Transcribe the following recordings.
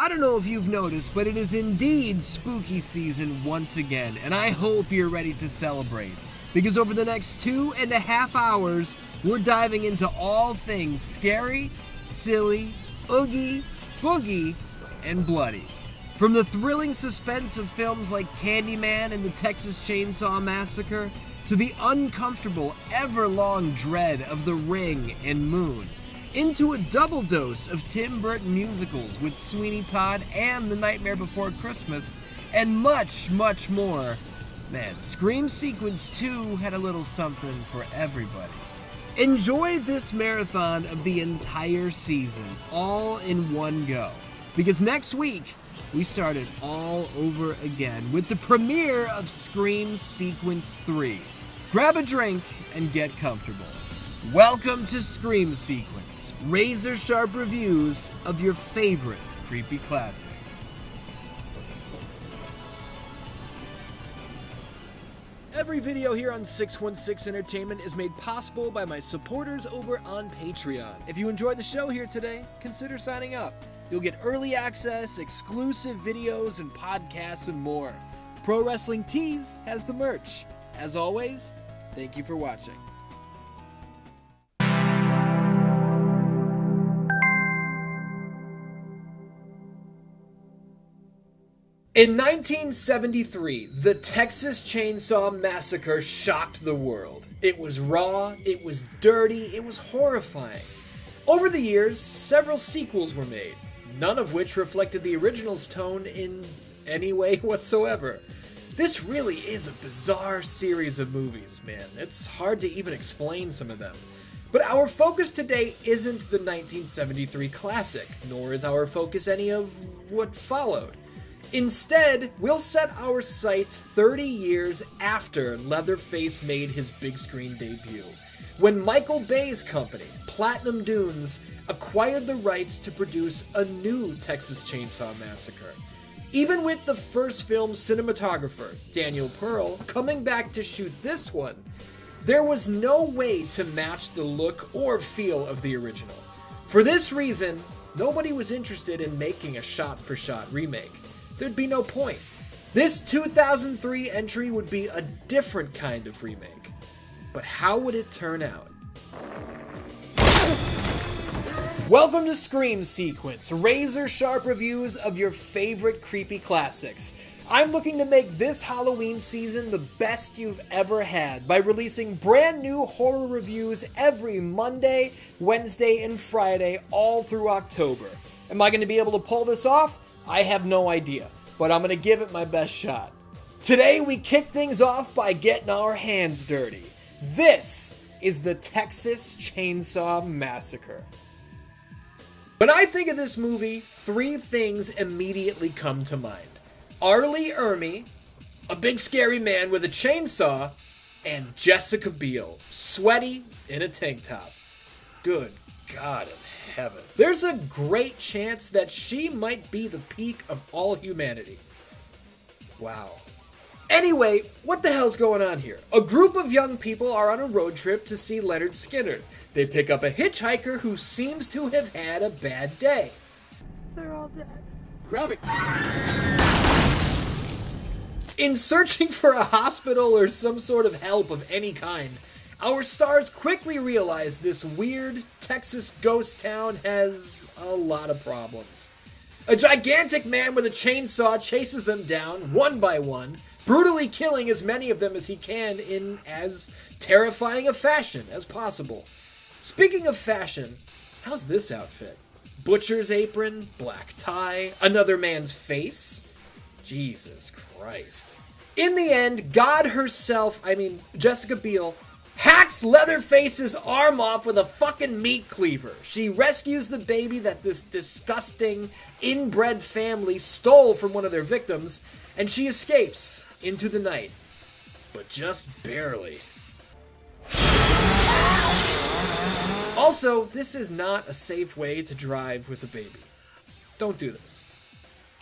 I don't know if you've noticed, but it is indeed spooky season once again, and I hope you're ready to celebrate. Because over the next 2.5 hours, we're diving into all things scary, silly, oogie, boogie, and bloody. From the thrilling suspense of films like Candyman and the Texas Chainsaw Massacre, to the uncomfortable, ever-long dread of The Ring and Moon, into a double dose of Tim Burton musicals with Sweeney Todd and The Nightmare Before Christmas, and much, much more. Man, Scream Sequence 2 had a little something for everybody. Enjoy this marathon of the entire season, all in one go. Because next week, we start it all over again with the premiere of Scream Sequence 3. Grab a drink and get comfortable. Welcome to Scream Sequence, razor-sharp reviews of your favorite creepy classics. Every video here on 616 Entertainment is made possible by my supporters over on Patreon. If you enjoyed the show here today, consider signing up. You'll get early access, exclusive videos, and podcasts and more. Pro Wrestling Tees has the merch. As always, thank you for watching. In 1973, the Texas Chainsaw Massacre shocked the world. It was raw, it was dirty, it was horrifying. Over the years, several sequels were made, none of which reflected the original's tone in any way whatsoever. This really is a bizarre series of movies, man. It's hard to even explain some of them. But our focus today isn't the 1973 classic, nor is our focus any of what followed. Instead, we'll set our sights 30 years after Leatherface made his big screen debut, when Michael Bay's company, Platinum Dunes, acquired the rights to produce a new Texas Chainsaw Massacre. Even with the first film's cinematographer, Daniel Pearl, coming back to shoot this one, there was no way to match the look or feel of the original. For this reason, nobody was interested in making a shot-for-shot remake. There'd be no point. This 2003 entry would be a different kind of remake. But how would it turn out? Welcome to Scream Sequence, razor-sharp reviews of your favorite creepy classics. I'm looking to make this Halloween season the best you've ever had by releasing brand new horror reviews every Monday, Wednesday, and Friday all through October. Am I going to be able to pull this off? I have no idea, but I'm going to give it my best shot. Today we kick things off by getting our hands dirty. This is the Texas Chainsaw Massacre. When I think of this movie, three things immediately come to mind. Arlie Ermey, a big scary man with a chainsaw, and Jessica Biel, sweaty in a tank top. Good God in heaven. There's a great chance that she might be the peak of all humanity. Wow. Anyway, what the hell's going on here? A group of young people are on a road trip to see Leonard Skinner. They pick up a hitchhiker who seems to have had a bad day. They're all dead. Grab it! In searching for a hospital or some sort of help of any kind, our stars quickly realize this weird Texas ghost town has a lot of problems. A gigantic man with a chainsaw chases them down, one by one, brutally killing as many of them as he can in as terrifying a fashion as possible. Speaking of fashion, how's this outfit? Butcher's apron, black tie, another man's face? Jesus Christ. In the end, God herself, Jessica Biel, hacks Leatherface's arm off with a fucking meat cleaver. She rescues the baby that this disgusting, inbred family stole from one of their victims, and she escapes into the night. But just barely. Also, this is not a safe way to drive with a baby. Don't do this.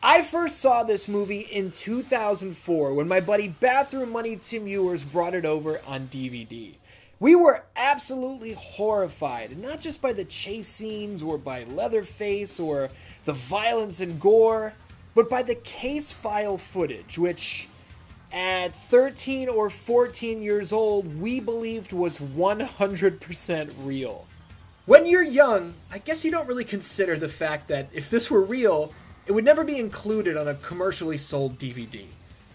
I first saw this movie in 2004 when my buddy Bathroom Money Tim Ewers brought it over on DVD. We were absolutely horrified, and not just by the chase scenes or by Leatherface or the violence and gore, but by the case file footage, which at 13 or 14 years old, we believed was 100% real. When you're young, I guess you don't really consider the fact that if this were real, it would never be included on a commercially sold DVD.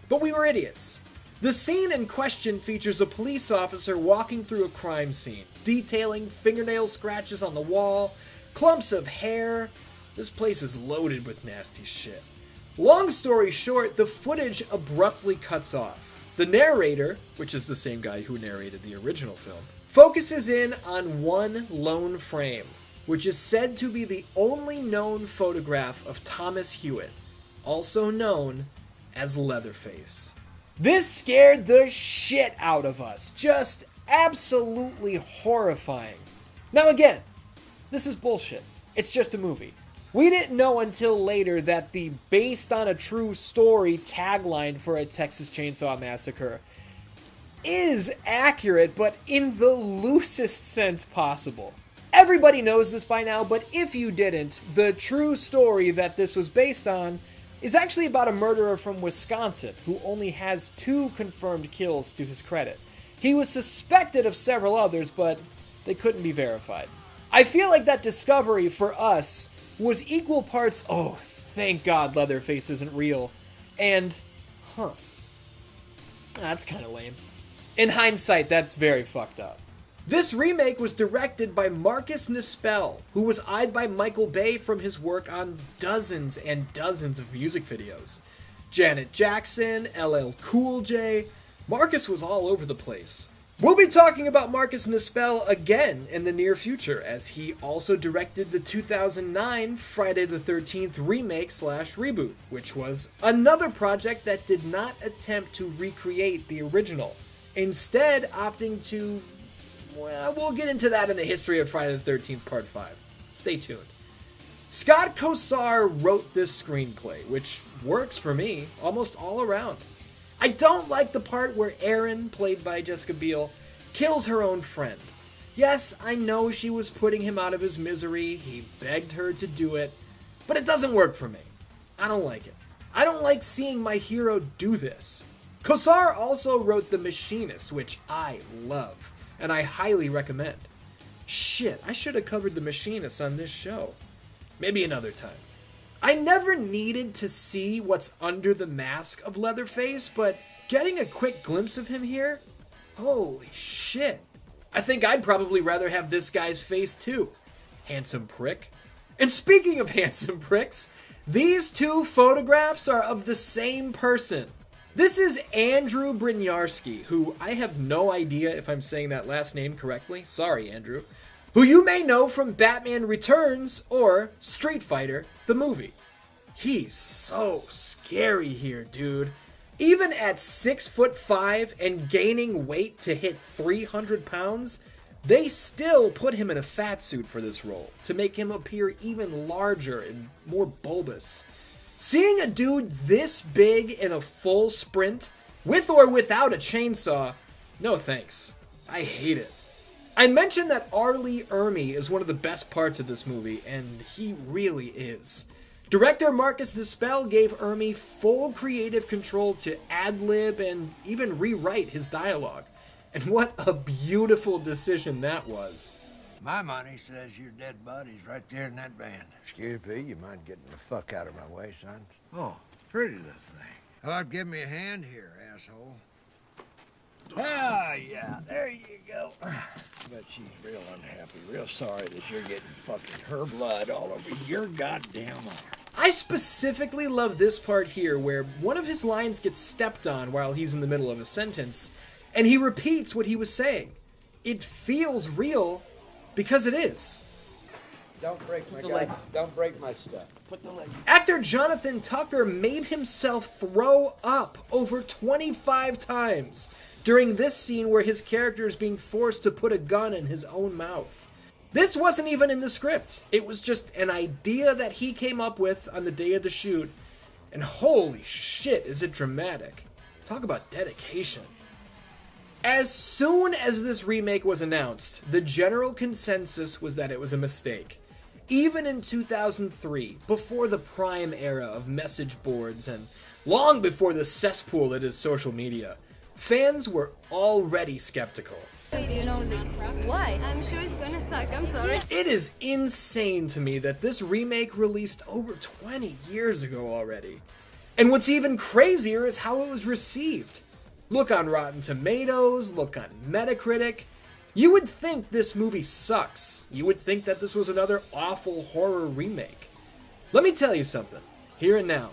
But we were idiots. The scene in question features a police officer walking through a crime scene, detailing fingernail scratches on the wall, clumps of hair. This place is loaded with nasty shit. Long story short, the footage abruptly cuts off. The narrator, which is the same guy who narrated the original film, focuses in on one lone frame, which is said to be the only known photograph of Thomas Hewitt, also known as Leatherface. This scared the shit out of us. Just absolutely horrifying. Now again, this is bullshit. It's just a movie. We didn't know until later that the based on a true story tagline for a Texas Chainsaw Massacre is accurate, but in the loosest sense possible. Everybody knows this by now, but if you didn't, the true story that this was based on is actually about a murderer from Wisconsin who only has 2 confirmed kills to his credit. He was suspected of several others, but they couldn't be verified. I feel like that discovery for us was equal parts, oh, thank God Leatherface isn't real, and, that's kind of lame. In hindsight, that's very fucked up. This remake was directed by Marcus Nispel, who was eyed by Michael Bay from his work on dozens and dozens of music videos. Janet Jackson, LL Cool J, Marcus was all over the place. We'll be talking about Marcus Nispel again in the near future, as he also directed the 2009 Friday the 13th remake/reboot, which was another project that did not attempt to recreate the original, instead opting to, well, we'll get into that in the history of Friday the 13th Part 5. Stay tuned. Scott Kosar wrote this screenplay, which works for me almost all around. I don't like the part where Erin, played by Jessica Biel, kills her own friend. Yes, I know she was putting him out of his misery, he begged her to do it, but it doesn't work for me. I don't like it. I don't like seeing my hero do this. Kosar also wrote The Machinist, which I love, and I highly recommend. Shit, I should have covered The Machinist on this show. Maybe another time. I never needed to see what's under the mask of Leatherface, but getting a quick glimpse of him here, holy shit. I think I'd probably rather have this guy's face too. Handsome prick. And speaking of handsome pricks, these 2 photographs are of the same person. This is Andrew Bryniarski, who I have no idea if I'm saying that last name correctly. Sorry, Andrew. Who you may know from Batman Returns or Street Fighter, the movie. He's so scary here, dude. Even at 6'5" and gaining weight to hit 300 pounds, they still put him in a fat suit for this role to make him appear even larger and more bulbous. Seeing a dude this big in a full sprint, with or without a chainsaw, no thanks. I hate it. I mentioned that R. Lee Ermey is one of the best parts of this movie, and he really is. Director Marcus Nispel gave Ermey full creative control to ad-lib and even rewrite his dialogue. And what a beautiful decision that was. My money says your dead body's right there in that van. Excuse me, you mind getting the fuck out of my way, son? Oh, pretty little thing. Oh, give me a hand here, asshole. Ah, yeah, there you go. But she's real unhappy, real sorry that you're getting fucking her blood all over your goddamn arm. I specifically love this part here where one of his lines gets stepped on while he's in the middle of a sentence, and he repeats what he was saying. It feels real because it is. Don't break my legs. Don't break my stuff. Put the legs. Actor Jonathan Tucker made himself throw up over 25 times during this scene where his character is being forced to put a gun in his own mouth. This wasn't even in the script. It was just an idea that he came up with on the day of the shoot, and holy shit, is it dramatic. Talk about dedication. As soon as this remake was announced, the general consensus was that it was a mistake. Even in 2003, before the prime era of message boards and long before the cesspool that is social media, fans were already skeptical. You know, why? I'm sure it's gonna suck, I'm sorry. It is insane to me that this remake released over 20 years ago already. And what's even crazier is how it was received. Look on Rotten Tomatoes, look on Metacritic. You would think this movie sucks. You would think that this was another awful horror remake. Let me tell you something, here and now.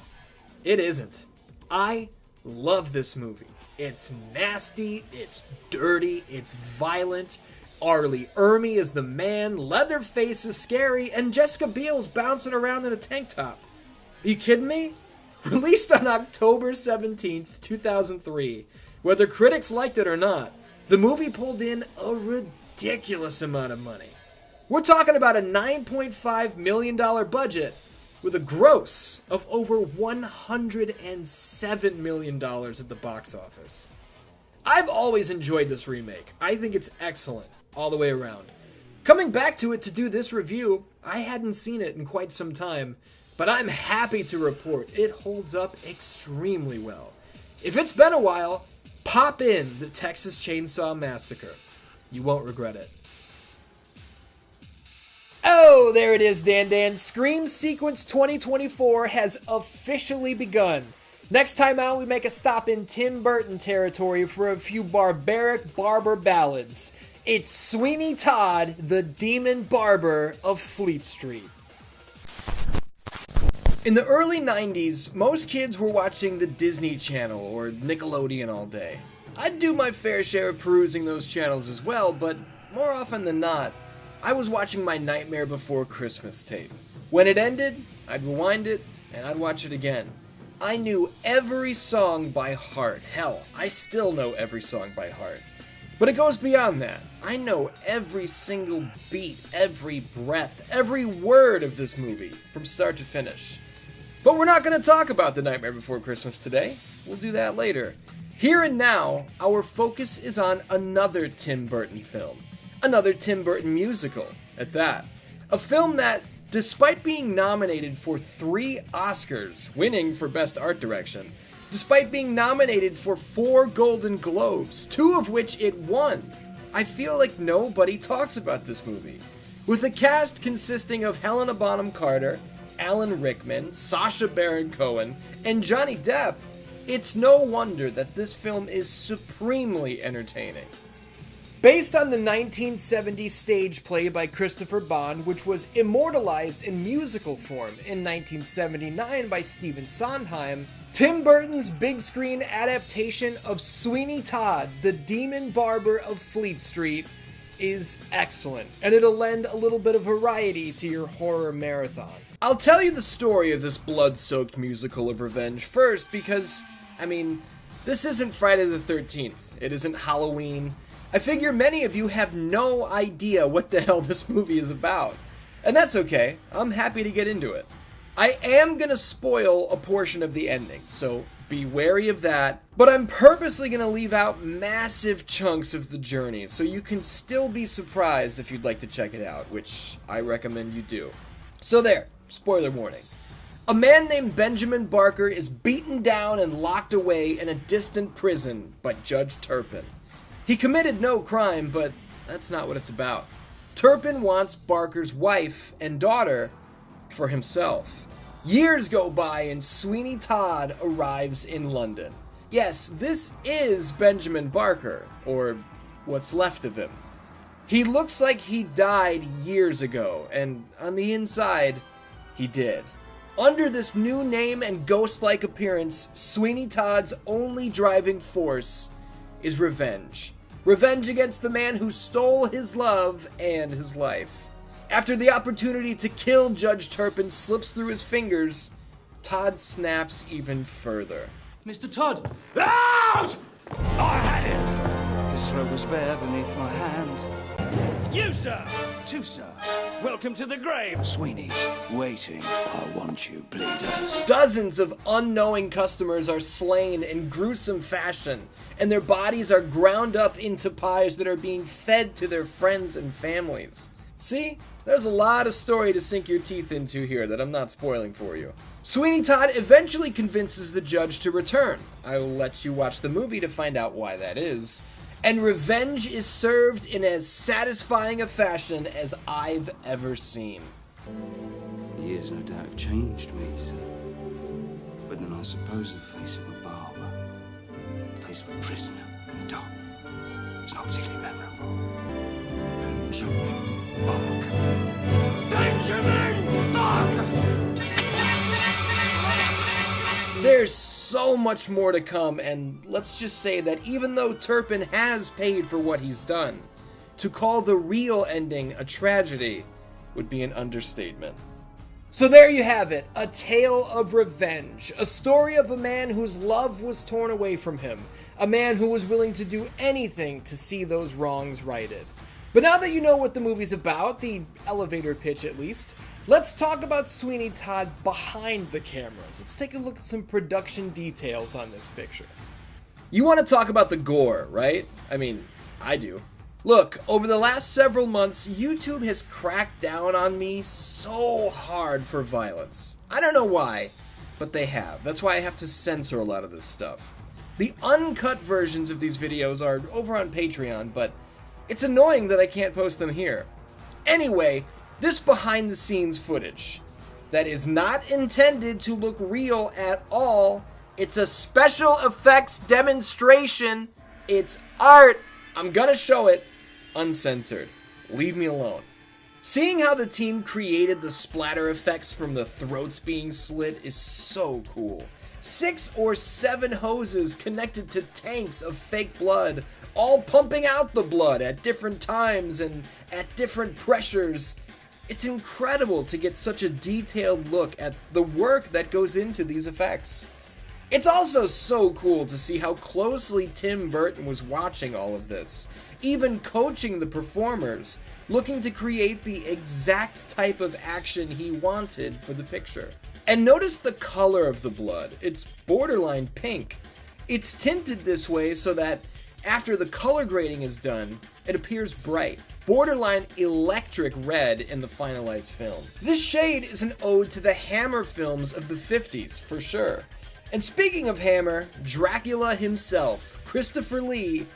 It isn't. I love this movie. It's nasty, it's dirty, it's violent. Arlie Ermey is the man, Leatherface is scary, and Jessica Biel's bouncing around in a tank top. Are you kidding me? Released on October 17th, 2003, whether critics liked it or not, the movie pulled in a ridiculous amount of money. We're talking about a $9.5 million budget with a gross of over $107 million at the box office. I've always enjoyed this remake. I think it's excellent all the way around. Coming back to it to do this review, I hadn't seen it in quite some time, but I'm happy to report it holds up extremely well. If it's been a while, pop in the Texas Chainsaw Massacre. You won't regret it. Oh, there it is, Dan. Scream Sequence 2024 has officially begun. Next time out, we make a stop in Tim Burton territory for a few barbaric barber ballads. It's Sweeney Todd, the Demon Barber of Fleet Street. In the early 90s, most kids were watching the Disney Channel or Nickelodeon all day. I'd do my fair share of perusing those channels as well, but more often than not, I was watching my Nightmare Before Christmas tape. When it ended, I'd rewind it, and I'd watch it again. I knew every song by heart. Hell, I still know every song by heart. But it goes beyond that. I know every single beat, every breath, every word of this movie, from start to finish. But we're not going to talk about The Nightmare Before Christmas today. We'll do that later. Here and now, our focus is on another Tim Burton film. Another Tim Burton musical, at that. A film that, despite being nominated for 3 Oscars, winning for Best Art Direction, despite being nominated for 4 Golden Globes, 2 of which it won, I feel like nobody talks about this movie. With a cast consisting of Helena Bonham Carter, Alan Rickman, Sacha Baron Cohen, and Johnny Depp, it's no wonder that this film is supremely entertaining. Based on the 1970 stage play by Christopher Bond, which was immortalized in musical form in 1979 by Stephen Sondheim, Tim Burton's big screen adaptation of Sweeney Todd, the Demon Barber of Fleet Street, is excellent, and it'll lend a little bit of variety to your horror marathon. I'll tell you the story of this blood-soaked musical of revenge first because, this isn't Friday the 13th. It isn't Halloween. I figure many of you have no idea what the hell this movie is about. And that's okay. I'm happy to get into it. I am gonna spoil a portion of the ending, so be wary of that. But I'm purposely gonna leave out massive chunks of the journey, so you can still be surprised if you'd like to check it out, which I recommend you do. So there. Spoiler warning. A man named Benjamin Barker is beaten down and locked away in a distant prison by Judge Turpin. He committed no crime, but that's not what it's about. Turpin wants Barker's wife and daughter for himself. Years go by and Sweeney Todd arrives in London. Yes, this is Benjamin Barker, or what's left of him. He looks like he died years ago, and on the inside, he did. Under this new name and ghost-like appearance, Sweeney Todd's only driving force is revenge. Revenge against the man who stole his love and his life. After the opportunity to kill Judge Turpin slips through his fingers, Todd snaps even further. Mr. Todd! Out! I had him! His throat was bare beneath my hand. You, sir! Too, sir. Welcome to the grave. Sweeney's waiting. I want you, bleeders. Dozens of unknowing customers are slain in gruesome fashion, and their bodies are ground up into pies that are being fed to their friends and families. See? There's a lot of story to sink your teeth into here that I'm not spoiling for you. Sweeney Todd eventually convinces the judge to return. I will let you watch the movie to find out why that is. And revenge is served in as satisfying a fashion as I've ever seen. The years no doubt have changed me, sir. But then I suppose the face of a barber, the face of a prisoner in the dock, is not particularly memorable. Benjamin Barker. Benjamin Barker! There's so much more to come, and let's just say that even though Turpin has paid for what he's done, to call the real ending a tragedy would be an understatement. So there you have it, a tale of revenge, a story of a man whose love was torn away from him, a man who was willing to do anything to see those wrongs righted. But now that you know what the movie's about, the elevator pitch at least, let's talk about Sweeney Todd behind the cameras. Let's take a look at some production details on this picture. You want to talk about the gore, right? I mean, I do. Look, over the last several months, YouTube has cracked down on me so hard for violence. I don't know why, but they have. That's why I have to censor a lot of this stuff. The uncut versions of these videos are over on Patreon, but it's annoying that I can't post them here. Anyway, this behind-the-scenes footage that is not intended to look real at all. It's a special effects demonstration. It's art. I'm gonna show it uncensored. Leave me alone. Seeing how the team created the splatter effects from the throats being slit is so cool. 6 or 7 hoses connected to tanks of fake blood, all pumping out the blood at different times and at different pressures. It's incredible to get such a detailed look at the work that goes into these effects. It's also so cool to see how closely Tim Burton was watching all of this, even coaching the performers, looking to create the exact type of action he wanted for the picture. And notice the color of the blood. It's borderline pink. It's tinted this way so that after the color grading is done, it appears bright. Borderline electric red in the finalized film. This shade is an ode to the Hammer films of the 50s, for sure. And speaking of Hammer, Dracula himself, Christopher Lee,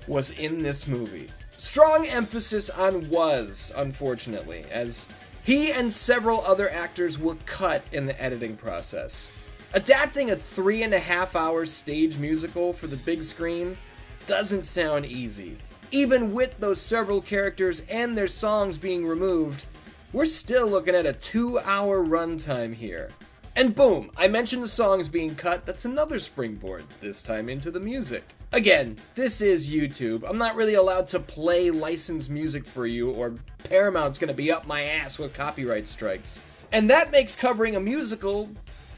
was in this movie. Strong emphasis on was, unfortunately, as he and several other actors were cut in the editing process. Adapting a 3.5-hour stage musical for the big screen doesn't sound easy. Even with those several characters and their songs being removed, we're still looking at a 2-hour runtime here. And boom, I mentioned the songs being cut, that's another springboard, this time into the music. Again, this is YouTube. I'm not really allowed to play licensed music for you, or Paramount's gonna be up my ass with copyright strikes. And that makes covering a musical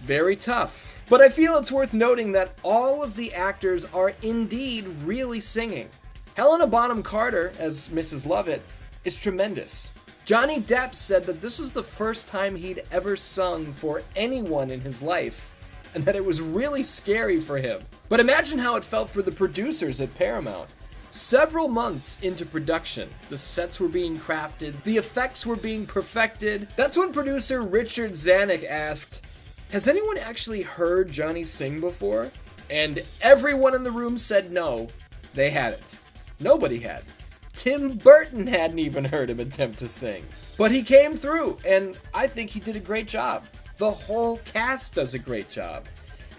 very tough. But I feel it's worth noting that all of the actors are indeed really singing. Helena Bonham Carter, as Mrs. Lovett, is tremendous. Johnny Depp said that this was the first time he'd ever sung for anyone in his life, and that it was really scary for him. But imagine how it felt for the producers at Paramount. Several months into production, the sets were being crafted, the effects were being perfected. That's when producer Richard Zanuck asked, "Has anyone actually heard Johnny sing before?" And everyone in the room said no, they hadn't. Nobody had. Tim Burton hadn't even heard him attempt to sing. But he came through, and I think he did a great job. The whole cast does a great job.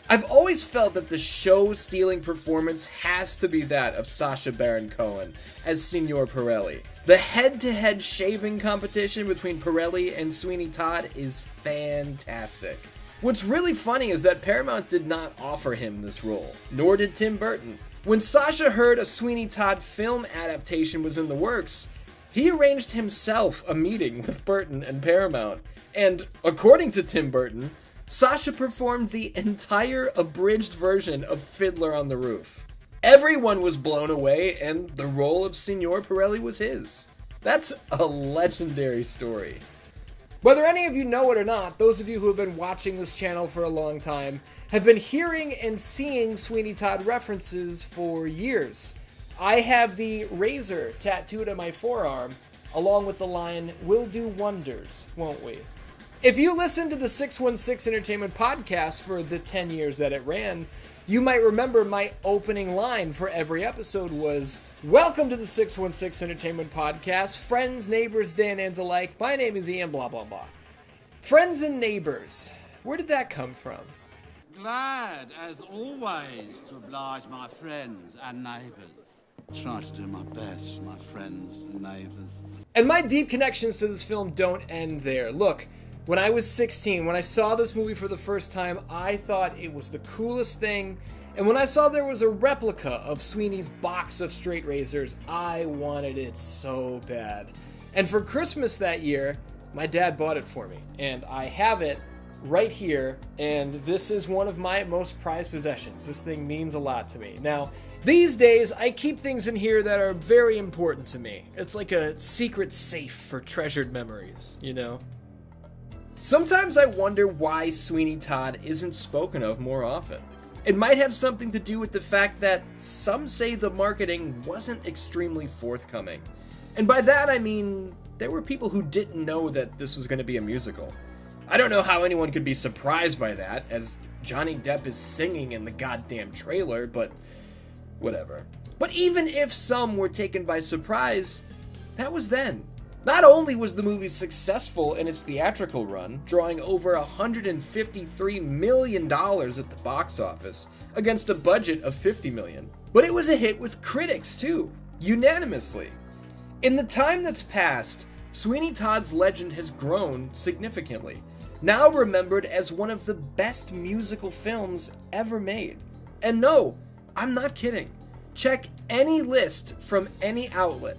I've always felt that the show-stealing performance has to be that of Sacha Baron Cohen as Signor Pirelli. The head-to-head shaving competition between Pirelli and Sweeney Todd is fantastic. What's really funny is that Paramount did not offer him this role, nor did Tim Burton. When Sacha heard a Sweeney Todd film adaptation was in the works, he arranged himself a meeting with Burton and Paramount, and according to Tim Burton, Sacha performed the entire abridged version of Fiddler on the Roof. Everyone was blown away, and the role of Signor Pirelli was his. That's a legendary story. Whether any of you know it or not, those of you who have been watching this channel for a long time have been hearing and seeing Sweeney Todd references for years. I have the razor tattooed on my forearm, along with the line, "We'll do wonders, won't we?" If you listened to the 616 Entertainment podcast for the 10 years that it ran, you might remember my opening line for every episode was, "Welcome to the 616 Entertainment podcast, friends, neighbors, Dan and alike. My name is Ian, blah, blah, blah." Friends and neighbors. Where did that come from? Glad, as always, to oblige my friends and neighbours. Try to do my best for my friends and neighbours. And my deep connections to this film don't end there. Look, when I was 16, when I saw this movie for the first time, I thought it was the coolest thing. And when I saw there was a replica of Sweeney's box of straight razors, I wanted it so bad. And for Christmas that year, my dad bought it for me. And I have it right here, and this is one of my most prized possessions. This thing means a lot to me. Now, these days, I keep things in here that are very important to me. It's like a secret safe for treasured memories, you know? Sometimes I wonder why Sweeney Todd isn't spoken of more often. It might have something to do with the fact that some say the marketing wasn't extremely forthcoming. And by that I mean, there were people who didn't know that this was going to be a musical. I don't know how anyone could be surprised by that, as Johnny Depp is singing in the goddamn trailer, but whatever. But even if some were taken by surprise, that was then. Not only was the movie successful in its theatrical run, drawing over $153 million at the box office, against a budget of $50 million, but it was a hit with critics too, unanimously. In the time that's passed, Sweeney Todd's legend has grown significantly, now remembered as one of the best musical films ever made. And no, I'm not kidding. Check any list from any outlet.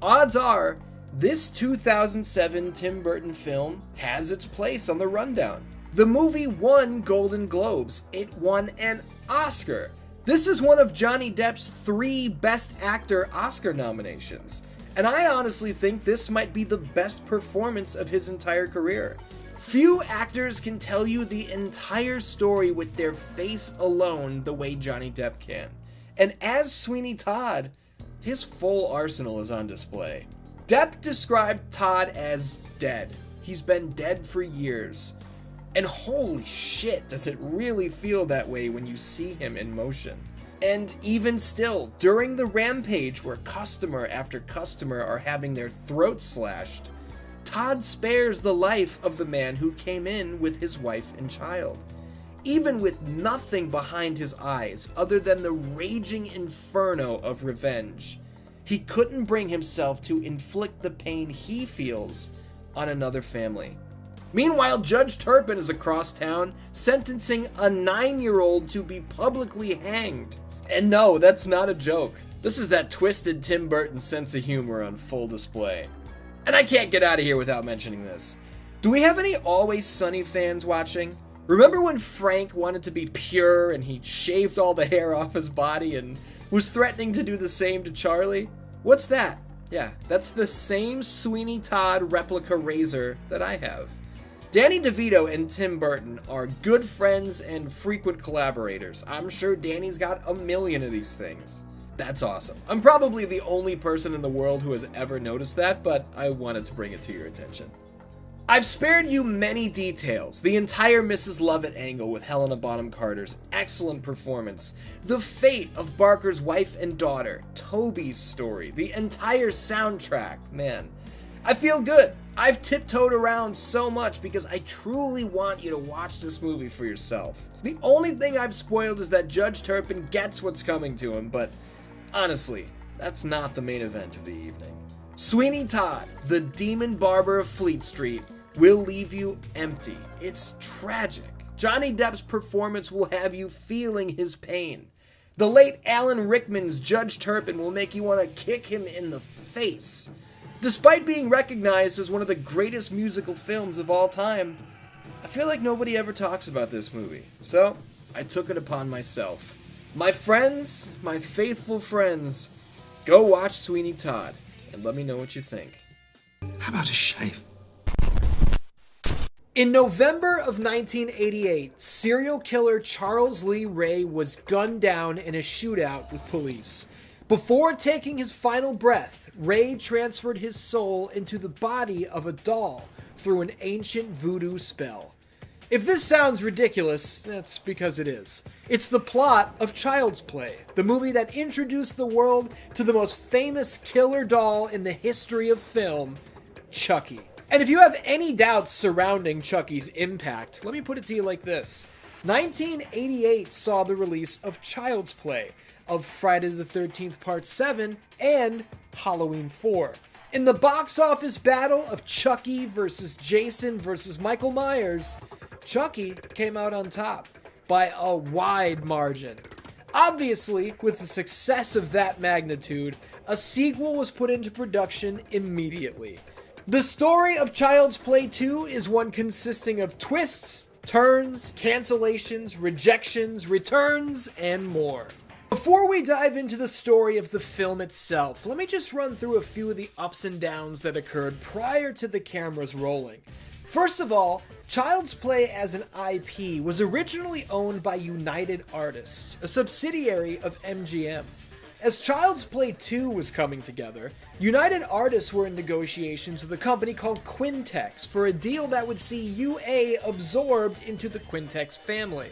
Odds are, this 2007 Tim Burton film has its place on the rundown. The movie won Golden Globes. It won an Oscar. This is one of Johnny Depp's 3 Best Actor Oscar nominations. And I honestly think this might be the best performance of his entire career. Few actors can tell you the entire story with their face alone the way Johnny Depp can. And as Sweeney Todd, his full arsenal is on display. Depp described Todd as dead. He's been dead for years. And holy shit, does it really feel that way when you see him in motion. And even still, during the rampage where customer after customer are having their throats slashed, Todd spares the life of the man who came in with his wife and child. Even with nothing behind his eyes other than the raging inferno of revenge, he couldn't bring himself to inflict the pain he feels on another family. Meanwhile, Judge Turpin is across town sentencing a 9-year-old to be publicly hanged. And no, that's not a joke. This is that twisted Tim Burton sense of humor on full display. And I can't get out of here without mentioning this. Do we have any Always Sunny fans watching? Remember when Frank wanted to be pure and he shaved all the hair off his body and was threatening to do the same to Charlie? What's that? Yeah, that's the same Sweeney Todd replica razor that I have. Danny DeVito and Tim Burton are good friends and frequent collaborators. I'm sure Danny's got a million of these things. That's awesome. I'm probably the only person in the world who has ever noticed that, but I wanted to bring it to your attention. I've spared you many details. The entire Mrs. Lovett angle with Helena Bonham Carter's excellent performance, the fate of Barker's wife and daughter, Toby's story, the entire soundtrack, man. I feel good. I've tiptoed around so much because I truly want you to watch this movie for yourself. The only thing I've spoiled is that Judge Turpin gets what's coming to him, but honestly, that's not the main event of the evening. Sweeney Todd, the demon barber of Fleet Street, will leave you empty. It's tragic. Johnny Depp's performance will have you feeling his pain. The late Alan Rickman's Judge Turpin will make you want to kick him in the face. Despite being recognized as one of the greatest musical films of all time, I feel like nobody ever talks about this movie. So, I took it upon myself. My friends, my faithful friends, go watch Sweeney Todd and let me know what you think. How about a shave? In November of 1988, serial killer Charles Lee Ray was gunned down in a shootout with police. Before taking his final breath, Ray transferred his soul into the body of a doll through an ancient voodoo spell. If this sounds ridiculous, that's because it is. It's the plot of Child's Play, the movie that introduced the world to the most famous killer doll in the history of film, Chucky. And if you have any doubts surrounding Chucky's impact, let me put it to you like this. 1988 saw the release of Child's Play, of Friday the 13th Part 7, and Halloween 4. In the box office battle of Chucky versus Jason versus Michael Myers, Chucky came out on top by a wide margin. Obviously, with the success of that magnitude, a sequel was put into production immediately. The story of Child's Play 2 is one consisting of twists, turns, cancellations, rejections, returns, and more. Before we dive into the story of the film itself, let me just run through a few of the ups and downs that occurred prior to the cameras rolling. First of all, Child's Play as an IP was originally owned by United Artists, a subsidiary of MGM. As Child's Play 2 was coming together, United Artists were in negotiations with a company called Quintex for a deal that would see UA absorbed into the Quintex family.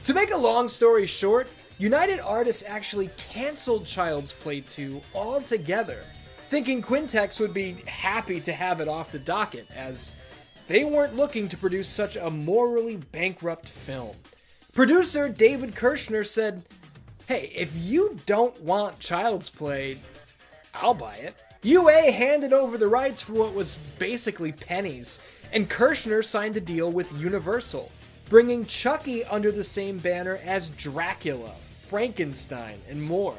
To make a long story short, United Artists actually canceled Child's Play 2 altogether, thinking Quintex would be happy to have it off the docket, as they weren't looking to produce such a morally bankrupt film. Producer David Kirshner said, "Hey, if you don't want Child's Play, I'll buy it." UA handed over the rights for what was basically pennies, and Kirshner signed a deal with Universal, bringing Chucky under the same banner as Dracula, Frankenstein, and more.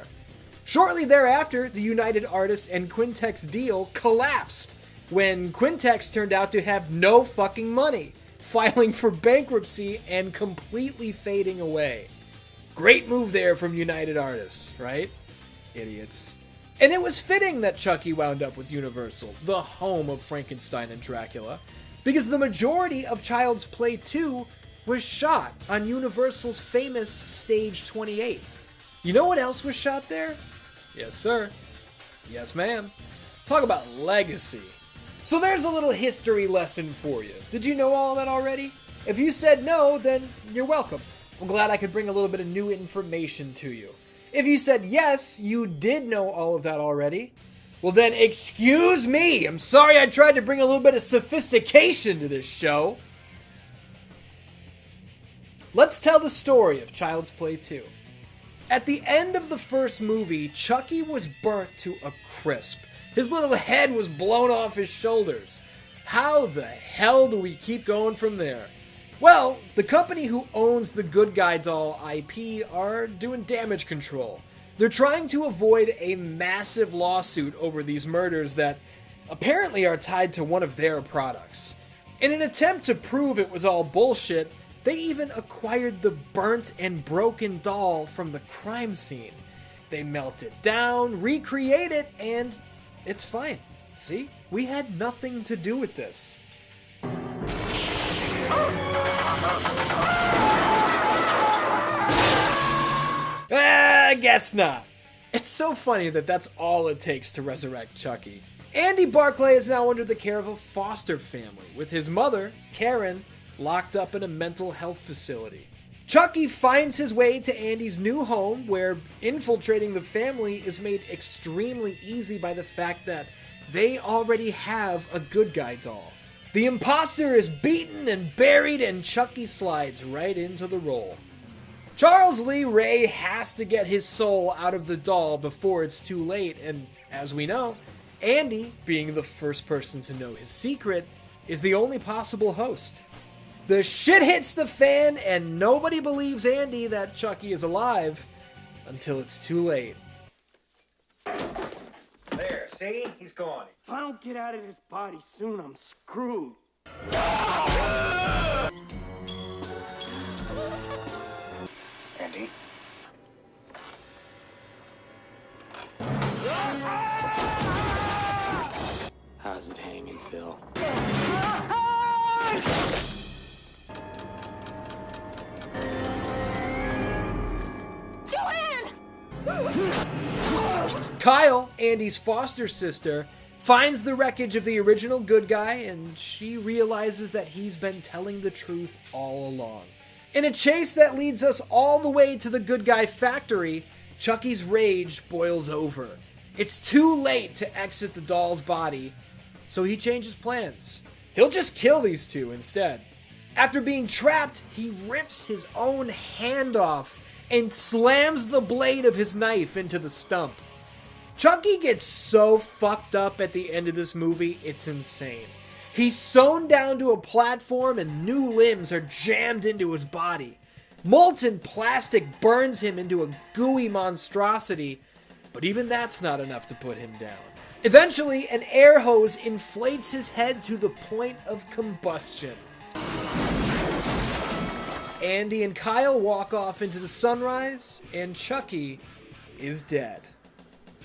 Shortly thereafter, the United Artists and Quintex deal collapsed when Quintex turned out to have no fucking money, filing for bankruptcy and completely fading away. Great move there from United Artists, right? Idiots. And it was fitting that Chucky wound up with Universal, the home of Frankenstein and Dracula, because the majority of Child's Play 2 was shot on Universal's famous Stage 28. You know what else was shot there? Yes, sir. Yes, ma'am. Talk about legacy. So there's a little history lesson for you. Did you know all that already? If you said no, then you're welcome. I'm glad I could bring a little bit of new information to you. If you said yes, you did know all of that already, well then excuse me. I'm sorry I tried to bring a little bit of sophistication to this show. Let's tell the story of Child's Play 2. At the end of the first movie, Chucky was burnt to a crisp. His little head was blown off his shoulders. How the hell do we keep going from there? Well, the company who owns the Good Guy doll IP are doing damage control. They're trying to avoid a massive lawsuit over these murders that apparently are tied to one of their products. In an attempt to prove it was all bullshit, they even acquired the burnt and broken doll from the crime scene. They melt it down, recreate it, and it's fine. See? We had nothing to do with this. I guess not. It's so funny that that's all it takes to resurrect Chucky. Andy Barclay is now under the care of a foster family, with his mother, Karen, locked up in a mental health facility. Chucky finds his way to Andy's new home, where infiltrating the family is made extremely easy by the fact that they already have a Good Guy doll. The imposter is beaten and buried, and Chucky slides right into the role. Charles Lee Ray has to get his soul out of the doll before it's too late, and as we know, Andy, being the first person to know his secret, is the only possible host. The shit hits the fan, and nobody believes Andy that Chucky is alive until it's too late. There, see? He's gone. If I don't get out of this body soon, I'm screwed. Andy? How's it hanging? Phil. Kyle, Andy's foster sister, finds the wreckage of the original good guy, and she realizes that he's been telling the truth all along. In a chase that leads us all the way to the good guy factory, Chucky's rage boils over. It's too late to exit the doll's body, so he changes plans. He'll just kill these two instead. After being trapped, he rips his own hand off and slams the blade of his knife into the stump. Chucky gets so fucked up at the end of this movie, it's insane. He's sewn down to a platform and new limbs are jammed into his body. Molten plastic burns him into a gooey monstrosity, but even that's not enough to put him down. Eventually, an air hose inflates his head to the point of combustion. Andy and Kyle walk off into the sunrise, and Chucky is dead.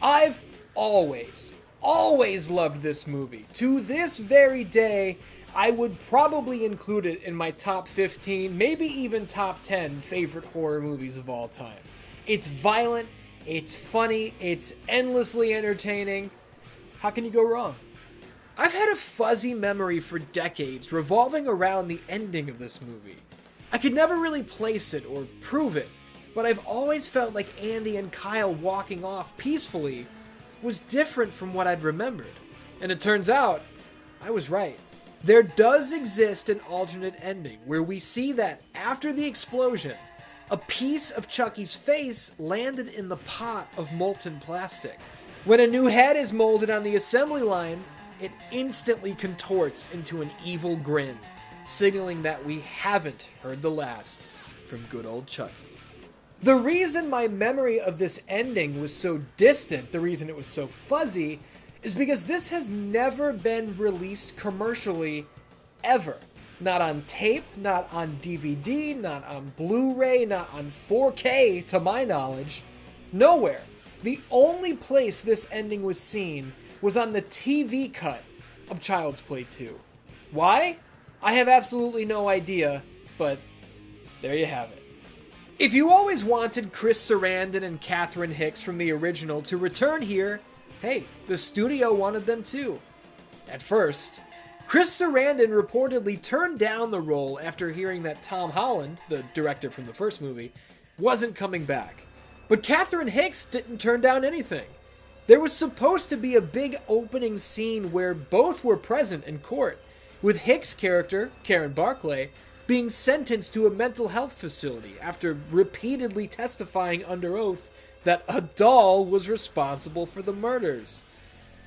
I've always loved this movie. To this very day, I would probably include it in my top 15, maybe even top 10 favorite horror movies of all time. It's violent, it's funny, it's endlessly entertaining. How can you go wrong? I've had a fuzzy memory for decades revolving around the ending of this movie. I could never really place it or prove it, but I've always felt like Andy and Kyle walking off peacefully was different from what I'd remembered. And it turns out, I was right. There does exist an alternate ending where we see that after the explosion, a piece of Chucky's face landed in the pot of molten plastic. When a new head is molded on the assembly line, it instantly contorts into an evil grin, signaling that we haven't heard the last from good old Chucky. The reason my memory of this ending was so distant, the reason it was so fuzzy, is because this has never been released commercially, ever. Not on tape, not on DVD, not on Blu-ray, not on 4K, to my knowledge. Nowhere. The only place this ending was seen was on the TV cut of Child's Play 2. Why? I have absolutely no idea, but there you have it. If you always wanted Chris Sarandon and Catherine Hicks from the original to return here, hey, the studio wanted them too. At first, Chris Sarandon reportedly turned down the role after hearing that Tom Holland, the director from the first movie, wasn't coming back. But Catherine Hicks didn't turn down anything. There was supposed to be a big opening scene where both were present in court, with Hicks' character, Karen Barclay, being sentenced to a mental health facility after repeatedly testifying under oath that a doll was responsible for the murders.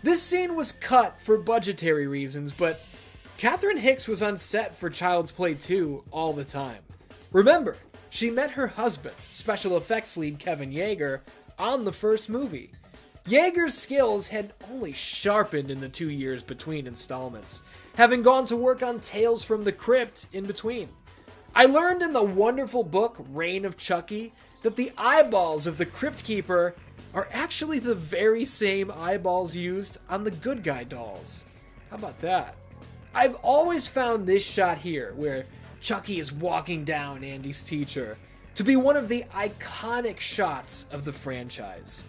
This scene was cut for budgetary reasons, but Catherine Hicks was on set for Child's Play 2 all the time. Remember, she met her husband, special effects lead Kevin Yeager, on the first movie. Yeager's skills had only sharpened in the 2 years between installments, having gone to work on Tales from the Crypt in between. I learned in the wonderful book Reign of Chucky that the eyeballs of the Crypt Keeper are actually the very same eyeballs used on the good guy dolls. How about that? I've always found this shot here, where Chucky is walking down Andy's teacher, to be one of the iconic shots of the franchise.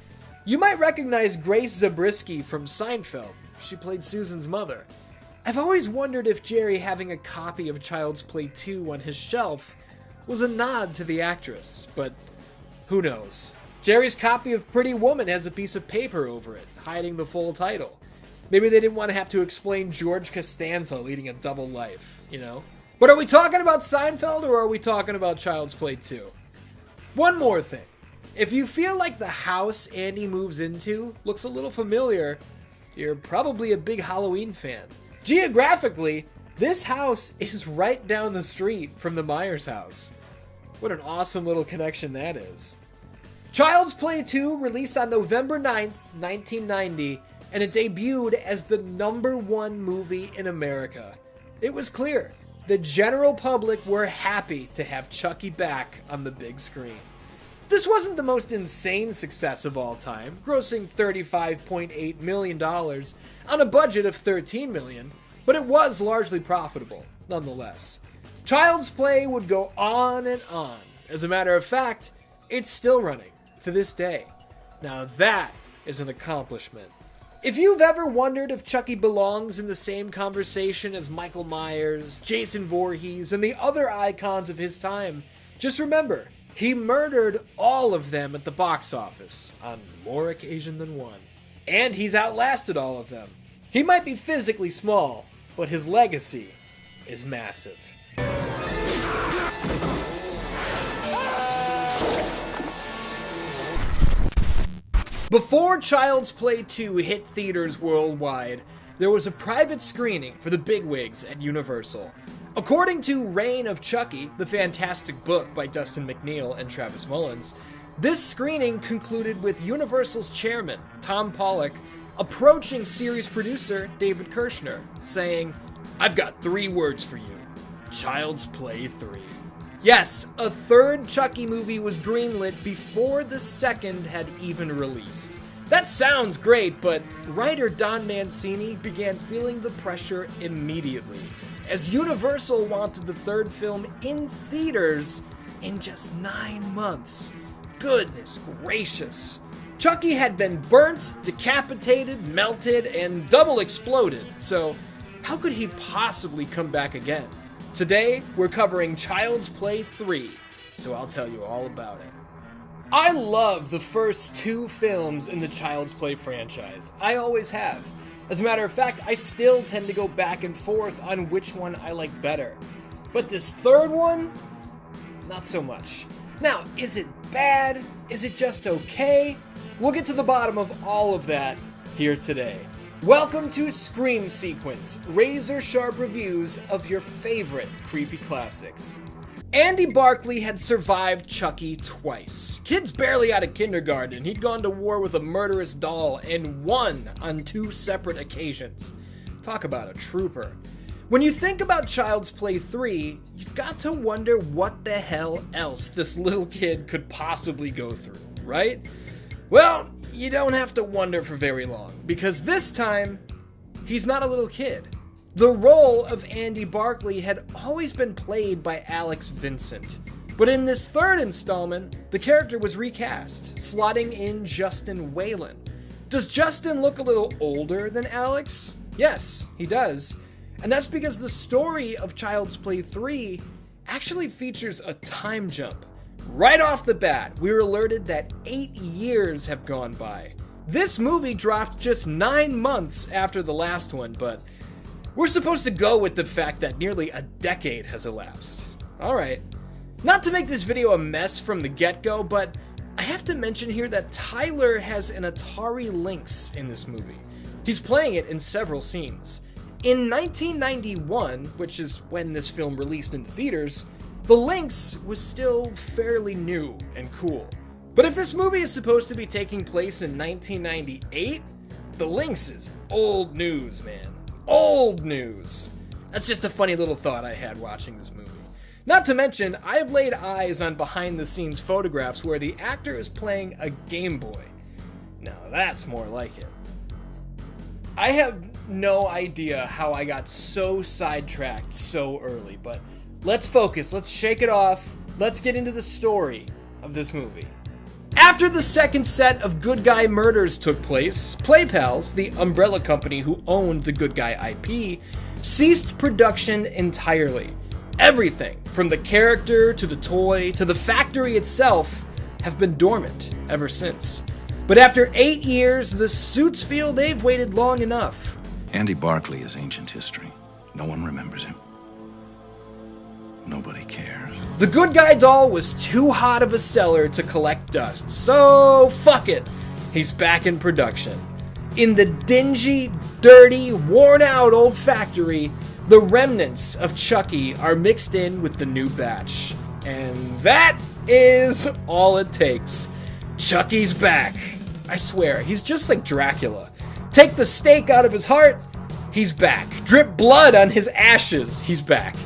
You might recognize Grace Zabriskie from Seinfeld. She played Susan's mother. I've always wondered if Jerry having a copy of Child's Play 2 on his shelf was a nod to the actress, but who knows? Jerry's copy of Pretty Woman has a piece of paper over it, hiding the full title. Maybe they didn't want to have to explain George Costanza leading a double life, you know? But are we talking about Seinfeld or are we talking about Child's Play 2? One more thing. If you feel like the house Andy moves into looks a little familiar, you're probably a big Halloween fan. Geographically, this house is right down the street from the Myers house. What an awesome little connection that is. Child's Play 2 released on November 9th, 1990, and it debuted as the #1 movie in America. It was clear the general public were happy to have Chucky back on the big screen. This wasn't the most insane success of all time, grossing $35.8 million on a budget of $13 million, but it was largely profitable, nonetheless. Child's Play would go on and on. As a matter of fact, it's still running to this day. Now that is an accomplishment. If you've ever wondered if Chucky belongs in the same conversation as Michael Myers, Jason Voorhees, and the other icons of his time, just remember, he murdered all of them at the box office on more occasion than one. And he's outlasted all of them. He might be physically small, but his legacy is massive. Before Child's Play 2 hit theaters worldwide, there was a private screening for the bigwigs at Universal. According to Reign of Chucky, the fantastic book by Dustin McNeil and Travis Mullins, this screening concluded with Universal's chairman, Tom Pollock, approaching series producer David Kirshner, saying, "I've got 3 words for you. Child's Play 3. Yes, a third Chucky movie was greenlit before the second had even released. That sounds great, but writer Don Mancini began feeling the pressure immediately, as Universal wanted the third film in theaters in just 9 months. Goodness gracious. Chucky had been burnt, decapitated, melted, and double exploded, so how could he possibly come back again? Today, we're covering Child's Play 3, so I'll tell you all about it. I love the first 2 films in the Child's Play franchise. I always have. As a matter of fact, I still tend to go back and forth on which one I like better. But this third one, not so much. Now, is it bad? Is it just okay? We'll get to the bottom of all of that here today. Welcome to Scream Sequence, razor-sharp reviews of your favorite creepy classics. Andy Barclay had survived Chucky twice. Kid's barely out of kindergarten, he'd gone to war with a murderous doll and won on 2 separate occasions. Talk about a trooper. When you think about Child's Play 3, you've got to wonder what the hell else this little kid could possibly go through, right? Well, you don't have to wonder for very long, because this time, he's not a little kid. The role of Andy Barclay had always been played by Alex Vincent, but in this third installment, the character was recast, slotting in Justin Whalen. Does Justin look a little older than Alex? Yes, he does, and that's because the story of Child's Play 3 actually features a time jump. Right off the bat, we were alerted that 8 years have gone by. This movie dropped just 9 months after the last one, but we're supposed to go with the fact that nearly a decade has elapsed. Alright. Not to make this video a mess from the get-go, but I have to mention here that Tyler has an Atari Lynx in this movie. He's playing it in several scenes. In 1991, which is when this film released into theaters, the Lynx was still fairly new and cool. But if this movie is supposed to be taking place in 1998, the Lynx is old news, man. Old news. That's just a funny little thought I had watching this movie. Not to mention, I've laid eyes on behind-the-scenes photographs where the actor is playing a Game Boy. Now that's more like it. I have no idea how I got so sidetracked so early, but let's focus, let's shake it off, let's get into the story of this movie. After the second set of Good Guy murders took place, PlayPals, the umbrella company who owned the Good Guy IP, ceased production entirely. Everything, from the character to the toy to the factory itself, have been dormant ever since. But after 8 years, the suits feel they've waited long enough. Andy Barclay is ancient history. No one remembers him. Nobody cares. The Good Guy doll was too hot of a seller to collect dust, so fuck it. He's back in production. In the dingy, dirty, worn-out old factory, the remnants of Chucky are mixed in with the new batch. And that is all it takes. Chucky's back. I swear, he's just like Dracula. Take the stake out of his heart, he's back. Drip blood on his ashes, he's back.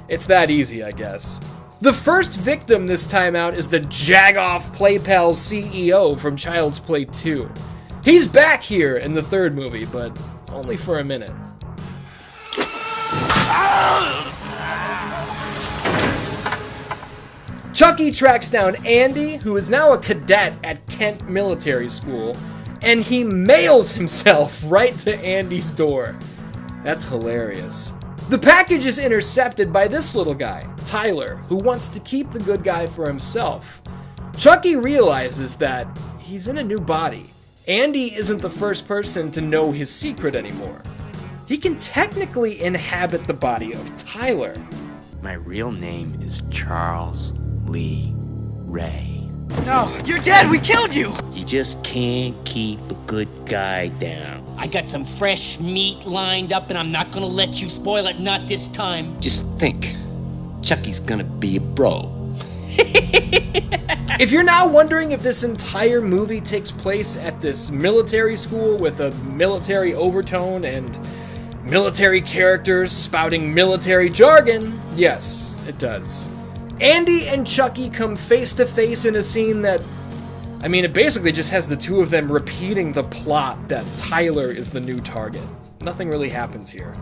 It's that easy, I guess. The first victim this time out is the Jagoff PlayPals CEO from Child's Play 2. He's back here in the third movie, but only for a minute. Chucky tracks down Andy, who is now a cadet at Kent Military School, and he mails himself right to Andy's door. That's hilarious. The package is intercepted by this little guy, Tyler, who wants to keep the good guy for himself. Chucky realizes that he's in a new body. Andy isn't the first person to know his secret anymore. He can technically inhabit the body of Tyler. My real name is Charles Lee Ray. No, you're dead! We killed you! You just can't keep a good guy down. I got some fresh meat lined up and I'm not gonna let you spoil it, not this time. Just think, Chucky's gonna be a bro. If you're now wondering if this entire movie takes place at this military school with a military overtone and military characters spouting military jargon, yes, it does. Andy and Chucky come face to face in a scene that, it basically just has the two of them repeating the plot that Tyler is the new target. Nothing really happens here.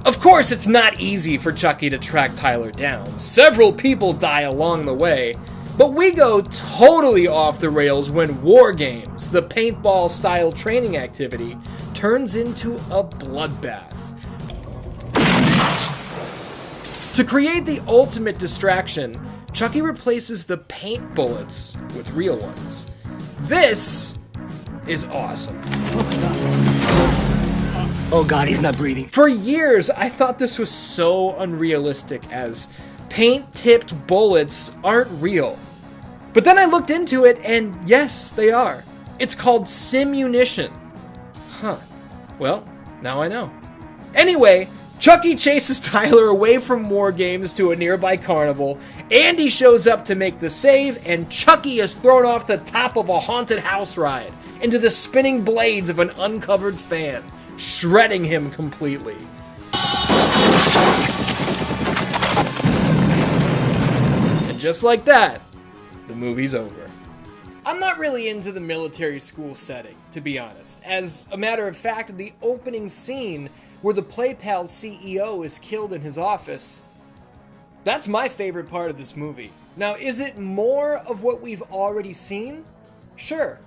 Of course, it's not easy for Chucky to track Tyler down. Several people die along the way, but we go totally off the rails when War Games, the paintball-style training activity, turns into a bloodbath. To create the ultimate distraction, Chucky replaces the paint bullets with real ones. This is awesome. Oh god, he's not breathing. For years, I thought this was so unrealistic, as paint-tipped bullets aren't real. But then I looked into it, and yes, they are. It's called simunition. Huh. Well, now I know. Anyway, Chucky chases Tyler away from War Games to a nearby carnival. Andy shows up to make the save, and Chucky is thrown off the top of a haunted house ride into the spinning blades of an uncovered fan, shredding him completely. And just like that, the movie's over. I'm not really into the military school setting, to be honest. As a matter of fact, the opening scene where the PlayPal CEO is killed in his office, that's my favorite part of this movie. Now, is it more of what we've already seen? Sure,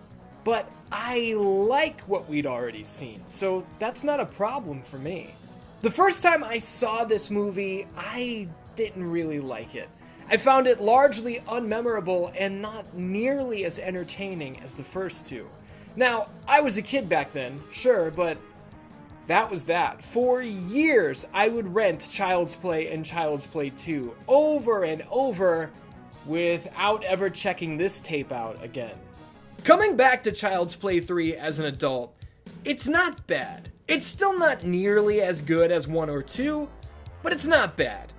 but I like what we'd already seen, so that's not a problem for me. The first time I saw this movie, I didn't really like it. I found it largely unmemorable and not nearly as entertaining as the first two. Now, I was a kid back then, sure, but that was that. For years, I would rent Child's Play and Child's Play 2 over and over without ever checking this tape out again. Coming back to Child's Play 3 as an adult, it's not bad. It's still not nearly as good as 1 or 2, but it's not bad.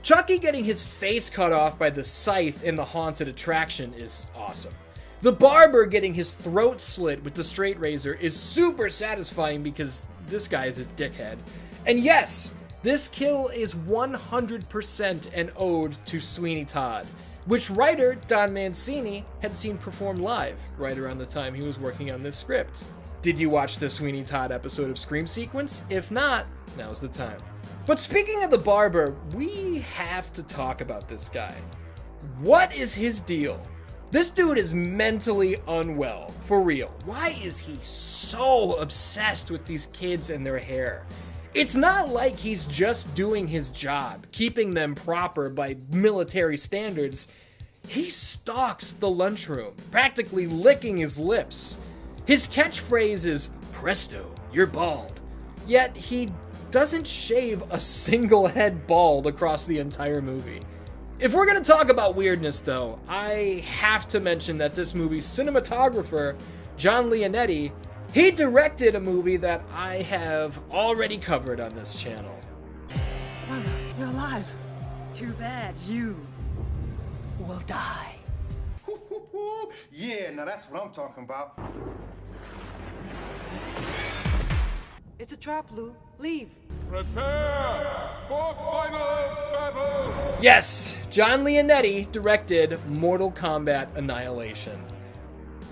Chucky getting his face cut off by the scythe in the haunted attraction is awesome. The barber getting his throat slit with the straight razor is super satisfying because this guy is a dickhead. And yes, this kill is 100% an ode to Sweeney Todd, which writer Don Mancini had seen perform live right around the time he was working on this script. Did you watch the Sweeney Todd episode of Scream Sequence? If not, now's the time. But speaking of the barber, we have to talk about this guy. What is his deal? This dude is mentally unwell, for real. Why is he so obsessed with these kids and their hair? It's not like he's just doing his job, keeping them proper by military standards. He stalks the lunchroom, practically licking his lips. His catchphrase is, "Presto, you're bald." Yet he doesn't shave a single head bald across the entire movie. If we're going to talk about weirdness, though, I have to mention that this movie's cinematographer, John Leonetti, he directed a movie that I have already covered on this channel. Mother, you're alive. Too bad you will die. Yeah, now that's what I'm talking about. It's a trap, Lou. Leave. Prepare for final battle! Yes, John Leonetti directed Mortal Kombat Annihilation.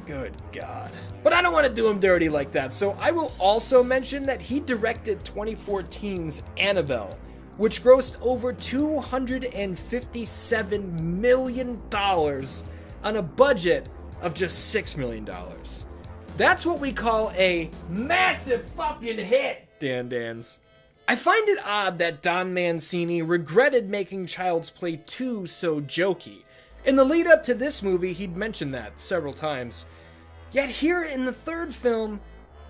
Good God. But I don't want to do him dirty like that, so I will also mention that he directed 2014's Annabelle, which grossed over $257 million on a budget of just $6 million. That's what we call a massive fucking hit, Dans. I find it odd that Don Mancini regretted making Child's Play 2 so jokey. In the lead up to this movie, he'd mentioned that several times. Yet here in the third film,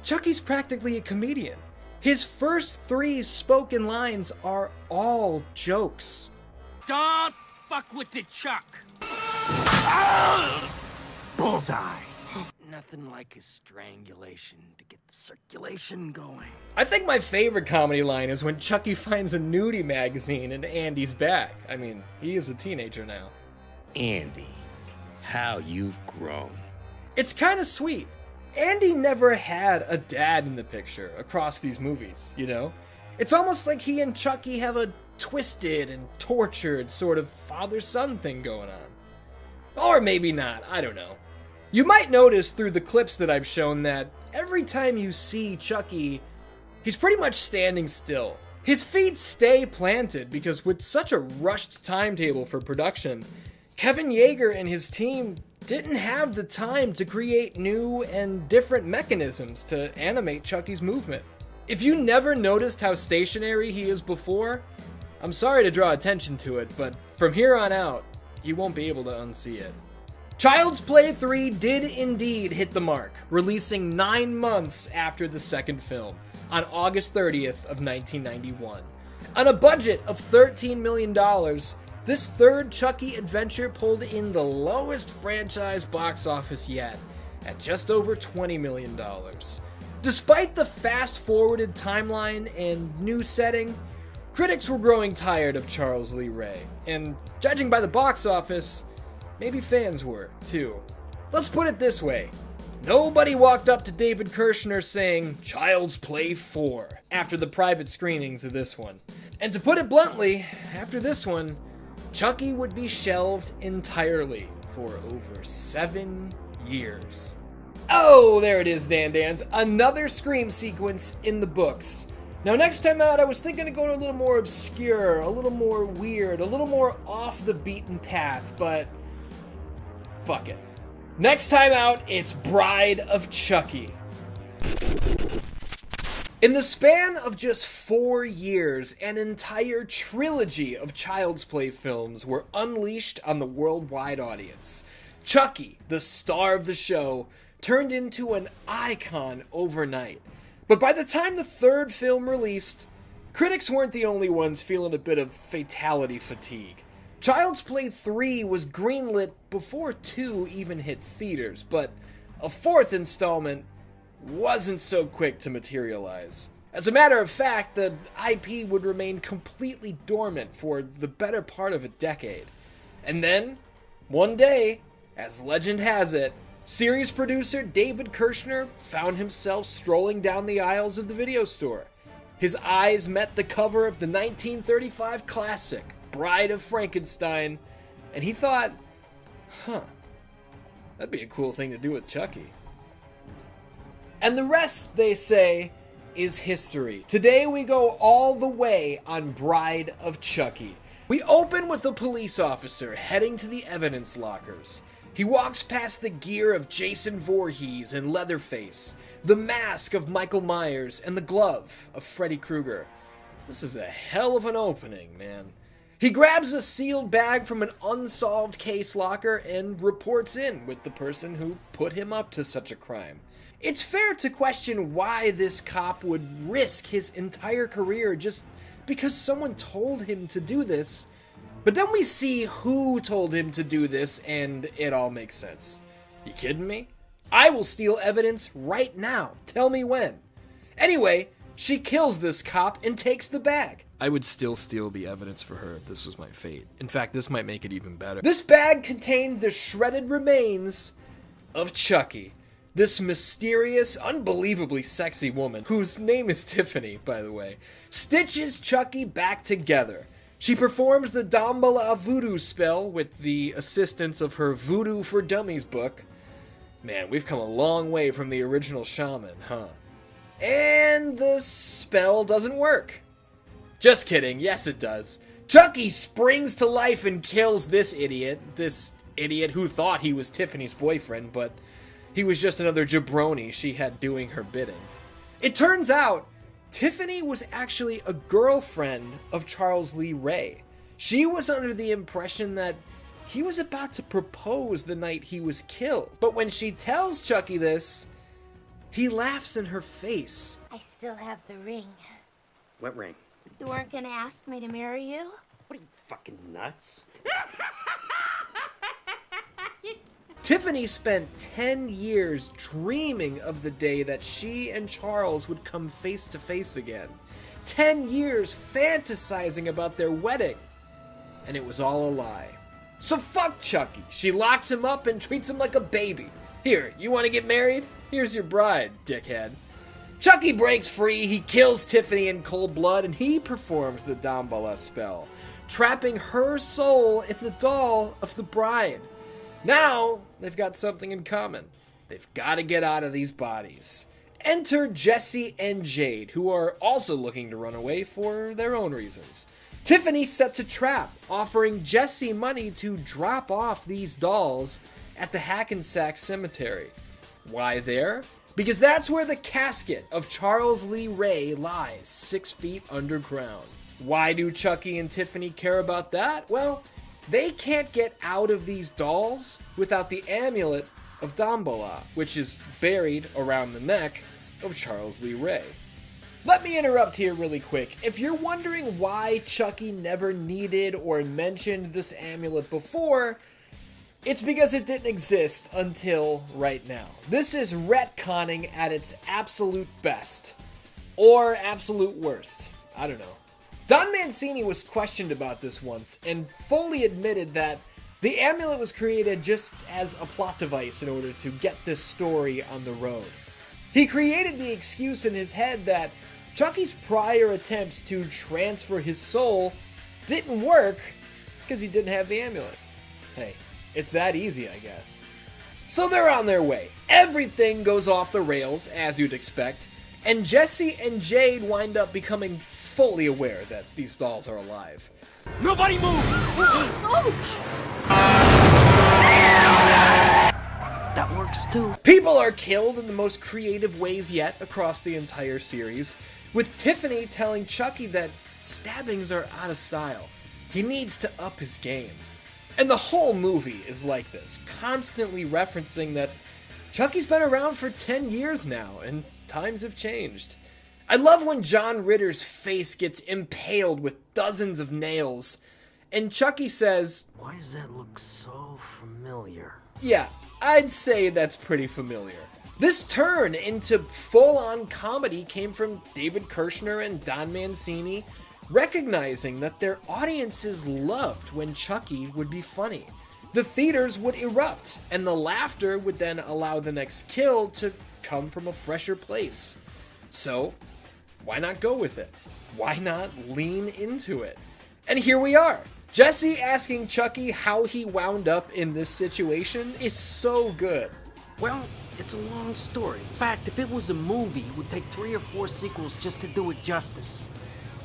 Chucky's practically a comedian. His first 3 spoken lines are all jokes. Don't fuck with the Chuck. Bullseye. Nothing like a strangulation to get the circulation going. I think my favorite comedy line is when Chucky finds a nudie magazine in Andy's bag. I mean, he is a teenager now. Andy, how you've grown. It's kind of sweet. Andy never had a dad in the picture across these movies, you know? It's almost like he and Chucky have a twisted and tortured sort of father-son thing going on. Or maybe not, I don't know. You might notice through the clips that I've shown that every time you see Chucky, he's pretty much standing still. His feet stay planted because with such a rushed timetable for production, Kevin Yeager and his team didn't have the time to create new and different mechanisms to animate Chucky's movement. If you never noticed how stationary he is before, I'm sorry to draw attention to it, but from here on out, you won't be able to unsee it. Child's Play 3 did indeed hit the mark, releasing 9 months after the second film, on August 30th of 1991. On a budget of $13 million, this third Chucky adventure pulled in the lowest franchise box office yet, at just over $20 million. Despite the fast-forwarded timeline and new setting, critics were growing tired of Charles Lee Ray, and judging by the box office, maybe fans were, too. Let's put it this way. Nobody walked up to David Kirshner saying, "Child's Play 4," after the private screenings of this one. And to put it bluntly, after this one, Chucky would be shelved entirely for over 7 years. Oh, there it is, Dans. Another Scream sequence in the books. Now, next time out, I was thinking of going a little more obscure, a little more weird, a little more off the beaten path, but fuck it. Next time out, it's Bride of Chucky. In the span of just 4 years, an entire trilogy of Child's Play films were unleashed on the worldwide audience. Chucky, the star of the show, turned into an icon overnight. But by the time the third film released, critics weren't the only ones feeling a bit of fatality fatigue. Child's Play 3 was greenlit before 2 even hit theaters, but a fourth installment wasn't so quick to materialize. As a matter of fact, the IP would remain completely dormant for the better part of a decade. And then, one day, as legend has it, series producer David Kirshner found himself strolling down the aisles of the video store. His eyes met the cover of the 1935 classic, Bride of Frankenstein, and he thought, that'd be a cool thing to do with Chucky. And the rest, they say, is history. Today we go all the way on Bride of Chucky. We open with a police officer heading to the evidence lockers. He walks past the gear of Jason Voorhees and Leatherface, the mask of Michael Myers, and the glove of Freddy Krueger. This is a hell of an opening, man. He grabs a sealed bag from an unsolved case locker and reports in with the person who put him up to such a crime. It's fair to question why this cop would risk his entire career just because someone told him to do this. But then we see who told him to do this, and it all makes sense. You kidding me? I will steal evidence right now. Tell me when. Anyway, she kills this cop and takes the bag. I would still steal the evidence for her if this was my fate. In fact, this might make it even better. This bag contained the shredded remains of Chucky. This mysterious, unbelievably sexy woman, whose name is Tiffany, by the way, stitches Chucky back together. She performs the Dambala voodoo spell with the assistance of her Voodoo for Dummies book. Man, we've come a long way from the original shaman, huh? And the spell doesn't work. Just kidding, yes it does. Chucky springs to life and kills this idiot who thought he was Tiffany's boyfriend, but he was just another jabroni she had doing her bidding. It turns out, Tiffany was actually a girlfriend of Charles Lee Ray. She was under the impression that he was about to propose the night he was killed. But when she tells Chucky this, he laughs in her face. I still have the ring. What ring? You weren't gonna ask me to marry you? What are you, fucking nuts? Tiffany spent 10 years dreaming of the day that she and Charles would come face to face again. 10 years fantasizing about their wedding. And it was all a lie. So fuck Chucky. She locks him up and treats him like a baby. Here, you want to get married? Here's your bride, dickhead. Chucky breaks free, he kills Tiffany in cold blood, and he performs the Damballa spell, trapping her soul in the doll of the bride. Now, they've got something in common. They've got to get out of these bodies. Enter Jesse and Jade, who are also looking to run away for their own reasons. Tiffany sets a trap, offering Jesse money to drop off these dolls at the Hackensack Cemetery. Why there? Because that's where the casket of Charles Lee Ray lies, 6 feet underground. Why do Chucky and Tiffany care about that? Well, they can't get out of these dolls without the amulet of Damballa, which is buried around the neck of Charles Lee Ray. Let me interrupt here really quick. If you're wondering why Chucky never needed or mentioned this amulet before, it's because it didn't exist until right now. This is retconning at its absolute best. Or absolute worst. I don't know. Don Mancini was questioned about this once and fully admitted that the amulet was created just as a plot device in order to get this story on the road. He created the excuse in his head that Chucky's prior attempts to transfer his soul didn't work because he didn't have the amulet. Hey, it's that easy, I guess. So they're on their way. Everything goes off the rails, as you'd expect, and Jesse and Jade wind up becoming fully aware that these dolls are alive. Nobody move! That works too. People are killed in the most creative ways yet across the entire series, with Tiffany telling Chucky that stabbings are out of style. He needs to up his game. And the whole movie is like this, constantly referencing that Chucky's been around for 10 years now, and times have changed. I love when John Ritter's face gets impaled with dozens of nails, and Chucky says, "Why does that look so familiar?" Yeah, I'd say that's pretty familiar. This turn into full-on comedy came from David Kirshner and Don Mancini, recognizing that their audiences loved when Chucky would be funny. The theaters would erupt, and the laughter would then allow the next kill to come from a fresher place. So, why not go with it? Why not lean into it? And here we are. Jesse asking Chucky how he wound up in this situation is so good. Well, it's a long story. In fact, if it was a movie, it would take 3 or 4 sequels just to do it justice.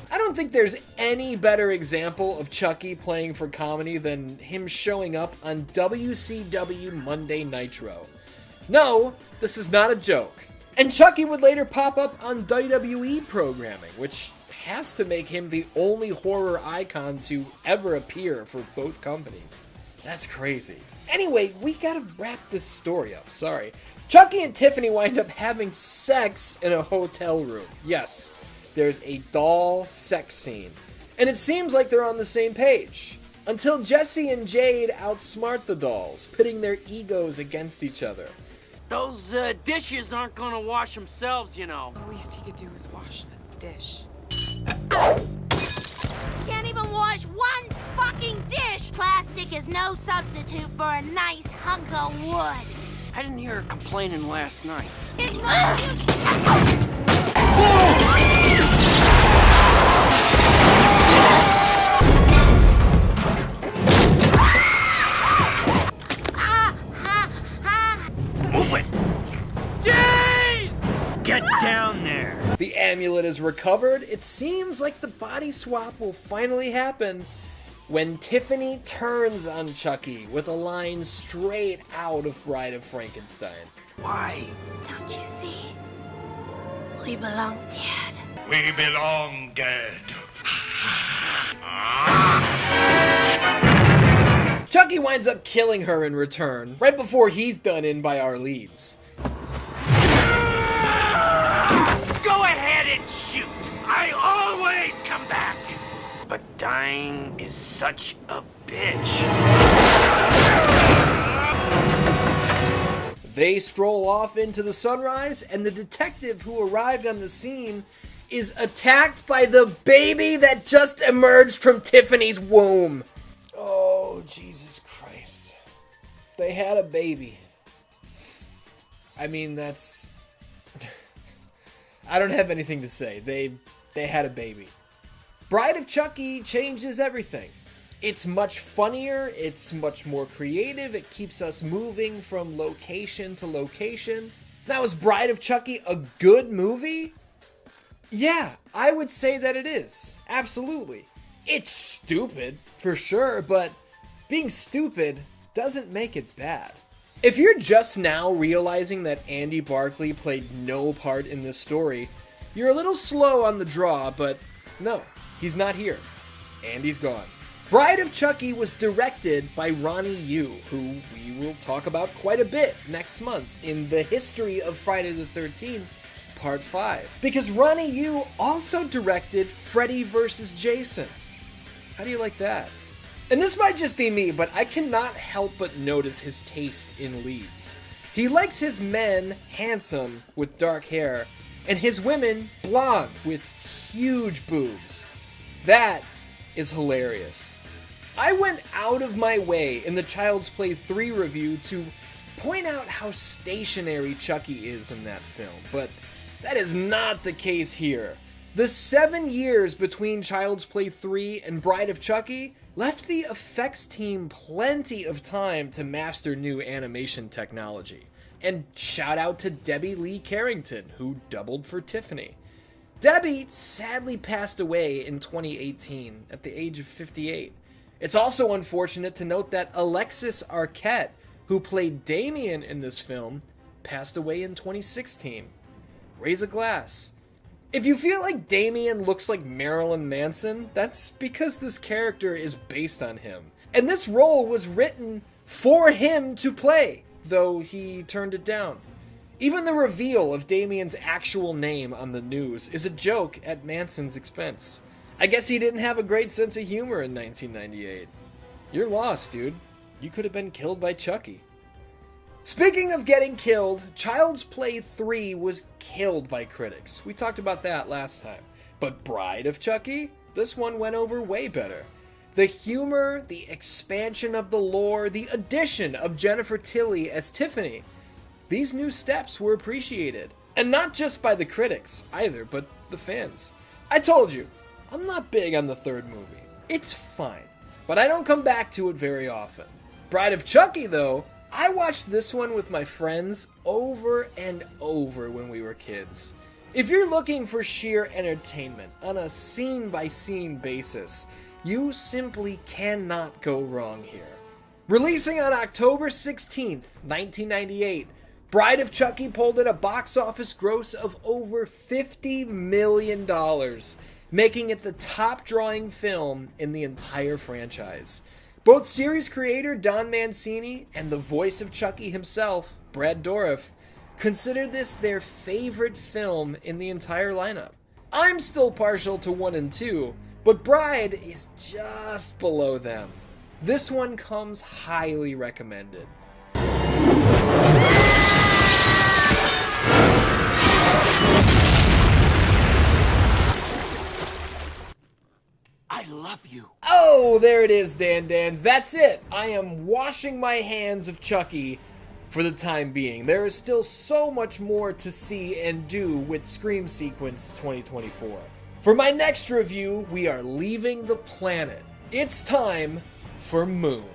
I don't think there's any better example of Chucky playing for comedy than him showing up on WCW Monday Nitro. No, this is not a joke. And Chucky would later pop up on WWE programming, which has to make him the only horror icon to ever appear for both companies. That's crazy. Anyway, we gotta wrap this story up, sorry. Chucky and Tiffany wind up having sex in a hotel room. Yes, there's a doll sex scene. And it seems like they're on the same page. Until Jesse and Jade outsmart the dolls, pitting their egos against each other. Those dishes aren't gonna wash themselves, you know. The least he could do is wash a dish. Can't even wash one fucking dish! Plastic is no substitute for a nice hunk of wood. I didn't hear her complaining last night. It's not Move it! Jade! Get down there! The amulet is recovered. It seems like the body swap will finally happen when Tiffany turns on Chucky with a line straight out of Bride of Frankenstein. Why? Don't you see? We belong dead. We belong dead. Chucky winds up killing her in return, right before he's done in by our leads. Go ahead and shoot! I always come back! But dying is such a bitch. They stroll off into the sunrise, and the detective who arrived on the scene is attacked by the baby that just emerged from Tiffany's womb. Oh, Jesus Christ. They had a baby. I mean, that's... I don't have anything to say. They had a baby. Bride of Chucky changes everything. It's much funnier, it's much more creative, it keeps us moving from location to location. Now, is Bride of Chucky a good movie? Yeah, I would say that it is. Absolutely. It's stupid, for sure, but being stupid doesn't make it bad. If you're just now realizing that Andy Barclay played no part in this story, you're a little slow on the draw, but no, he's not here. Andy's gone. Bride of Chucky was directed by Ronnie Yu, who we will talk about quite a bit next month in the history of Friday the 13th, Part 5. Because Ronnie Yu also directed Freddy vs. Jason. How do you like that? And this might just be me, but I cannot help but notice his taste in leads. He likes his men handsome with dark hair, and his women blonde with huge boobs. That is hilarious. I went out of my way in the Child's Play 3 review to point out how stationary Chucky is in that film, but that is not the case here. The 7 years between Child's Play 3 and Bride of Chucky left the effects team plenty of time to master new animation technology. And shout out to Debbie Lee Carrington, who doubled for Tiffany. Debbie sadly passed away in 2018 at the age of 58. It's also unfortunate to note that Alexis Arquette, who played Damien in this film, passed away in 2016. Raise a glass. If you feel like Damien looks like Marilyn Manson, that's because this character is based on him. And this role was written for him to play, though he turned it down. Even the reveal of Damien's actual name on the news is a joke at Manson's expense. I guess he didn't have a great sense of humor in 1998. You're lost, dude. You could have been killed by Chucky. Speaking of getting killed, Child's Play 3 was killed by critics. We talked about that last time. But Bride of Chucky? This one went over way better. The humor, the expansion of the lore, the addition of Jennifer Tilly as Tiffany. These new steps were appreciated. And not just by the critics, either, but the fans. I told you, I'm not big on the third movie. It's fine, but I don't come back to it very often. Bride of Chucky, though, I watched this one with my friends over and over when we were kids. If you're looking for sheer entertainment on a scene-by-scene basis, you simply cannot go wrong here. Releasing on October 16th, 1998, Bride of Chucky pulled in a box office gross of over $50 million, making it the top-drawing film in the entire franchise. Both series creator Don Mancini and the voice of Chucky himself, Brad Dourif, consider this their favorite film in the entire lineup. I'm still partial to 1 and 2, but Bride is just below them. This one comes highly recommended. I love you. Oh, there it is, Dan Dans. That's it. I am washing my hands of Chucky for the time being. There is still so much more to see and do with Scream Sequence 2024. For my next review, we are leaving the planet. It's time for Moon.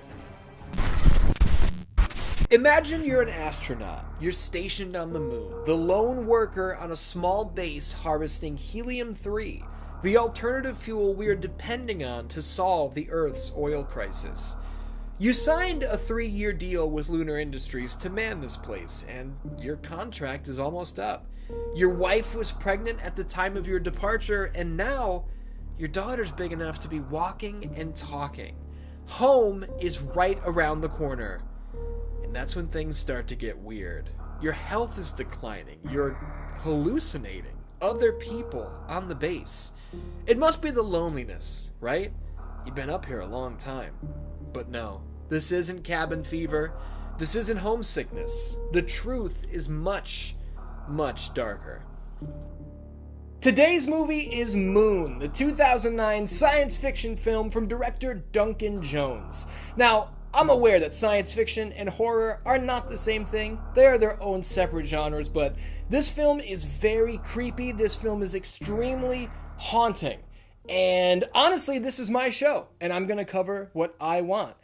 Imagine you're an astronaut. You're stationed on the moon, the lone worker on a small base harvesting helium-3, the alternative fuel we're depending on to solve the Earth's oil crisis. You signed a 3-year deal with Lunar Industries to man this place, and your contract is almost up. Your wife was pregnant at the time of your departure, and now your daughter's big enough to be walking and talking. Home is right around the corner. And that's when things start to get weird. Your health is declining. You're hallucinating other people on the base. It must be the loneliness, right? You've been up here a long time. But no, this isn't cabin fever. This isn't homesickness. The truth is much, much darker. Today's movie is Moon, the 2009 science fiction film from director Duncan Jones. Now, I'm aware that science fiction and horror are not the same thing. They are their own separate genres, but this film is very creepy. This film is extremely haunting. And honestly, this is my show, and I'm going to cover what I want.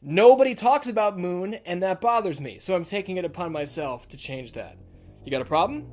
Nobody talks about Moon, and that bothers me, so I'm taking it upon myself to change that. You got a problem?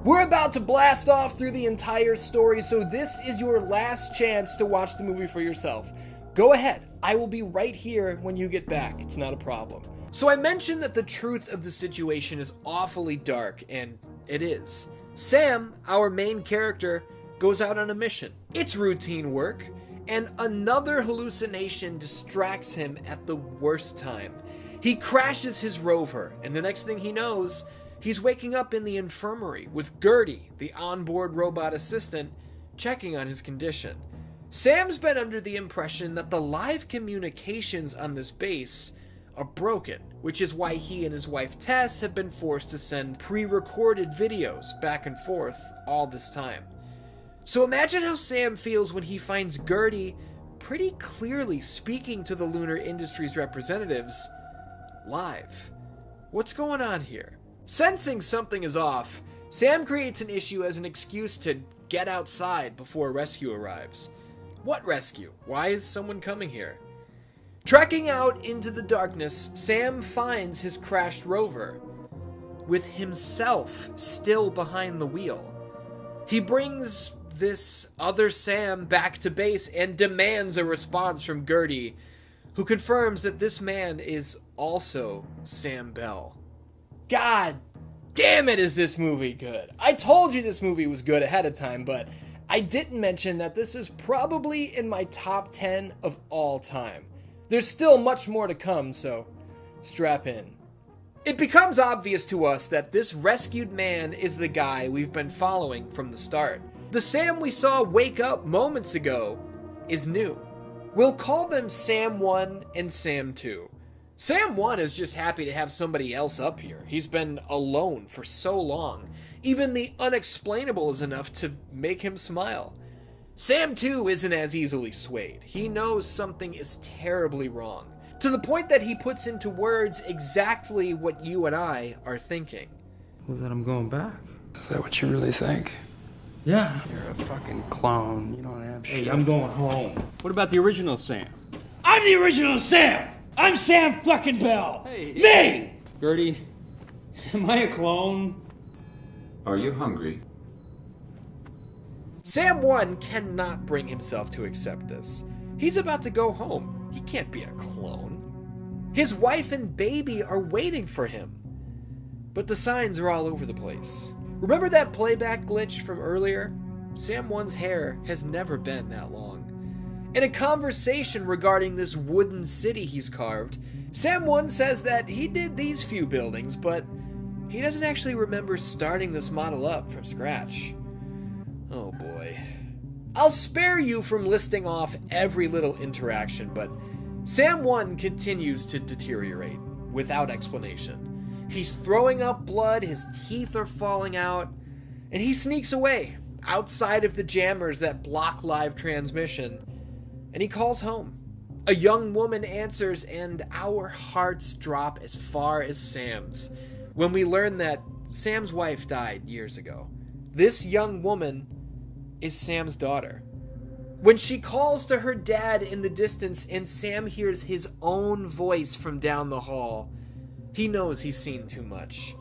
We're about to blast off through the entire story, so this is your last chance to watch the movie for yourself. Go ahead. I will be right here when you get back. It's not a problem. So I mentioned that the truth of the situation is awfully dark, and it is. Sam, our main character, goes out on a mission. It's routine work, and another hallucination distracts him at the worst time. He crashes his rover, and the next thing he knows, he's waking up in the infirmary with Gertie, the onboard robot assistant, checking on his condition. Sam's been under the impression that the live communications on this base are broken, which is why he and his wife Tess have been forced to send pre-recorded videos back and forth all this time. So imagine how Sam feels when he finds Gertie pretty clearly speaking to the Lunar Industries representatives live. What's going on here? Sensing something is off, Sam creates an issue as an excuse to get outside before rescue arrives. What rescue? Why is someone coming here? Trekking out into the darkness, Sam finds his crashed rover, with himself still behind the wheel. He brings this other Sam back to base and demands a response from Gertie, who confirms that this man is also Sam Bell. God damn it, is this movie good? I told you this movie was good ahead of time, but I didn't mention that this is probably in my top 10 of all time. There's still much more to come, so strap in. It becomes obvious to us that this rescued man is the guy we've been following from the start. The Sam we saw wake up moments ago is new. We'll call them Sam 1 and Sam 2. Sam 1 is just happy to have somebody else up here. He's been alone for so long. Even the unexplainable is enough to make him smile. Sam 2 isn't as easily swayed. He knows something is terribly wrong, to the point that he puts into words exactly what you and I are thinking. Well, then I'm going back. Is that what you really think? Yeah. You're a fucking clone. You don't have shit. Hey, I'm going home. What about the original Sam? I'm the original Sam! I'm Sam fucking Bell! Hey. Me! Gertie, am I a clone? Are you hungry? Sam 1 cannot bring himself to accept this. He's about to go home. He can't be a clone. His wife and baby are waiting for him. But the signs are all over the place. Remember that playback glitch from earlier? Sam 1's hair has never been that long. In a conversation regarding this wooden city he's carved, Sam 1 says that he did these few buildings, but he doesn't actually remember starting this model up from scratch. Oh boy. I'll spare you from listing off every little interaction, but Sam 1 continues to deteriorate without explanation. He's throwing up blood, his teeth are falling out, and he sneaks away outside of the jammers that block live transmission, and he calls home. A young woman answers, and our hearts drop as far as Sam's when we learn that Sam's wife died years ago. This young woman is Sam's daughter. When she calls to her dad in the distance and Sam hears his own voice from down the hall, He knows he's seen too much.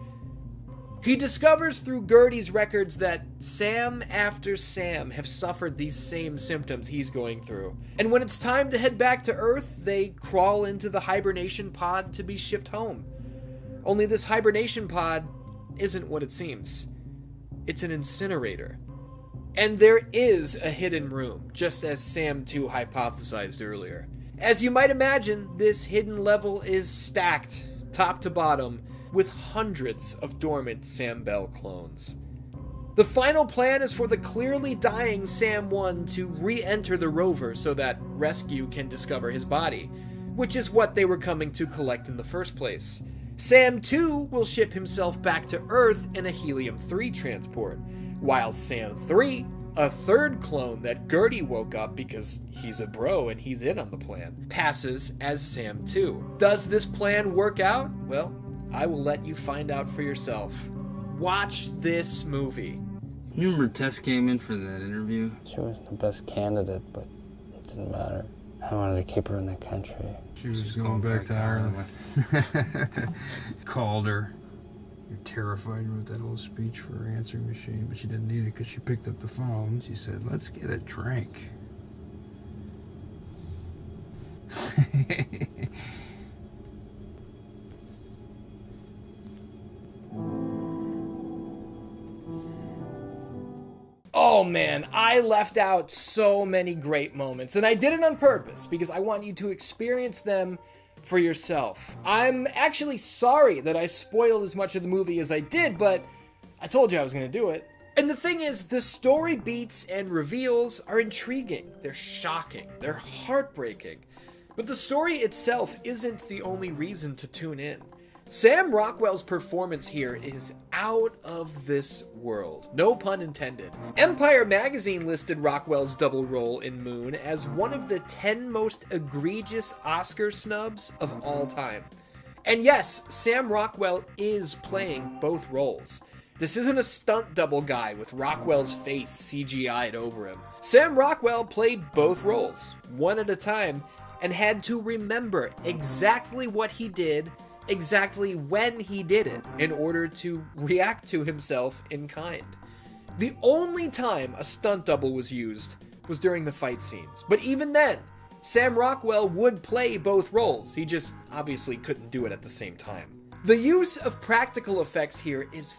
He discovers through Gertie's records that Sam after Sam have suffered these same symptoms he's going through. And when it's time to head back to Earth, they crawl into the hibernation pod to be shipped home. Only this hibernation pod isn't what it seems. It's an incinerator. And there is a hidden room, just as Sam 2 hypothesized earlier. As you might imagine, this hidden level is stacked, top to bottom, with hundreds of dormant Sam Bell clones. The final plan is for the clearly dying Sam 1 to re-enter the rover so that Rescue can discover his body, which is what they were coming to collect in the first place. Sam 2 will ship himself back to Earth in a helium-3 transport, while Sam 3, a third clone that Gertie woke up because he's a bro and he's in on the plan, passes as Sam 2. Does this plan work out? Well, I will let you find out for yourself. Watch this movie. You remember Tess came in for that interview? She was the best candidate, but it didn't matter. I wanted to keep her in the country. She was going back to Ireland. Called her. You're terrified with that old speech for her answering machine, but she didn't need it because she picked up the phone. She said, "Let's get a drink." Oh man, I left out so many great moments, and I did it on purpose because I want you to experience them for yourself. I'm actually sorry that I spoiled as much of the movie as I did, but I told you I was going to do it. And the thing is, the story beats and reveals are intriguing, they're shocking, they're heartbreaking. But the story itself isn't the only reason to tune in. Sam Rockwell's performance here is out of this world, no pun intended. Empire magazine listed Rockwell's double role in Moon as one of the 10 most egregious Oscar snubs of all time. And yes, Sam Rockwell is playing both roles. This isn't a stunt double guy with Rockwell's face CGI'd over him. Sam Rockwell played both roles, one at a time, and had to remember exactly what he did, exactly when he did it, in order to react to himself in kind. The only time a stunt double was used was during the fight scenes, but even then, Sam Rockwell would play both roles, he just obviously couldn't do it at the same time. The use of practical effects here is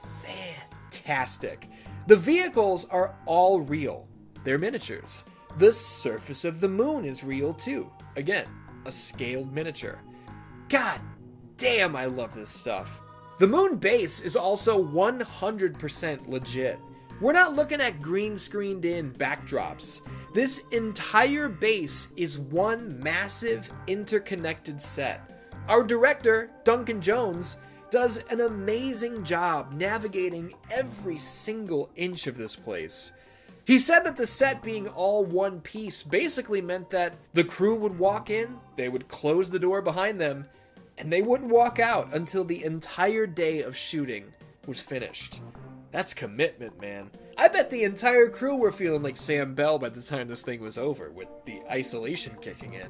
fantastic. The vehicles are all real, they're miniatures. The surface of the moon is real too, again, a scaled miniature. God damn, I love this stuff. The moon base is also 100% legit. We're not looking at green screened in backdrops. This entire base is one massive interconnected set. Our director, Duncan Jones, does an amazing job navigating every single inch of this place. He said that the set being all one piece basically meant that the crew would walk in, they would close the door behind them, and they wouldn't walk out until the entire day of shooting was finished. That's commitment, man. I bet the entire crew were feeling like Sam Bell by the time this thing was over, with the isolation kicking in.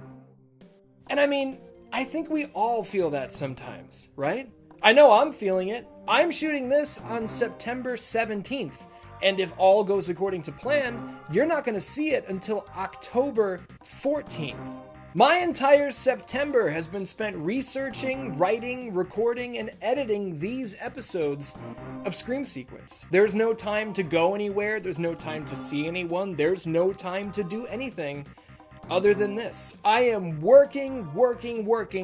And I mean, I think we all feel that sometimes, right? I know I'm feeling it. I'm shooting this on September 17th, and if all goes according to plan, you're not going to see it until October 14th. My entire September has been spent researching, writing, recording, and editing these episodes of Scream Sequence. There's no time to go anywhere, there's no time to see anyone, there's no time to do anything other than this. I am working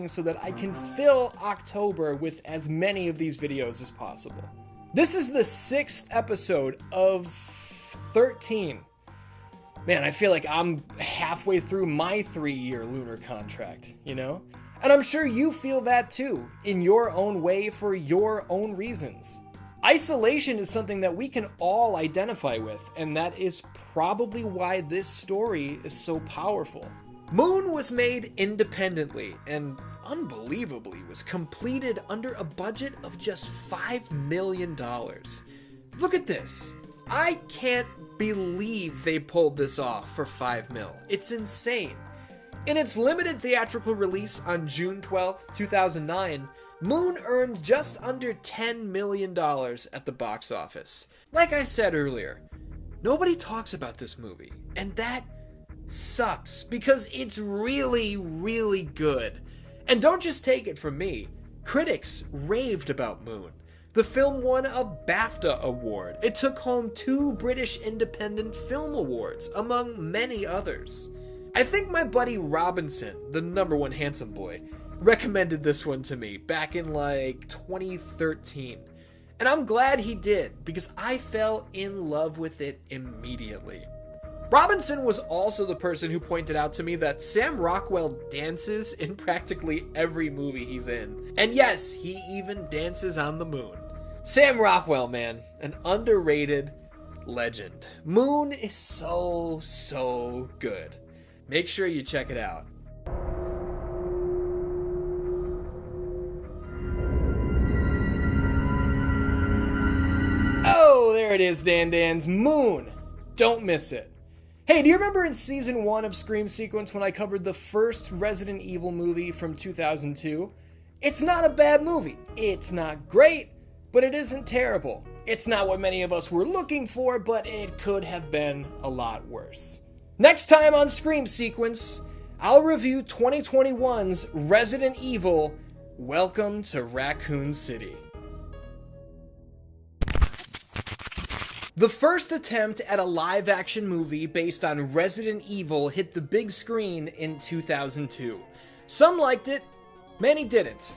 so that I can fill October with as many of these videos as possible. This is the 6th episode of 13. Man, I feel like I'm halfway through my 3-year lunar contract, you know? And I'm sure you feel that too, in your own way for your own reasons. Isolation is something that we can all identify with, and that is probably why this story is so powerful. Moon was made independently, and unbelievably was completed under a budget of just $5 million. Look at this. I can't believe they pulled this off for $5 million. It's insane. In its limited theatrical release on June 12th, 2009, Moon earned just under $10 million at the box office. Like I said earlier, nobody talks about this movie, and that sucks because it's really, really good. And don't just take it from me. Critics raved about Moon. The film won a BAFTA award. It took home 2 British Independent Film Awards, among many others. I think my buddy Robinson, the #1 handsome boy, recommended this one to me back in like 2013. And I'm glad he did, because I fell in love with it immediately. Robinson was also the person who pointed out to me that Sam Rockwell dances in practically every movie he's in. And yes, he even dances on the moon. Sam Rockwell, man, an underrated legend. Moon is so good. Make sure you check it out. Oh, there it is, Dan. Moon. Don't miss it. Hey, do you remember in season 1 of Scream Sequence when I covered the first Resident Evil movie from 2002? It's not a bad movie. It's not great, but it isn't terrible. It's not what many of us were looking for, but it could have been a lot worse. Next time on Scream Sequence, I'll review 2021's Resident Evil: Welcome to Raccoon City. The first attempt at a live-action movie based on Resident Evil hit the big screen in 2002. Some liked it, many didn't.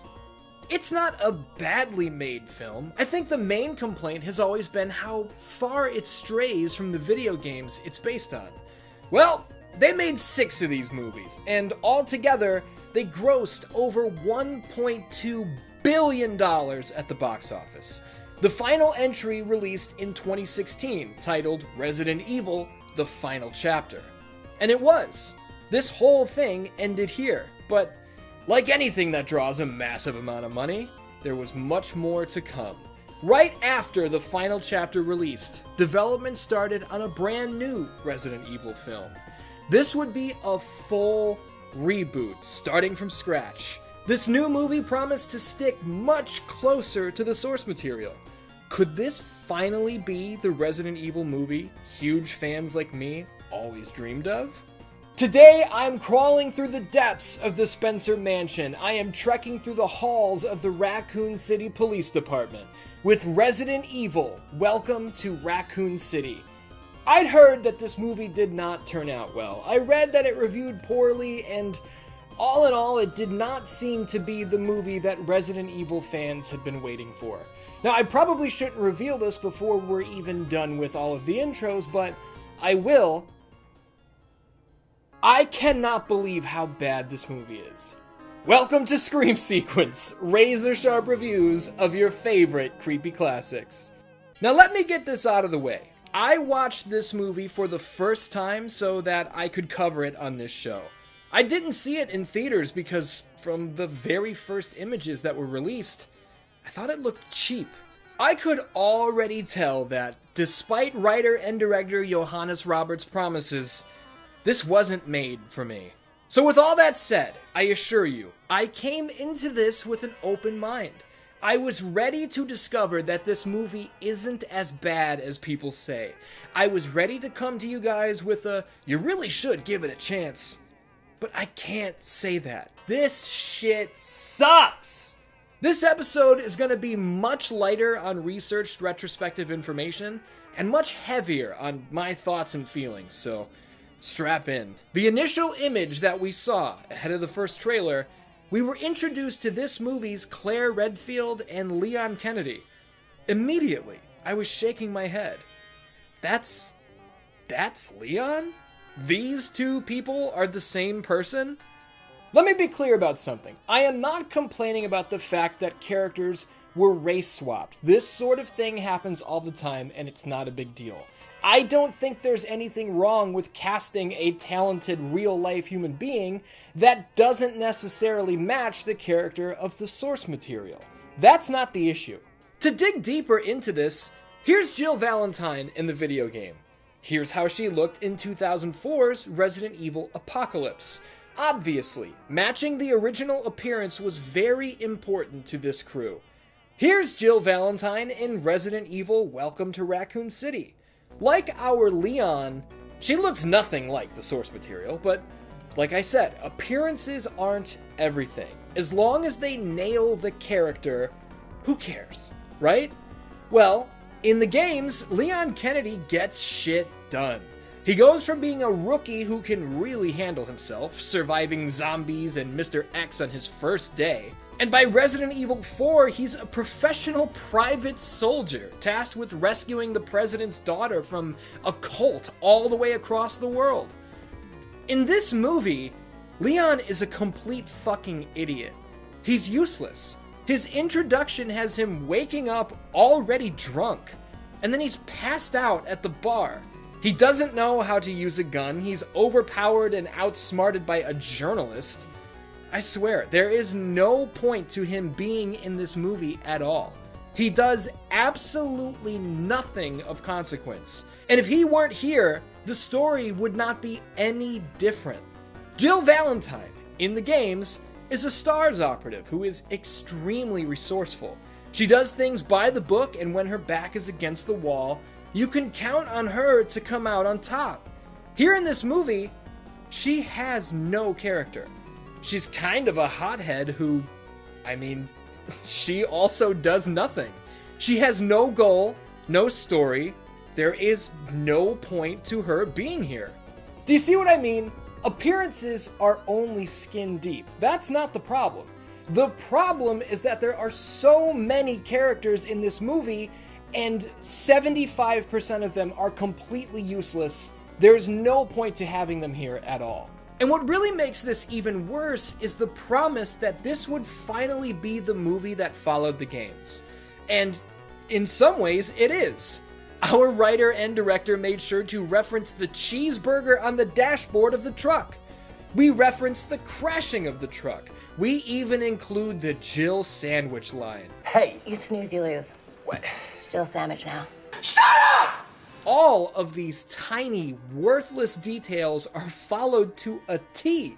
It's not a badly made film. I think the main complaint has always been how far it strays from the video games it's based on. Well, they made 6 of these movies, and altogether, they grossed over $1.2 billion at the box office. The final entry released in 2016, titled Resident Evil: The Final Chapter. And it was. This whole thing ended here, but like anything that draws a massive amount of money, there was much more to come. Right after the final chapter released, development started on a brand new Resident Evil film. This would be a full reboot, starting from scratch. This new movie promised to stick much closer to the source material. Could this finally be the Resident Evil movie huge fans like me always dreamed of? Today, I'm crawling through the depths of the Spencer Mansion. I am trekking through the halls of the Raccoon City Police Department with Resident Evil: Welcome to Raccoon City. I'd heard that this movie did not turn out well. I read that it reviewed poorly, and all in all, it did not seem to be the movie that Resident Evil fans had been waiting for. Now, I probably shouldn't reveal this before we're even done with all of the intros, but I will. I cannot believe how bad this movie is. Welcome to Scream Sequence, razor-sharp reviews of your favorite creepy classics. Now let me get this out of the way. I watched this movie for the first time so that I could cover it on this show. I didn't see it in theaters because from the very first images that were released, I thought it looked cheap. I could already tell that, despite writer and director Johannes Roberts' promises, this wasn't made for me. So with all that said, I assure you, I came into this with an open mind. I was ready to discover that this movie isn't as bad as people say. I was ready to come to you guys with a, you really should give it a chance. But I can't say that. This shit sucks! This episode is going to be much lighter on researched retrospective information and much heavier on my thoughts and feelings, so strap in. The initial image that we saw ahead of the first trailer, we were introduced to this movie's Claire Redfield and Leon Kennedy. Immediately, I was shaking my head. That's Leon? These two people are the same person? Let me be clear about something. I am not complaining about the fact that characters were race swapped. This sort of thing happens all the time, and it's not a big deal. I don't think there's anything wrong with casting a talented real-life human being that doesn't necessarily match the character of the source material. That's not the issue. To dig deeper into this, here's Jill Valentine in the video game. Here's how she looked in 2004's Resident Evil Apocalypse. Obviously, matching the original appearance was very important to this crew. Here's Jill Valentine in Resident Evil Welcome to Raccoon City. Like our Leon, she looks nothing like the source material, but like I said, appearances aren't everything. As long as they nail the character, who cares, right? Well, in the games, Leon Kennedy gets shit done. He goes from being a rookie who can really handle himself, surviving zombies and Mr. X on his first day, and by Resident Evil 4, he's a professional private soldier tasked with rescuing the president's daughter from a cult all the way across the world. In this movie, Leon is a complete fucking idiot. He's useless. His introduction has him waking up already drunk, and then he's passed out at the bar. He doesn't know how to use a gun, he's overpowered and outsmarted by a journalist. I swear, there is no point to him being in this movie at all. He does absolutely nothing of consequence. And if he weren't here, the story would not be any different. Jill Valentine, in the games, is a STARS operative who is extremely resourceful. She does things by the book, and when her back is against the wall, you can count on her to come out on top. Here in this movie, she has no character. She's kind of a hothead who, she also does nothing. She has no goal, no story. There is no point to her being here. Do you see what I mean? Appearances are only skin deep. That's not the problem. The problem is that there are so many characters in this movie, and 75% of them are completely useless. There's no point to having them here at all. And what really makes this even worse is the promise that this would finally be the movie that followed the games. And in some ways, it is. Our writer and director made sure to reference the cheeseburger on the dashboard of the truck. We reference the crashing of the truck. We even include the Jill sandwich line. Hey! You snooze, you lose. What? It's Jill sandwich now. Shut up! All of these tiny, worthless details are followed to a T.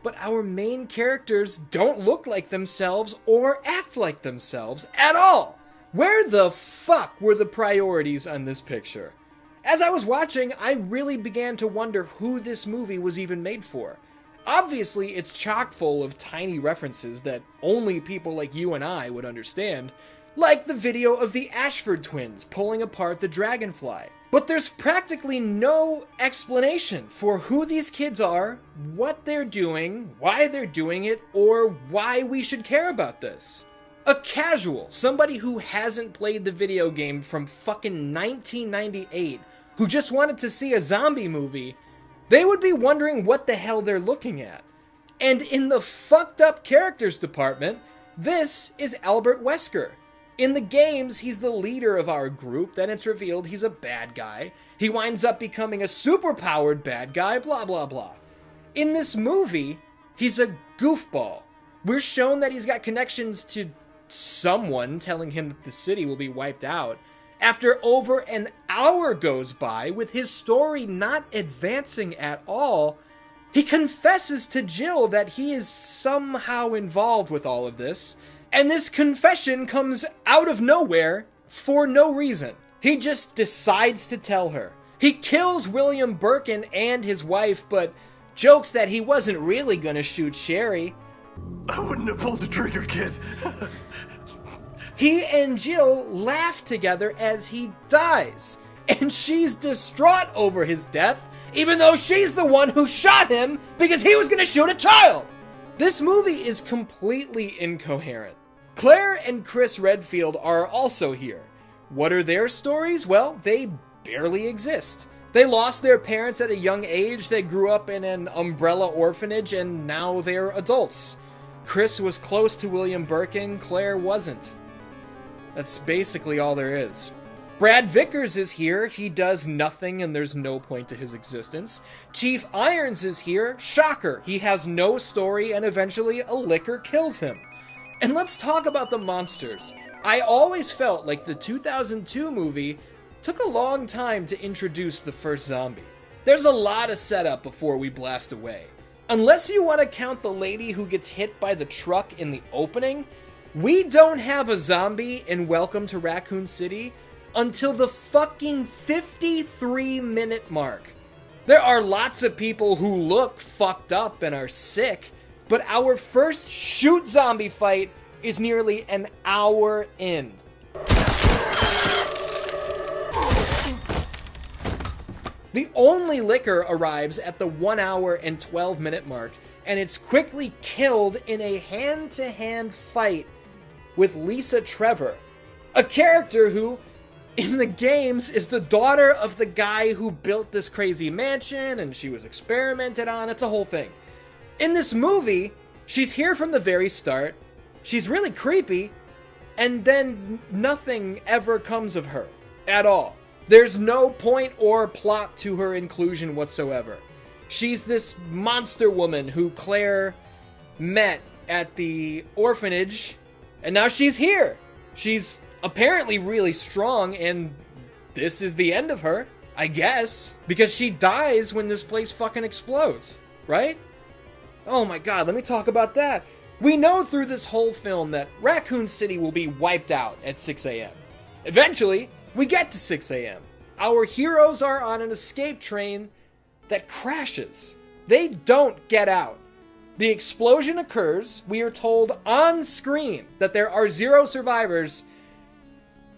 But our main characters don't look like themselves or act like themselves at all. Where the fuck were the priorities on this picture? As I was watching, I really began to wonder who this movie was even made for. Obviously, it's chock full of tiny references that only people like you and I would understand, like the video of the Ashford twins pulling apart the dragonfly. But there's practically no explanation for who these kids are, what they're doing, why they're doing it, or why we should care about this. A casual, somebody who hasn't played the video game from fucking 1998, who just wanted to see a zombie movie, they would be wondering what the hell they're looking at. And in the fucked up characters department, this is Albert Wesker. In the games, he's the leader of our group, then it's revealed he's a bad guy. He winds up becoming a superpowered bad guy, blah blah blah. In this movie, he's a goofball. We're shown that he's got connections to someone telling him that the city will be wiped out. After over an hour goes by with his story not advancing at all, he confesses to Jill that he is somehow involved with all of this, and this confession comes out of nowhere for no reason. He just decides to tell her. He kills William Birkin and his wife, but jokes that he wasn't really gonna shoot Sherry. I wouldn't have pulled the trigger, kid. He and Jill laugh together as he dies, and she's distraught over his death, even though she's the one who shot him because he was gonna shoot a child. This movie is completely incoherent. Claire and Chris Redfield are also here. What are their stories? Well, they barely exist. They lost their parents at a young age, they grew up in an umbrella orphanage, and now they're adults. Chris was close to William Birkin, Claire wasn't. That's basically all there is. Brad Vickers is here, he does nothing and there's no point to his existence. Chief Irons is here, shocker, he has no story and eventually a licker kills him. And let's talk about the monsters. I always felt like the 2002 movie took a long time to introduce the first zombie. There's a lot of setup before we blast away. Unless you want to count the lady who gets hit by the truck in the opening, we don't have a zombie in Welcome to Raccoon City until the fucking 53-minute mark. There are lots of people who look fucked up and are sick, but our first shoot zombie fight is nearly an hour in. The only liquor arrives at the 1 hour and 12-minute mark, and it's quickly killed in a hand-to-hand fight with Lisa Trevor, a character who, in the games, is the daughter of the guy who built this crazy mansion, and she was experimented on. It's a whole thing. In this movie, she's here from the very start, she's really creepy, and then nothing ever comes of her at all. There's no point or plot to her inclusion whatsoever. She's this monster woman who Claire met at the orphanage, and now she's here. She's apparently really strong, and this is the end of her, I guess, because she dies when this place fucking explodes, right? Oh my god, let me talk about that. We know through this whole film that Raccoon City will be wiped out at 6 a.m. Eventually, we get to 6 a.m. Our heroes are on an escape train that crashes. They don't get out. The explosion occurs. We are told on screen that there are 0 survivors.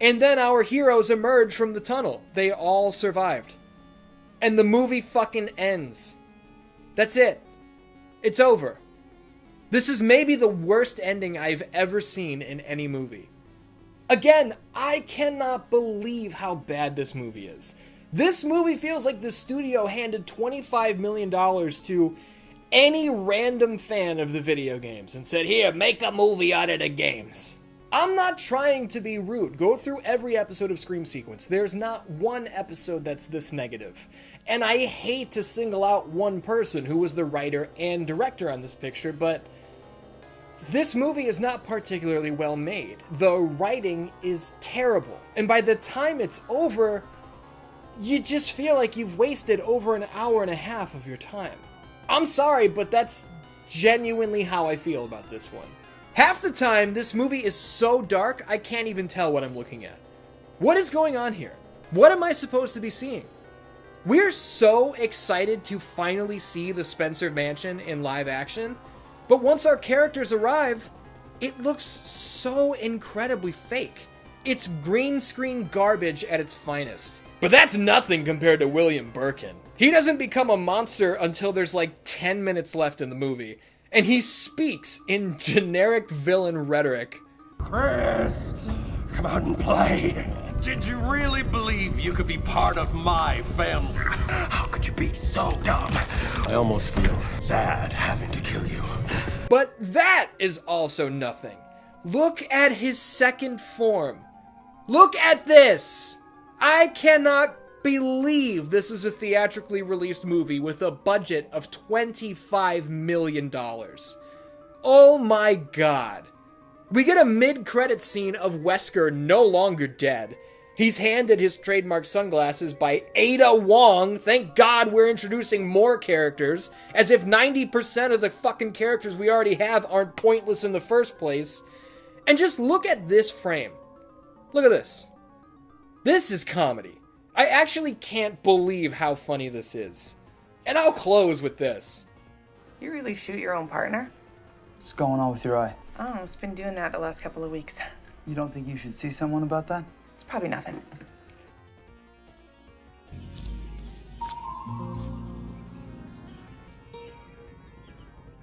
And then our heroes emerge from the tunnel. They all survived. And the movie fucking ends. That's it. It's over. This is maybe the worst ending I've ever seen in any movie. Again, I cannot believe how bad this movie is. This movie feels like the studio handed $25 million to any random fan of the video games and said, here, make a movie out of the games. I'm not trying to be rude. Go through every episode of Scream Sequence. There's not one episode that's this negative. And I hate to single out one person who was the writer and director on this picture, but this movie is not particularly well made. The writing is terrible. And by the time it's over, you just feel like you've wasted over an hour and a half of your time. I'm sorry, but that's genuinely how I feel about this one. Half the time, this movie is so dark, I can't even tell what I'm looking at. What is going on here? What am I supposed to be seeing? We're so excited to finally see the Spencer Mansion in live action, but once our characters arrive, it looks so incredibly fake. It's green screen garbage at its finest. But that's nothing compared to William Birkin. He doesn't become a monster until there's like 10 minutes left in the movie, and he speaks in generic villain rhetoric. Chris, come out and play. Did you really believe you could be part of my family? How could you be so dumb? I almost feel sad having to kill you. But that is also nothing. Look at his second form. Look at this. I cannot believe this is a theatrically released movie with a budget of $25 million. Oh my god. We get a mid-credit scene of Wesker no longer dead. He's handed his trademark sunglasses by Ada Wong. Thank God we're introducing more characters, as if 90% of the fucking characters we already have aren't pointless in the first place. And just look at this frame. Look at this. This is comedy. I actually can't believe how funny this is. And I'll close with this. You really shoot your own partner? What's going on with your eye? Oh, it's been doing that the last couple of weeks. You don't think you should see someone about that? It's probably nothing.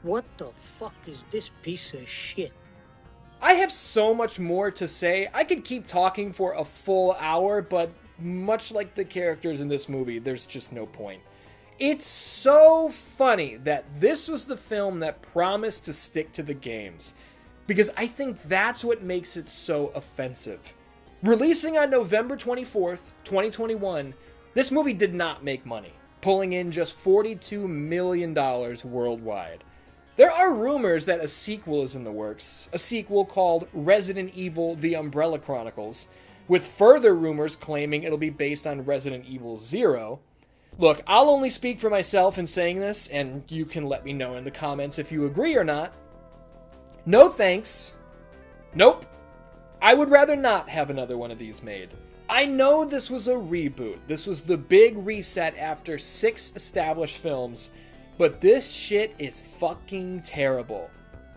What the fuck is this piece of shit? I have so much more to say. I could keep talking for a full hour, but much like the characters in this movie, there's just no point. It's so funny that this was the film that promised to stick to the games, because I think that's what makes it so offensive. Releasing on November 24th, 2021, this movie did not make money, pulling in just $42 million worldwide. There are rumors that a sequel is in the works, a sequel called Resident Evil: The Umbrella Chronicles, with further rumors claiming it'll be based on Resident Evil 0. Look, I'll only speak for myself in saying this, and you can let me know in the comments if you agree or not. No thanks. Nope. I would rather not have another one of these made. I know this was a reboot. This was the big reset after 6 established films, but this shit is fucking terrible.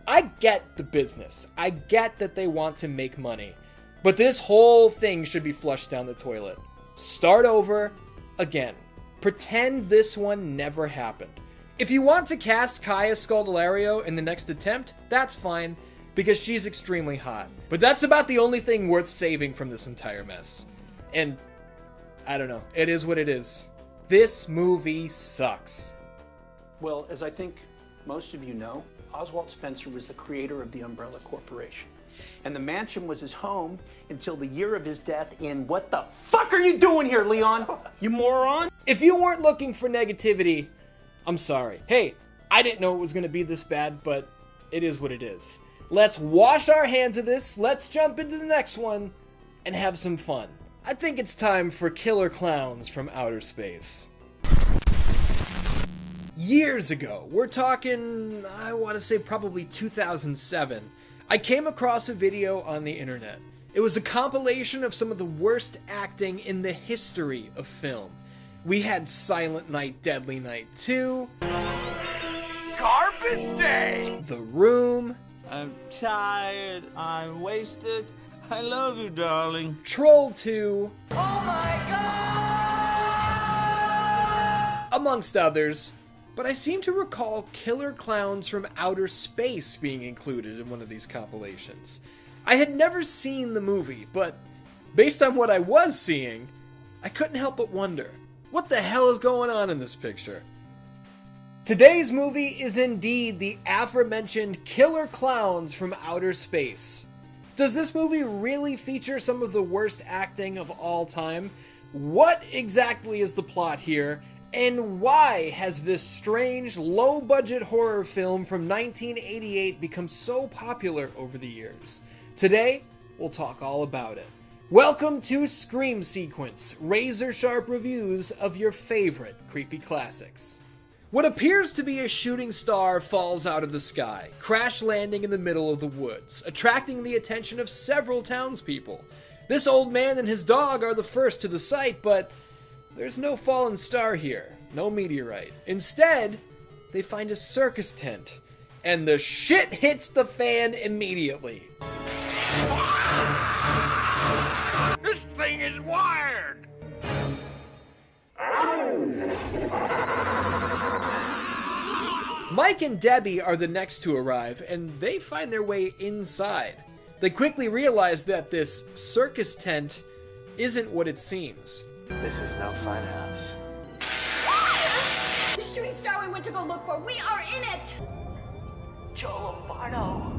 I get the business. I get that they want to make money, but this whole thing should be flushed down the toilet. Start over again. Pretend this one never happened. If you want to cast Kaya Scodelario in the next attempt, that's fine, because she's extremely hot. But that's about the only thing worth saving from this entire mess. And, I don't know, it is what it is. This movie sucks. Well, as I think most of you know, Oswald Spencer was the creator of the Umbrella Corporation. And the mansion was his home until the year of his death in... What the fuck are you doing here, Leon? You moron? If you weren't looking for negativity, I'm sorry. Hey, I didn't know it was going to be this bad, but it is what it is. Let's wash our hands of this, let's jump into the next one, and have some fun. I think it's time for Killer Klowns from Outer Space. Years ago, we're talking, I want to say probably 2007, I came across a video on the internet. It was a compilation of some of the worst acting in the history of film. We had Silent Night, Deadly Night 2, Garbage Day! The Room, I'm tired, I'm wasted, I love you, darling. Troll 2, Oh my god! amongst others. But I seem to recall Killer Klowns from Outer Space being included in one of these compilations. I had never seen the movie, but based on what I was seeing, I couldn't help but wonder, what the hell is going on in this picture? Today's movie is indeed the aforementioned Killer Klowns from Outer Space. Does this movie really feature some of the worst acting of all time? What exactly is the plot here? And why has this strange, low-budget horror film from 1988 become so popular over the years? Today, we'll talk all about it. Welcome to Scream Sequence, razor-sharp reviews of your favorite creepy classics. What appears to be a shooting star falls out of the sky, crash landing in the middle of the woods, attracting the attention of several townspeople. This old man and his dog are the first to the site, but there's no fallen star here, no meteorite. Instead, they find a circus tent, and the shit hits the fan immediately. This thing is wired! Mike and Debbie are the next to arrive, and they find their way inside. They quickly realize that this circus tent isn't what it seems. This is no fun house. The shooting star we went to go look for, we are in it! Joe Lombardo.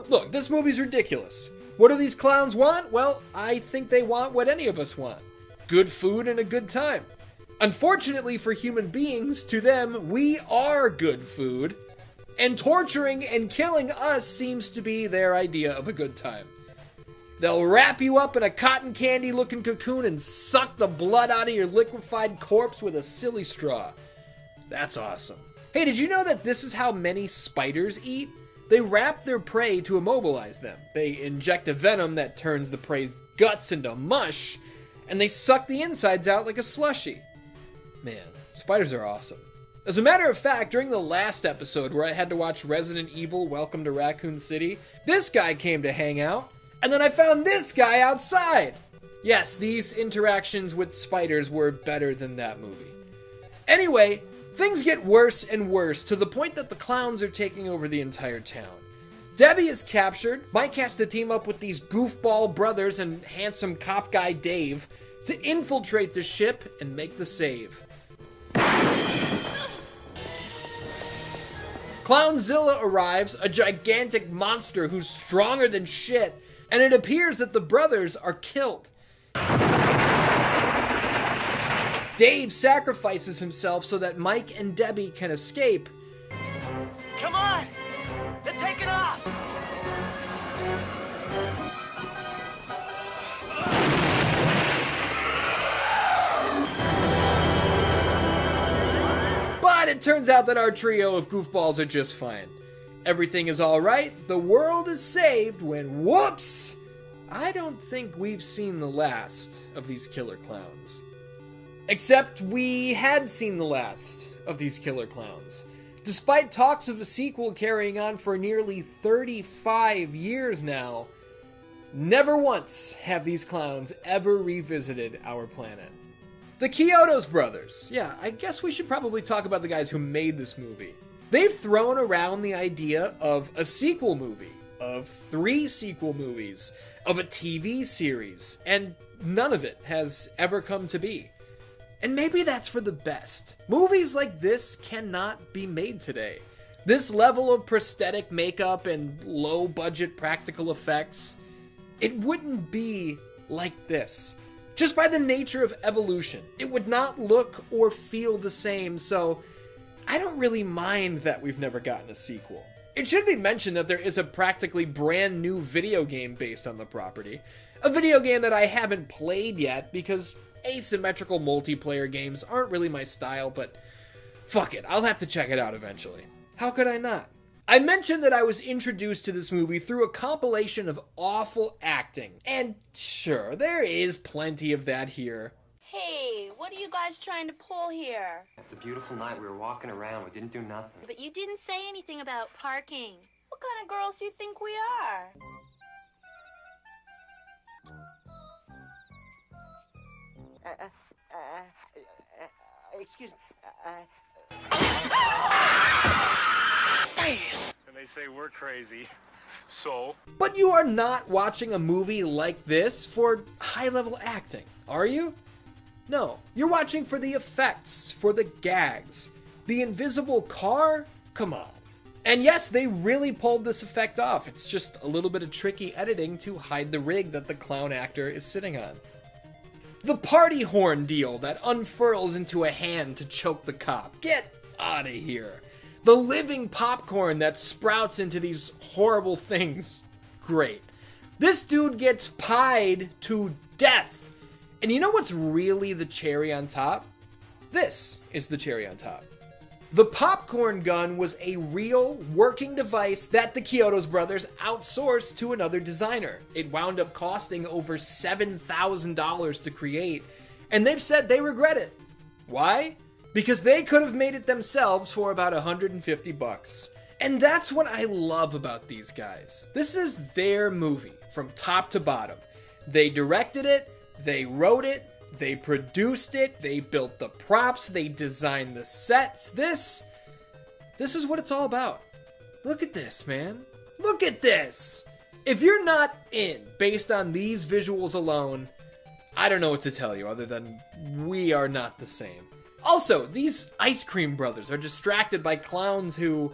Look, this movie's ridiculous. What do these clowns want? Well, I think they want what any of us want. Good food and a good time. Unfortunately for human beings, to them, we are good food, and torturing and killing us seems to be their idea of a good time. They'll wrap you up in a cotton candy looking cocoon and suck the blood out of your liquefied corpse with a silly straw. That's awesome. Hey, did you know that this is how many spiders eat? They wrap their prey to immobilize them. They inject a venom that turns the prey's guts into mush, and they suck the insides out like a slushie. Man, spiders are awesome. As a matter of fact, during the last episode where I had to watch Resident Evil Welcome to Raccoon City, this guy came to hang out, and then I found this guy outside. Yes, these interactions with spiders were better than that movie. Anyway, things get worse and worse to the point that the clowns are taking over the entire town. Debbie is captured. Mike has to team up with these goofball brothers and handsome cop guy Dave to infiltrate the ship and make the save. Clownzilla arrives, a gigantic monster who's stronger than shit, and it appears that the brothers are killed. Dave sacrifices himself so that Mike and Debbie can escape. Come on! They're taking off! But it turns out that our trio of goofballs are just fine. Everything is alright, the world is saved when, whoops! I don't think we've seen the last of these killer clowns. Except we had seen the last of these killer clowns. Despite talks of a sequel carrying on for nearly 35 years now, never once have these clowns ever revisited our planet. The Chiodos brothers. Yeah, I guess we should probably talk about the guys who made this movie. They've thrown around the idea of a sequel movie, of 3 sequel movies, of a TV series, and none of it has ever come to be. And maybe that's for the best. Movies like this cannot be made today. This level of prosthetic makeup and low-budget practical effects, it wouldn't be like this. Just by the nature of evolution, it would not look or feel the same, so I don't really mind that we've never gotten a sequel. It should be mentioned that there is a practically brand new video game based on the property. A video game that I haven't played yet because asymmetrical multiplayer games aren't really my style, but fuck it, I'll have to check it out eventually. How could I not? I mentioned that I was introduced to this movie through a compilation of awful acting, and sure, there is plenty of that here. Hey, what are you guys trying to pull here? It's a beautiful night. We were walking around. We didn't do nothing. But you didn't say anything about parking. What kind of girls do you think we are? Excuse me. And they say we're crazy. So? But you are not watching a movie like this for high-level acting, are you? No, you're watching for the effects, for the gags. The invisible car? Come on. And yes, they really pulled this effect off. It's just a little bit of tricky editing to hide the rig that the clown actor is sitting on. The party horn deal that unfurls into a hand to choke the cop. Get out of here. The living popcorn that sprouts into these horrible things. Great. This dude gets pied to death. And you know what's really the cherry on top? This is the cherry on top. The popcorn gun was a real working device that the Chiodos brothers outsourced to another designer. It wound up costing over $7,000 to create, and they've said they regret it. Why? Because they could have made it themselves for about $150. And that's what I love about these guys. This is their movie from top to bottom. They directed it, they wrote it, they produced it, they built the props, they designed the sets. This is what it's all about. Look at this, man. Look at this! If you're not in based on these visuals alone, I don't know what to tell you other than we are not the same. Also, these ice cream brothers are distracted by clowns who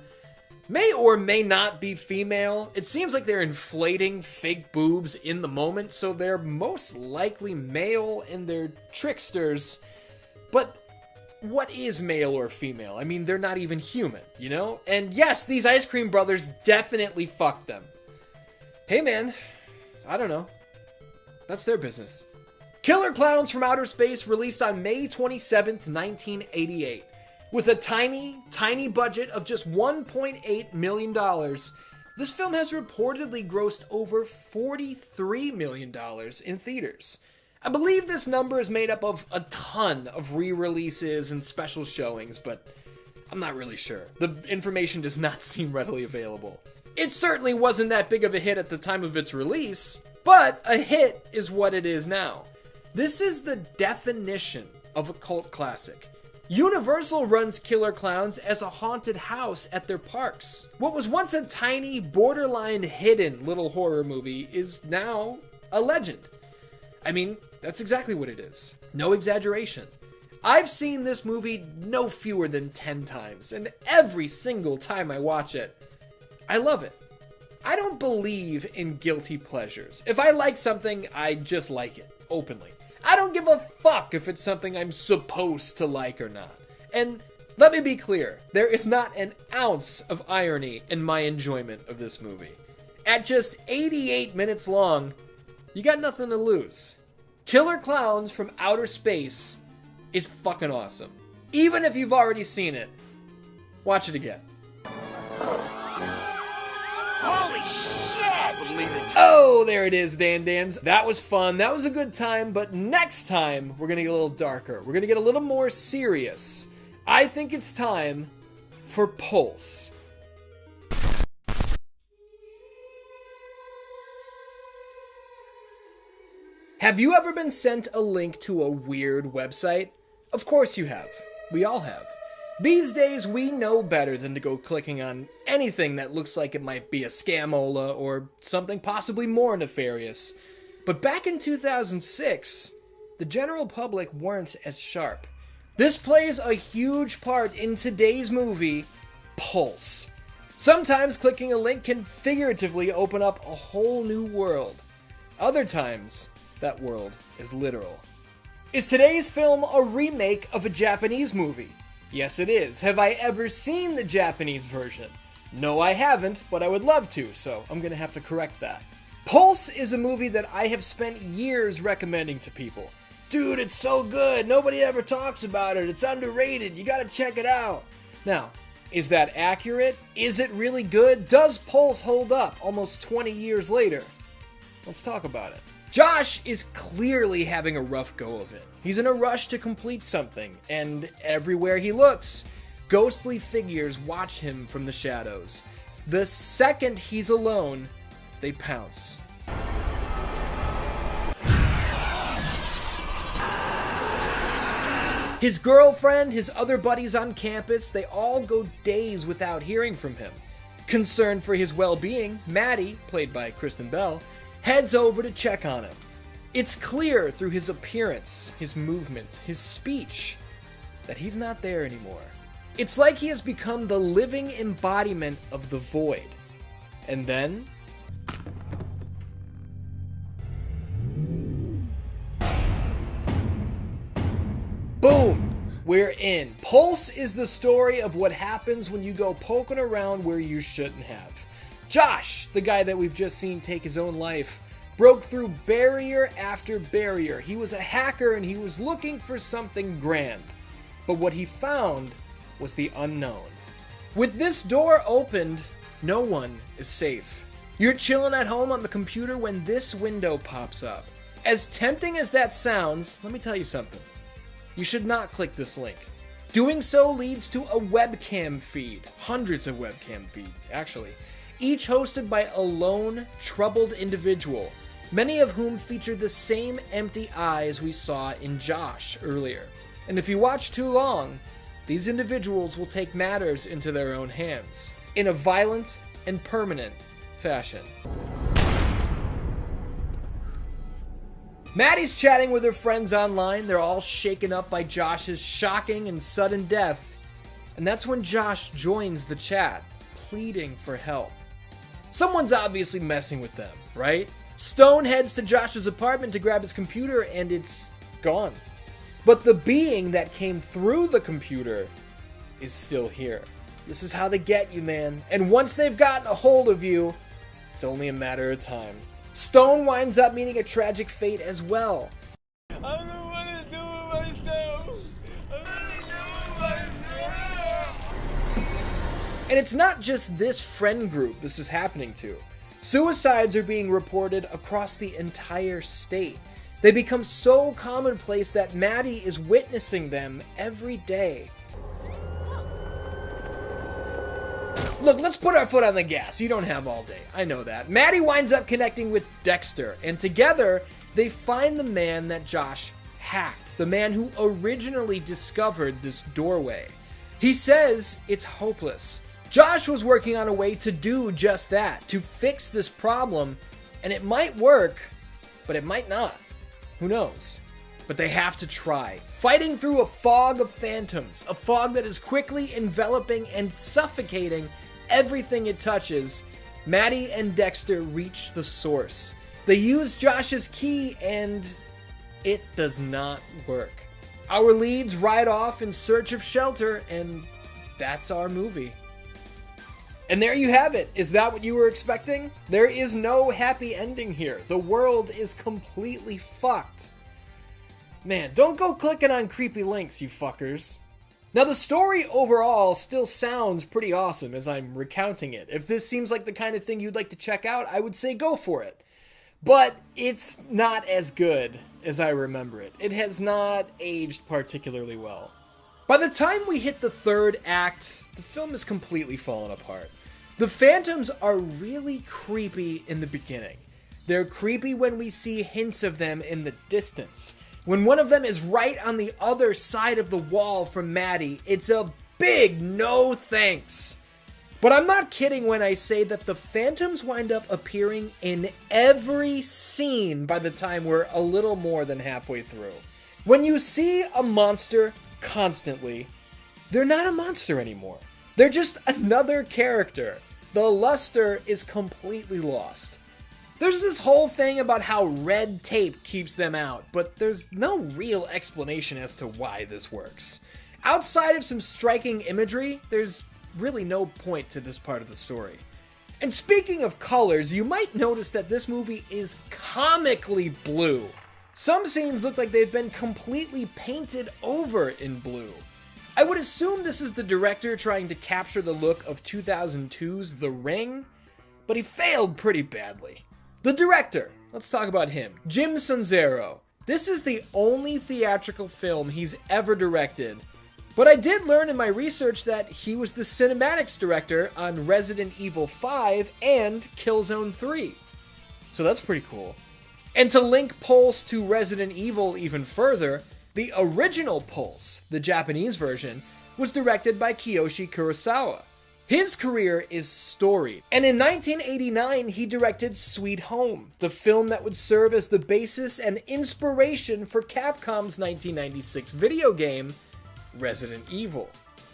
may or may not be female. It seems like they're inflating fake boobs in the moment, so they're most likely male and they're tricksters. But what is male or female? I mean, they're not even human, you know? And yes, these ice cream brothers definitely fucked them. Hey man, I don't know. That's their business. Killer Klowns from Outer Space released on May 27th, 1988. With a tiny, tiny budget of just $1.8 million, this film has reportedly grossed over $43 million in theaters. I believe this number is made up of a ton of re-releases and special showings, but I'm not really sure. The information does not seem readily available. It certainly wasn't that big of a hit at the time of its release, but a hit is what it is now. This is the definition of a cult classic. Universal runs Killer Klowns as a haunted house at their parks. What was once a tiny, borderline hidden little horror movie is now a legend. I mean, that's exactly what it is. No exaggeration. I've seen this movie no fewer than 10 times, and every single time I watch it, I love it. I don't believe in guilty pleasures. If I like something, I just like it, openly. I don't give a fuck if it's something I'm supposed to like or not. And Let me be clear, there is not an ounce of irony in my enjoyment of this movie. At just 88 minutes long, you got nothing to lose. Killer Klowns from Outer Space is fucking awesome. Even if you've already seen it, watch it again. Holy shit! Believe it. Oh, there it is, Dan Dans. That was fun. That was a good time, but next time, we're gonna get a little darker. We're gonna get a little more serious. I think it's time for Pulse. Have you ever been sent a link to a weird website? Of course you have. We all have. These days, we know better than to go clicking on anything that looks like it might be a scamola or something possibly more nefarious. But back in 2006, the general public weren't as sharp. This plays a huge part in today's movie, Pulse. Sometimes clicking a link can figuratively open up a whole new world. Other times, that world is literal. Is today's film a remake of a Japanese movie? Yes, it is. Have I ever seen the Japanese version? No, I haven't, but I would love to, so I'm gonna have to correct that. Pulse is a movie that I have spent years recommending to people. Dude, it's so good. Nobody ever talks about it. It's underrated. You gotta check it out. Now, is that accurate? Is it really good? Does Pulse hold up almost 20 years later? Let's talk about it. Josh is clearly having a rough go of it. He's in a rush to complete something, and everywhere he looks, ghostly figures watch him from the shadows. The second he's alone, they pounce. His girlfriend, his other buddies on campus, they all go days without hearing from him. Concerned for his well-being, Maddie, played by Kristen Bell, heads over to check on him. It's clear through his appearance, his movements, his speech, that he's not there anymore. It's like he has become the living embodiment of the void. And then... boom! We're in. Pulse is the story of what happens when you go poking around where you shouldn't have. Josh, the guy that we've just seen take his own life, broke through barrier after barrier. He was a hacker and he was looking for something grand. But what he found was the unknown. With this door opened, no one is safe. You're chilling at home on the computer when this window pops up. As tempting as that sounds, let me tell you something. You should not click this link. Doing so leads to a webcam feed. Hundreds of webcam feeds, actually. Each hosted by a lone, troubled individual, many of whom feature the same empty eyes we saw in Josh earlier. And if you watch too long, these individuals will take matters into their own hands, in a violent and permanent fashion. Maddie's chatting with her friends online. They're all shaken up by Josh's shocking and sudden death. And that's when Josh joins the chat, pleading for help. Someone's obviously messing with them, right? Stone heads to Josh's apartment to grab his computer and it's gone. But the being that came through the computer is still here. This is how they get you, man. And once they've gotten a hold of you, it's only a matter of time. Stone winds up meeting a tragic fate as well. I don't know what to do with myself. And it's not just this friend group this is happening to. Suicides are being reported across the entire state. They become so commonplace that Maddie is witnessing them every day. Look, let's put our foot on the gas. You don't have all day. I know that. Maddie winds up connecting with Dexter, and together they find the man that Josh hacked, the man who originally discovered this doorway. He says it's hopeless. Josh was working on a way to do just that, to fix this problem, and it might work, but it might not. Who knows? But they have to try. Fighting through a fog of phantoms, a fog that is quickly enveloping and suffocating everything it touches, Maddie and Dexter reach the source. They use Josh's key and it does not work. Our leads ride off in search of shelter, and that's our movie. And there you have it. Is that what you were expecting? There is no happy ending here. The world is completely fucked. Man, don't go clicking on creepy links, you fuckers. Now, the story overall still sounds pretty awesome as I'm recounting it. If this seems like the kind of thing you'd like to check out, I would say go for it. But it's not as good as I remember it. It has not aged particularly well. By the time we hit the third act, the film is completely fallen apart. The phantoms are really creepy in the beginning. They're creepy when we see hints of them in the distance. When one of them is right on the other side of the wall from Maddie, it's a big no thanks. But I'm not kidding when I say that the phantoms wind up appearing in every scene by the time we're a little more than halfway through. When you see a monster constantly, they're not a monster anymore. They're just another character. The luster is completely lost. There's this whole thing about how red tape keeps them out, but there's no real explanation as to why this works. Outside of some striking imagery, there's really no point to this part of the story. And speaking of colors, you might notice that this movie is comically blue. Some scenes look like they've been completely painted over in blue. I would assume this is the director trying to capture the look of 2002's The Ring, but he failed pretty badly. The director, let's talk about him, Jim Sonzero. This is the only theatrical film he's ever directed, but I did learn in my research that he was the cinematics director on Resident Evil 5 and Killzone 3. So that's pretty cool. And to link Pulse to Resident Evil even further, the original Pulse, the Japanese version, was directed by Kiyoshi Kurosawa. His career is storied, and in 1989 he directed Sweet Home, the film that would serve as the basis and inspiration for Capcom's 1996 video game, Resident Evil.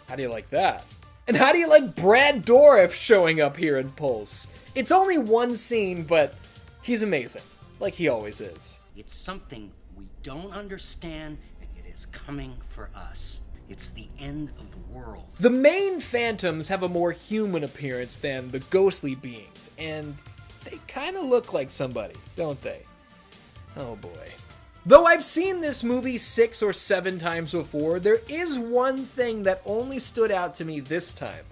How do you like that? And how do you like Brad Dourif showing up here in Pulse? It's only one scene, but he's amazing, like he always is. It's something we don't understand, and it is coming for us. It's the end of the world. The main phantoms have a more human appearance than the ghostly beings, and they kind of look like somebody, don't they? Oh boy. Though I've seen this movie 6 or 7 times before, there is one thing that only stood out to me this time.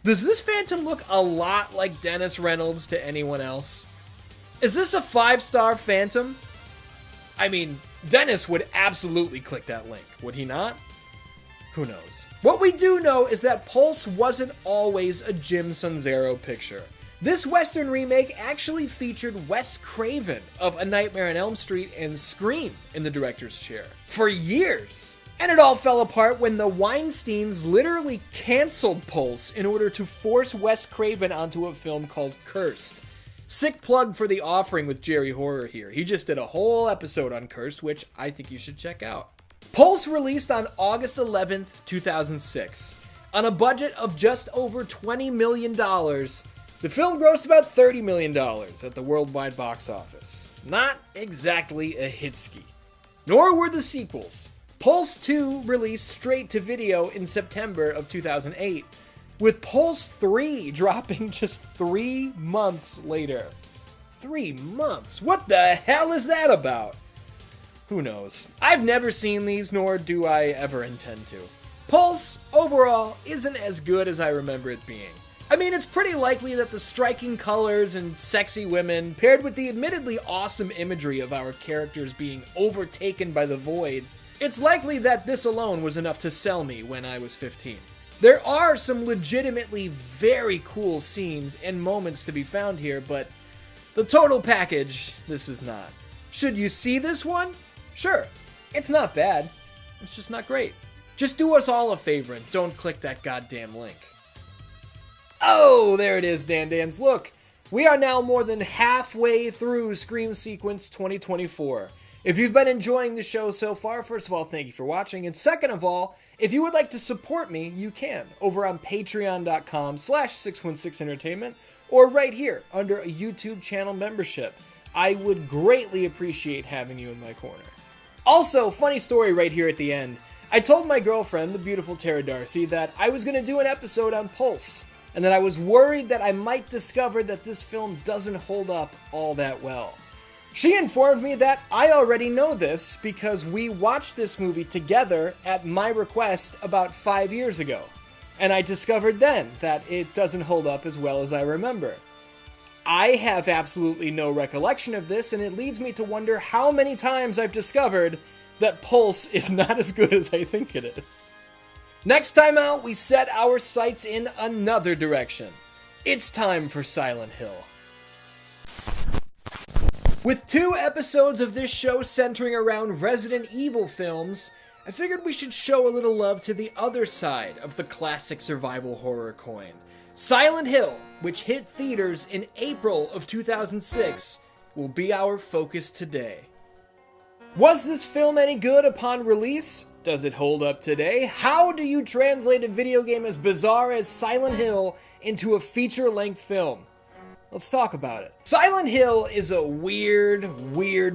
Does this phantom look a lot like Dennis Reynolds to anyone else? Is this a 5-star phantom? I mean, Dennis would absolutely click that link, would he not? Who knows? What we do know is that Pulse wasn't always a Jim Sonzero picture. This Western remake actually featured Wes Craven of A Nightmare on Elm Street and Scream in the director's chair for years. And it all fell apart when the Weinsteins literally canceled Pulse in order to force Wes Craven onto a film called Cursed. Sick plug for The Offering with Jerry Horror here. He just did a whole episode on Cursed, which I think you should check out. Pulse released on August 11th, 2006. On a budget of just over $20 million, the film grossed about $30 million at the worldwide box office. Not exactly a hitski. Nor were the sequels. Pulse 2 released straight to video in September of 2008, with Pulse 3 dropping just 3 months later. 3 months? What the hell is that about? Who knows? I've never seen these, nor do I ever intend to. Pulse, overall, isn't as good as I remember it being. I mean, it's pretty likely that the striking colors and sexy women, paired with the admittedly awesome imagery of our characters being overtaken by the void, it's likely that this alone was enough to sell me when I was 15. There are some legitimately very cool scenes and moments to be found here, but the total package, this is not. Should you see this one? Sure, it's not bad. It's just not great. Just do us all a favor and don't click that goddamn link. Oh, there it is, Dan-Dans. Look, we are now more than halfway through Scream Sequence 2024. If you've been enjoying the show so far, first of all, thank you for watching. And second of all, if you would like to support me, you can over on patreon.com/616entertainment or right here under a YouTube channel membership. I would greatly appreciate having you in my corner. Also, funny story right here at the end. I told my girlfriend, the beautiful Tara Darcy, that I was going to do an episode on Pulse, and that I was worried that I might discover that this film doesn't hold up all that well. She informed me that I already know this because we watched this movie together at my request about 5 years ago, and I discovered then that it doesn't hold up as well as I remember. I have absolutely no recollection of this, and it leads me to wonder how many times I've discovered that Pulse is not as good as I think it is. Next time out, we set our sights in another direction. It's time for Silent Hill. With 2 episodes of this show centering around Resident Evil films, I figured we should show a little love to the other side of the classic survival horror coin. Silent Hill, which hit theaters in April of 2006, will be our focus today. Was this film any good upon release? Does it hold up today? How do you translate a video game as bizarre as Silent Hill into a feature-length film? Let's talk about it. Silent Hill is a weird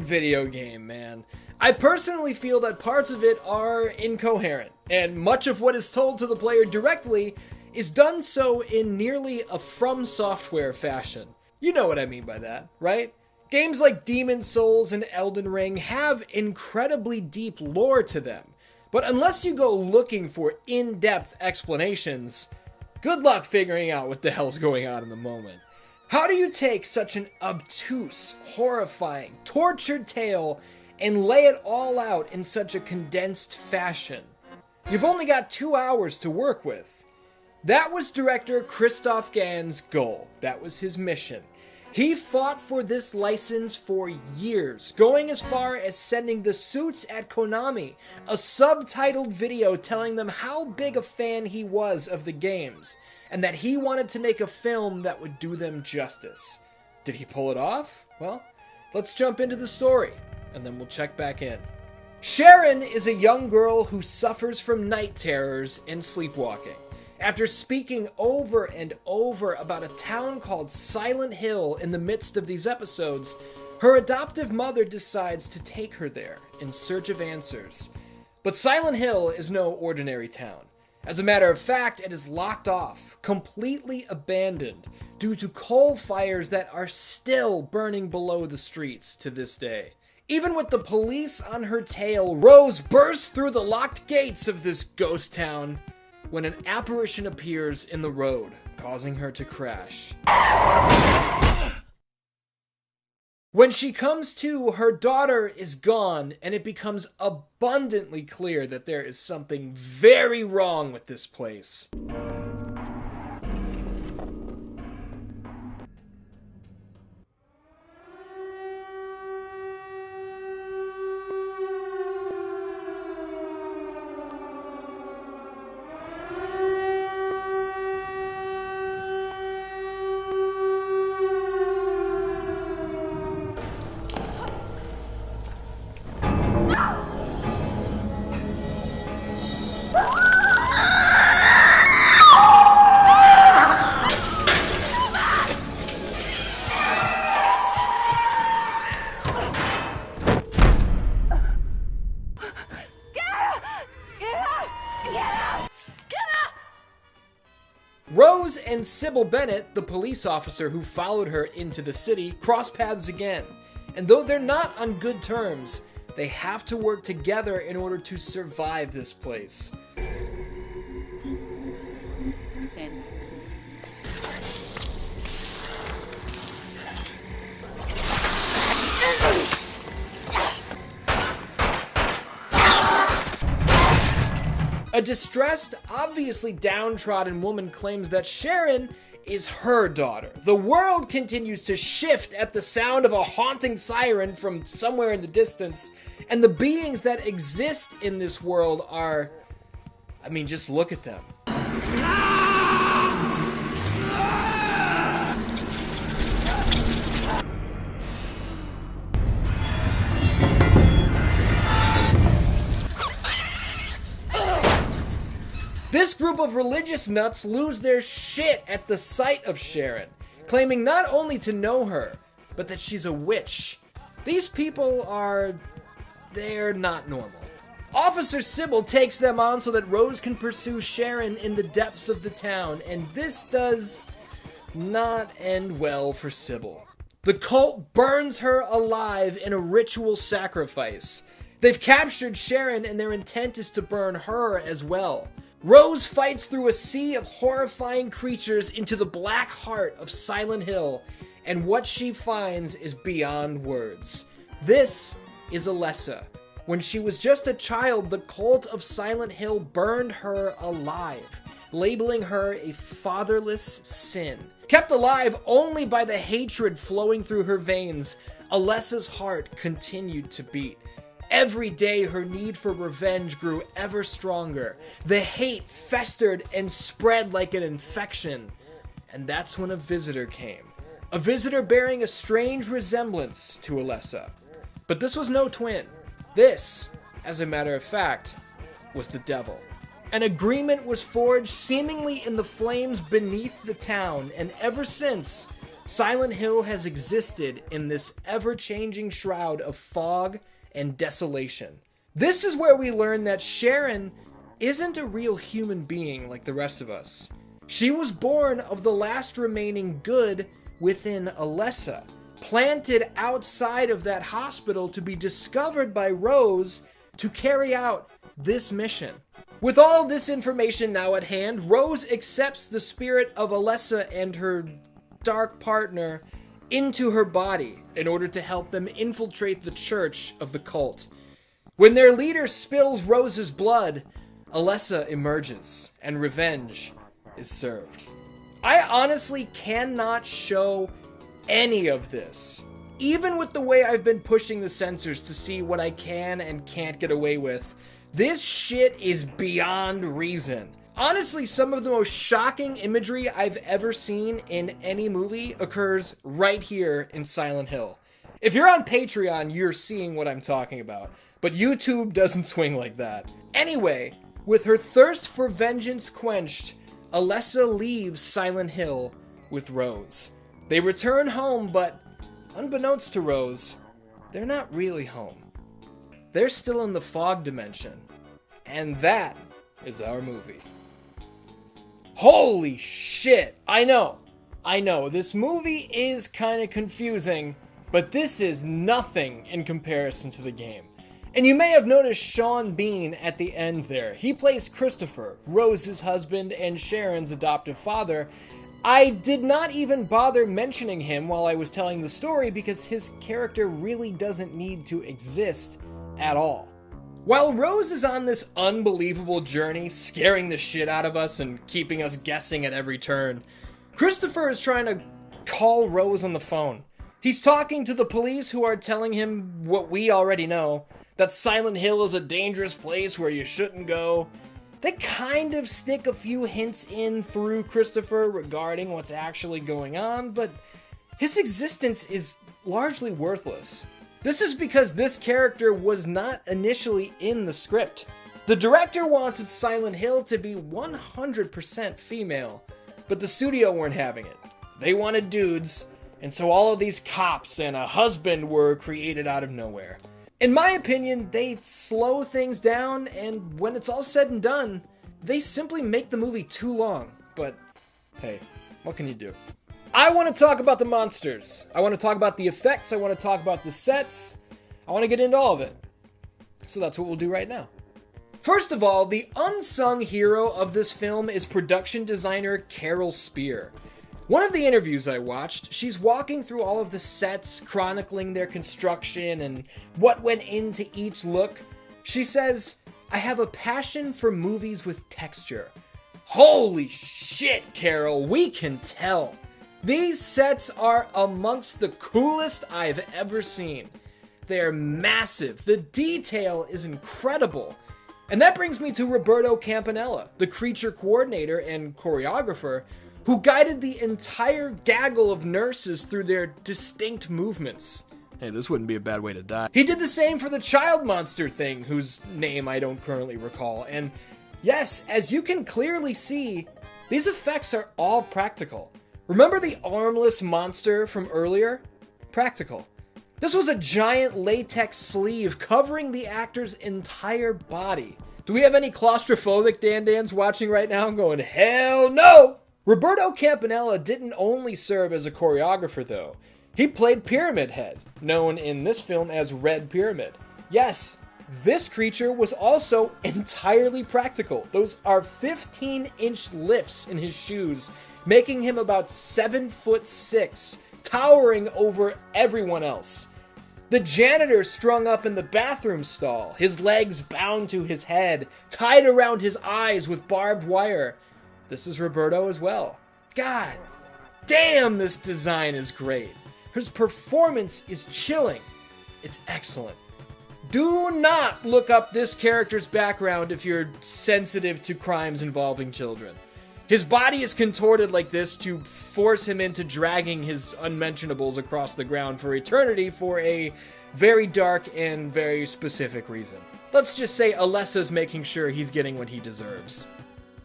video game, man. I personally feel that parts of it are incoherent, and much of what is told to the player directly is done so in nearly a From Software fashion. You know what I mean by that, right? Games like Demon's Souls and Elden Ring have incredibly deep lore to them, but unless you go looking for in-depth explanations, good luck figuring out what the hell's going on in the moment. How do you take such an obtuse, horrifying, tortured tale and lay it all out in such a condensed fashion? You've only got 2 hours to work with. That was director Christoph Gans's goal. That was his mission. He fought for this license for years, going as far as sending the suits at Konami a subtitled video telling them how big a fan he was of the games, and that he wanted to make a film that would do them justice. Did he pull it off? Well, let's jump into the story, and then we'll check back in. Sharon is a young girl who suffers from night terrors and sleepwalking. After speaking over and over about a town called Silent Hill in the midst of these episodes, her adoptive mother decides to take her there in search of answers. But Silent Hill is no ordinary town. As a matter of fact, it is locked off, completely abandoned, due to coal fires that are still burning below the streets to this day. Even with the police on her tail, Rose bursts through the locked gates of this ghost town when an apparition appears in the road, causing her to crash. When she comes to, her daughter is gone, and it becomes abundantly clear that there is something very wrong with this place. Rose and Sybil Bennett, the police officer who followed her into the city, cross paths again. And though they're not on good terms, they have to work together in order to survive this place. Stand. A distressed, obviously downtrodden woman claims that Sharon is her daughter. The world continues to shift at the sound of a haunting siren from somewhere in the distance, and the beings that exist in this world are... I mean, just look at them. This group of religious nuts lose their shit at the sight of Sharon, claiming not only to know her, but that she's a witch. These people are they're not normal. Officer Sybil takes them on so that Rose can pursue Sharon in the depths of the town, and this does not end well for Sybil. The cult burns her alive in a ritual sacrifice. They've captured Sharon, and their intent is to burn her as well. Rose fights through a sea of horrifying creatures into the black heart of Silent Hill, and what she finds is beyond words. This is Alessa. When she was just a child, the cult of Silent Hill burned her alive, labeling her a fatherless sin. Kept alive only by the hatred flowing through her veins, Alessa's heart continued to beat. Every day, her need for revenge grew ever stronger. The hate festered and spread like an infection. And that's when a visitor came. A visitor bearing a strange resemblance to Alessa. But this was no twin. This, as a matter of fact, was the devil. An agreement was forged seemingly in the flames beneath the town, and ever since, Silent Hill has existed in this ever-changing shroud of fog and desolation. This is where we learn that Sharon isn't a real human being like the rest of us. She was born of the last remaining good within Alessa, planted outside of that hospital to be discovered by Rose to carry out this mission. With all this information now at hand, Rose accepts the spirit of Alessa and her dark partner into her body in order to help them infiltrate the church of the cult. When their leader spills Rose's blood, Alessa emerges and revenge is served. I honestly cannot show any of this, even with the way I've been pushing the censors to see what I can and can't get away with. This shit is beyond reason. Honestly, some of the most shocking imagery I've ever seen in any movie occurs right here in Silent Hill. If you're on Patreon, you're seeing what I'm talking about, but YouTube doesn't swing like that. Anyway, with her thirst for vengeance quenched, Alessa leaves Silent Hill with Rose. They return home, but unbeknownst to Rose, they're not really home. They're still in the fog dimension. And that is our movie. Holy shit! I know, this movie is kind of confusing, but this is nothing in comparison to the game. And you may have noticed Sean Bean at the end there. He plays Christopher, Rose's husband and Sharon's adoptive father. I did not even bother mentioning him while I was telling the story because his character really doesn't need to exist at all. While Rose is on this unbelievable journey, scaring the shit out of us and keeping us guessing at every turn, Christopher is trying to call Rose on the phone. He's talking to the police who are telling him what we already know, that Silent Hill is a dangerous place where you shouldn't go. They kind of stick a few hints in through Christopher regarding what's actually going on, but his existence is largely worthless. This is because this character was not initially in the script. The director wanted Silent Hill to be 100% female, but the studio weren't having it. They wanted dudes, and so all of these cops and a husband were created out of nowhere. In my opinion, they slow things down, and when it's all said and done, they simply make the movie too long. But hey, what can you do? I want to talk about the monsters. I want to talk about the effects. I want to talk about the sets. I want to get into all of it. So that's what we'll do right now. First of all, the unsung hero of this film is production designer Carol Spear. One of the interviews I watched, she's walking through all of the sets, chronicling their construction and what went into each look. She says, "I have a passion for movies with texture." Holy shit, Carol, we can tell. These sets are amongst the coolest I've ever seen. They're massive. The detail is incredible. And that brings me to Roberto Campanella, the creature coordinator and choreographer, who guided the entire gaggle of nurses through their distinct movements. Hey, this wouldn't be a bad way to die. He did the same for the child monster thing, whose name I don't currently recall. And yes, as you can clearly see, these effects are all practical. Remember the armless monster from earlier? Practical. This was a giant latex sleeve covering the actor's entire body. Do we have any claustrophobic Dan-Dans watching right now going, hell no? Roberto Campanella didn't only serve as a choreographer though. He played Pyramid Head, known in this film as Red Pyramid. Yes, this creature was also entirely practical. Those are 15-inch lifts in his shoes, making him about 7'6", towering over everyone else. The janitor strung up in the bathroom stall, his legs bound to his head, tied around his eyes with barbed wire. This is Roberto as well. God damn, this design is great. His performance is chilling. It's excellent. Do not look up this character's background if you're sensitive to crimes involving children. His body is contorted like this to force him into dragging his unmentionables across the ground for eternity for a very dark and very specific reason. Let's just say Alessa's making sure he's getting what he deserves.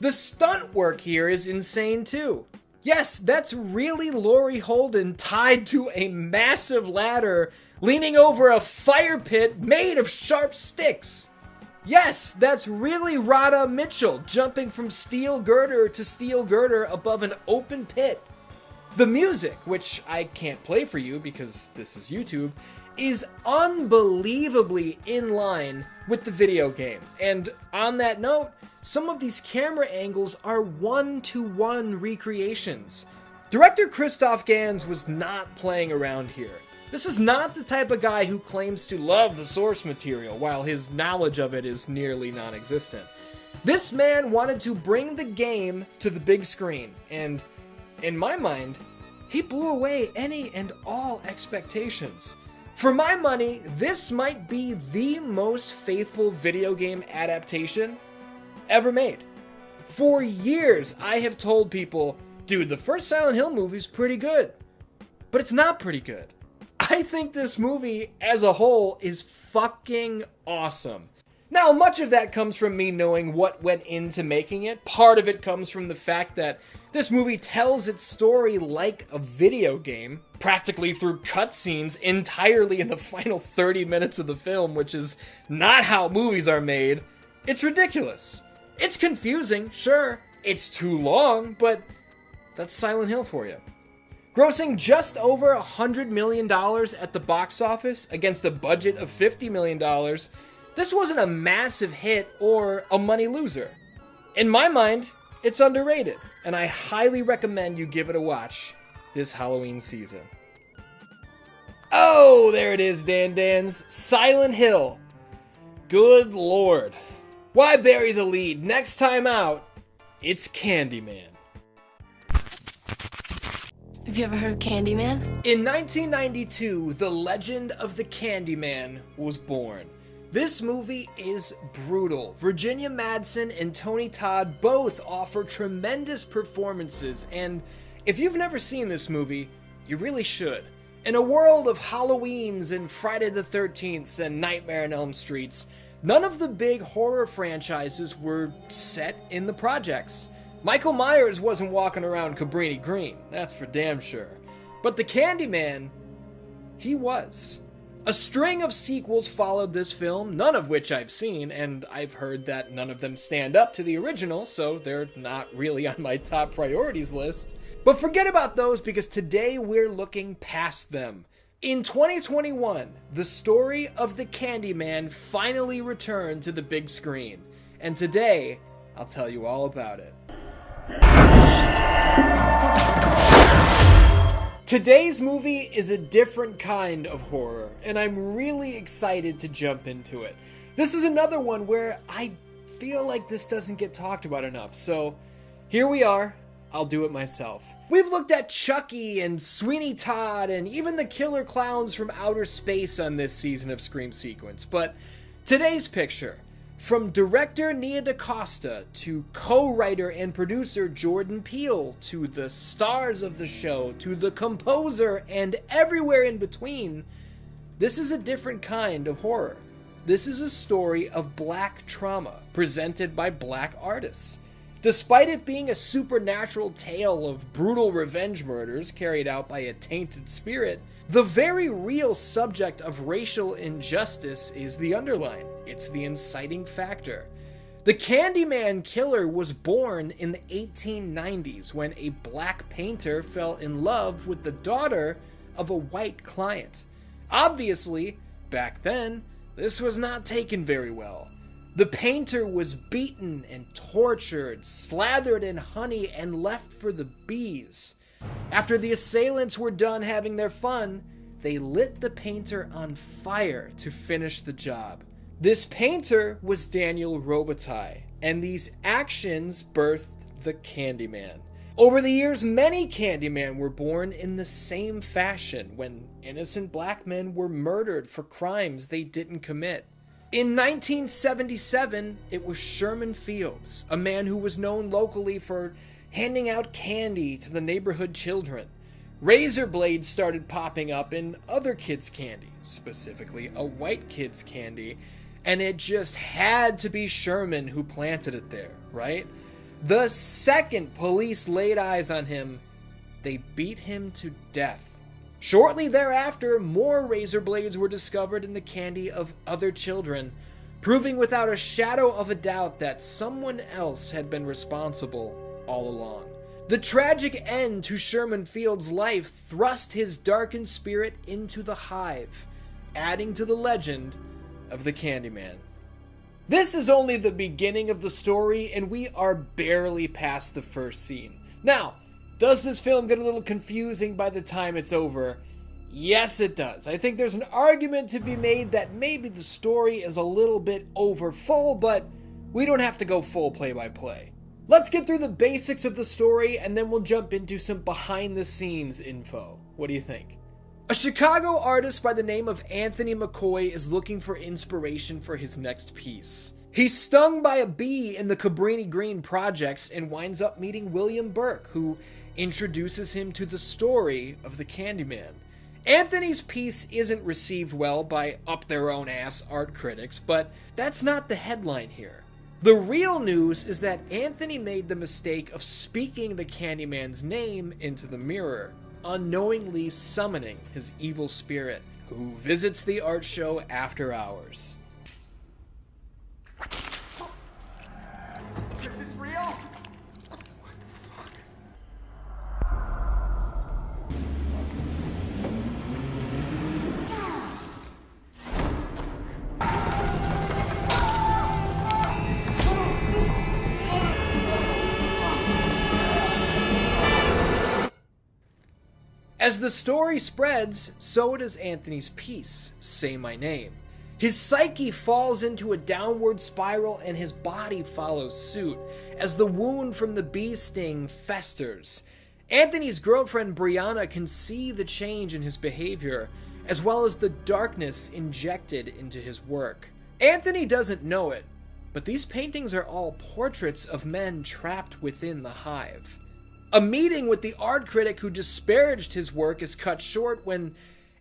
The stunt work here is insane too. Yes, that's really Laurie Holden tied to a massive ladder leaning over a fire pit made of sharp sticks. Yes, that's really Radha Mitchell jumping from steel girder to steel girder above an open pit. The music, which I can't play for you because this is YouTube, is unbelievably in line with the video game. And on that note, some of these camera angles are one-to-one recreations. Director Christoph Gans was not playing around here. This is not the type of guy who claims to love the source material while his knowledge of it is nearly non-existent. This man wanted to bring the game to the big screen, and in my mind, he blew away any and all expectations. For my money, this might be the most faithful video game adaptation ever made. For years, I have told people, dude, the first Silent Hill movie's pretty good, but it's not pretty good. I think this movie as a whole is fucking awesome. Now, much of that comes from me knowing what went into making it. Part of it comes from the fact that this movie tells its story like a video game, practically through cutscenes entirely in the final 30 minutes of the film, which is not how movies are made. It's ridiculous. It's confusing, sure. It's too long, but that's Silent Hill for you. Grossing just over $100 million at the box office against a budget of $50 million, this wasn't a massive hit or a money loser. In my mind, it's underrated, and I highly recommend you give it a watch this Halloween season. Oh, there it is, Dan-Dans. Silent Hill. Good lord. Why bury the lead? Next time out, it's Candyman. Have you ever heard of Candyman? In 1992, the legend of the Candyman was born. This movie is brutal. Virginia Madsen and Tony Todd both offer tremendous performances, and if you've never seen this movie, you really should. In a world of Halloweens and Friday the 13th and Nightmare on Elm Streets, none of the big horror franchises were set in the projects. Michael Myers wasn't walking around Cabrini Green, that's for damn sure. But the Candyman, he was. A string of sequels followed this film, none of which I've seen, and I've heard that none of them stand up to the original, so they're not really on my top priorities list. But forget about those because today we're looking past them. In 2021, the story of the Candyman finally returned to the big screen, and today, I'll tell you all about it. Today's movie is a different kind of horror, and I'm really excited to jump into it. This is another one where I feel like this doesn't get talked about enough, so here we are. I'll do it myself. We've looked at Chucky and Sweeney Todd and even the killer clowns from outer space on this season of Scream Sequence, but today's picture, from director Nia DaCosta to co-writer and producer Jordan Peele to the stars of the show to the composer and everywhere in between, this is a different kind of horror. This is a story of black trauma presented by black artists. Despite it being a supernatural tale of brutal revenge murders carried out by a tainted spirit, the very real subject of racial injustice is the underline. It's the inciting factor. The Candyman killer was born in the 1890s when a black painter fell in love with the daughter of a white client. Obviously, back then, this was not taken very well. The painter was beaten and tortured, slathered in honey, and left for the bees. After the assailants were done having their fun, they lit the painter on fire to finish the job. This painter was Daniel Robitaille, and these actions birthed the Candyman. Over the years, many Candyman were born in the same fashion, when innocent black men were murdered for crimes they didn't commit. In 1977, it was Sherman Fields, a man who was known locally for handing out candy to the neighborhood children. Razor blades started popping up in other kids' candy, specifically a white kid's candy, and it just had to be Sherman who planted it there, right? The second police laid eyes on him, they beat him to death. Shortly thereafter, more razor blades were discovered in the candy of other children, proving without a shadow of a doubt that someone else had been responsible all along. The tragic end to Sherman Fields' life thrust his darkened spirit into the hive, adding to the legend of the Candyman. This is only the beginning of the story, and we are barely past the first scene. Now, does this film get a little confusing by the time it's over? Yes, it does. I think there's an argument to be made that maybe the story is a little bit over full, but we don't have to go full play-by-play. Let's get through the basics of the story, and then we'll jump into some behind-the-scenes info. What do you think? A Chicago artist by the name of Anthony McCoy is looking for inspiration for his next piece. He's stung by a bee in the Cabrini Green projects and winds up meeting William Burke, who introduces him to the story of the Candyman. Anthony's piece isn't received well by up-their-own-ass art critics, but that's not the headline here. The real news is that Anthony made the mistake of speaking the Candyman's name into the mirror, unknowingly summoning his evil spirit, who visits the art show after hours. Is this real? As the story spreads, so does Anthony's piece, Say My Name. His psyche falls into a downward spiral and his body follows suit, as the wound from the bee sting festers. Anthony's girlfriend Brianna can see the change in his behavior, as well as the darkness injected into his work. Anthony doesn't know it, but these paintings are all portraits of men trapped within the hive. A meeting with the art critic who disparaged his work is cut short when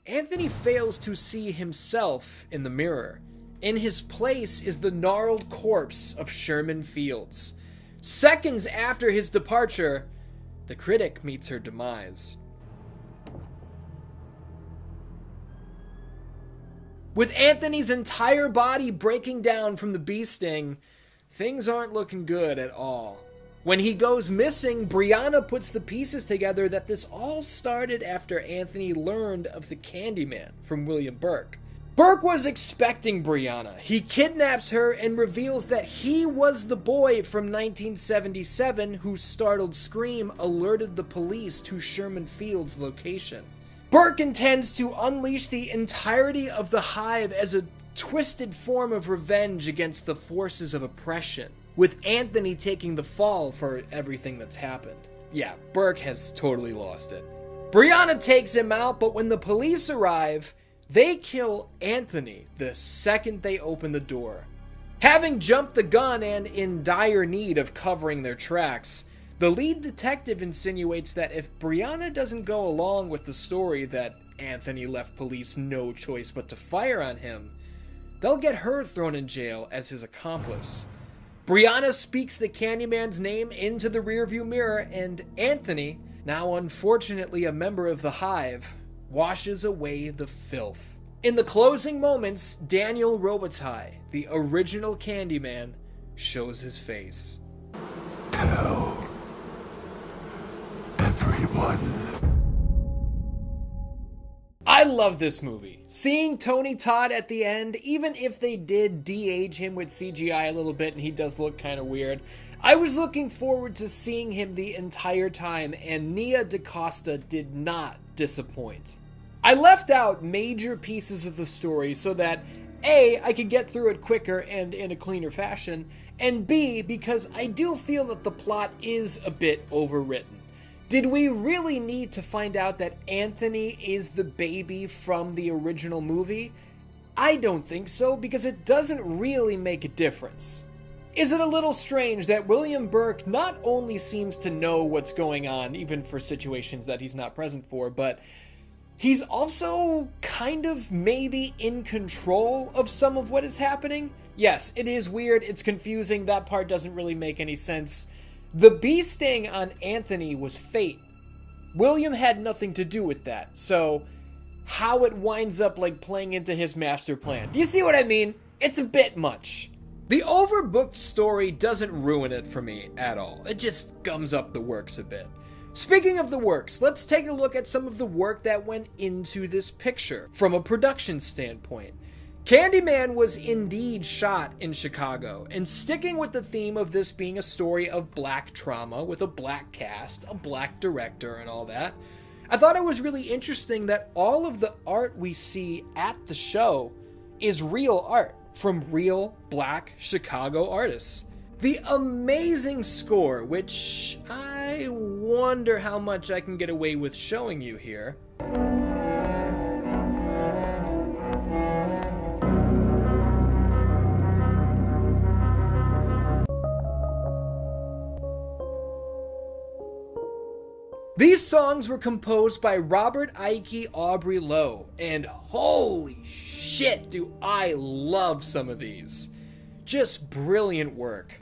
Anthony fails to see himself in the mirror. In his place is the gnarled corpse of Sherman Fields. Seconds after his departure, the critic meets her demise. With Anthony's entire body breaking down from the bee sting, things aren't looking good at all. When he goes missing, Brianna puts the pieces together that this all started after Anthony learned of the Candyman from William Burke. Burke was expecting Brianna. He kidnaps her and reveals that he was the boy from 1977 whose startled scream alerted the police to Sherman Fields' location. Burke intends to unleash the entirety of the hive as a twisted form of revenge against the forces of oppression, with Anthony taking the fall for everything that's happened. Yeah, Burke has totally lost it. Brianna takes him out, but when the police arrive, they kill Anthony the second they open the door. Having jumped the gun and in dire need of covering their tracks, the lead detective insinuates that if Brianna doesn't go along with the story that Anthony left police no choice but to fire on him, they'll get her thrown in jail as his accomplice. Brianna speaks the Candyman's name into the rearview mirror, and Anthony, now unfortunately a member of the Hive, washes away the filth. In the closing moments, Daniel Robitaille, the original Candyman, shows his face. Tell everyone. I love this movie. Seeing Tony Todd at the end, even if they did de-age him with CGI a little bit and he does look kind of weird, I was looking forward to seeing him the entire time, and Nia DaCosta did not disappoint. I left out major pieces of the story so that A, I could get through it quicker and in a cleaner fashion, and B, because I do feel that the plot is a bit overwritten. Did we really need to find out that Anthony is the baby from the original movie? I don't think so, because it doesn't really make a difference. Is it a little strange that William Burke not only seems to know what's going on, even for situations that he's not present for, but he's also kind of maybe in control of some of what is happening? Yes, it is weird, it's confusing, that part doesn't really make any sense. The bee sting on Anthony was fate. William had nothing to do with that, so how it winds up like playing into his master plan. Do you see what I mean? It's a bit much. The overbooked story doesn't ruin it for me at all. It just gums up the works a bit. Speaking of the works, let's take a look at some of the work that went into this picture from a production standpoint. Candyman was indeed shot in Chicago, and sticking with the theme of this being a story of black trauma with a black cast, a black director, and all that, I thought it was really interesting that all of the art we see at the show is real art from real black Chicago artists. The amazing score, which I wonder how much I can get away with showing you here. These songs were composed by Robert Ike Aubrey Lowe, and holy shit, do I love some of these. Just brilliant work.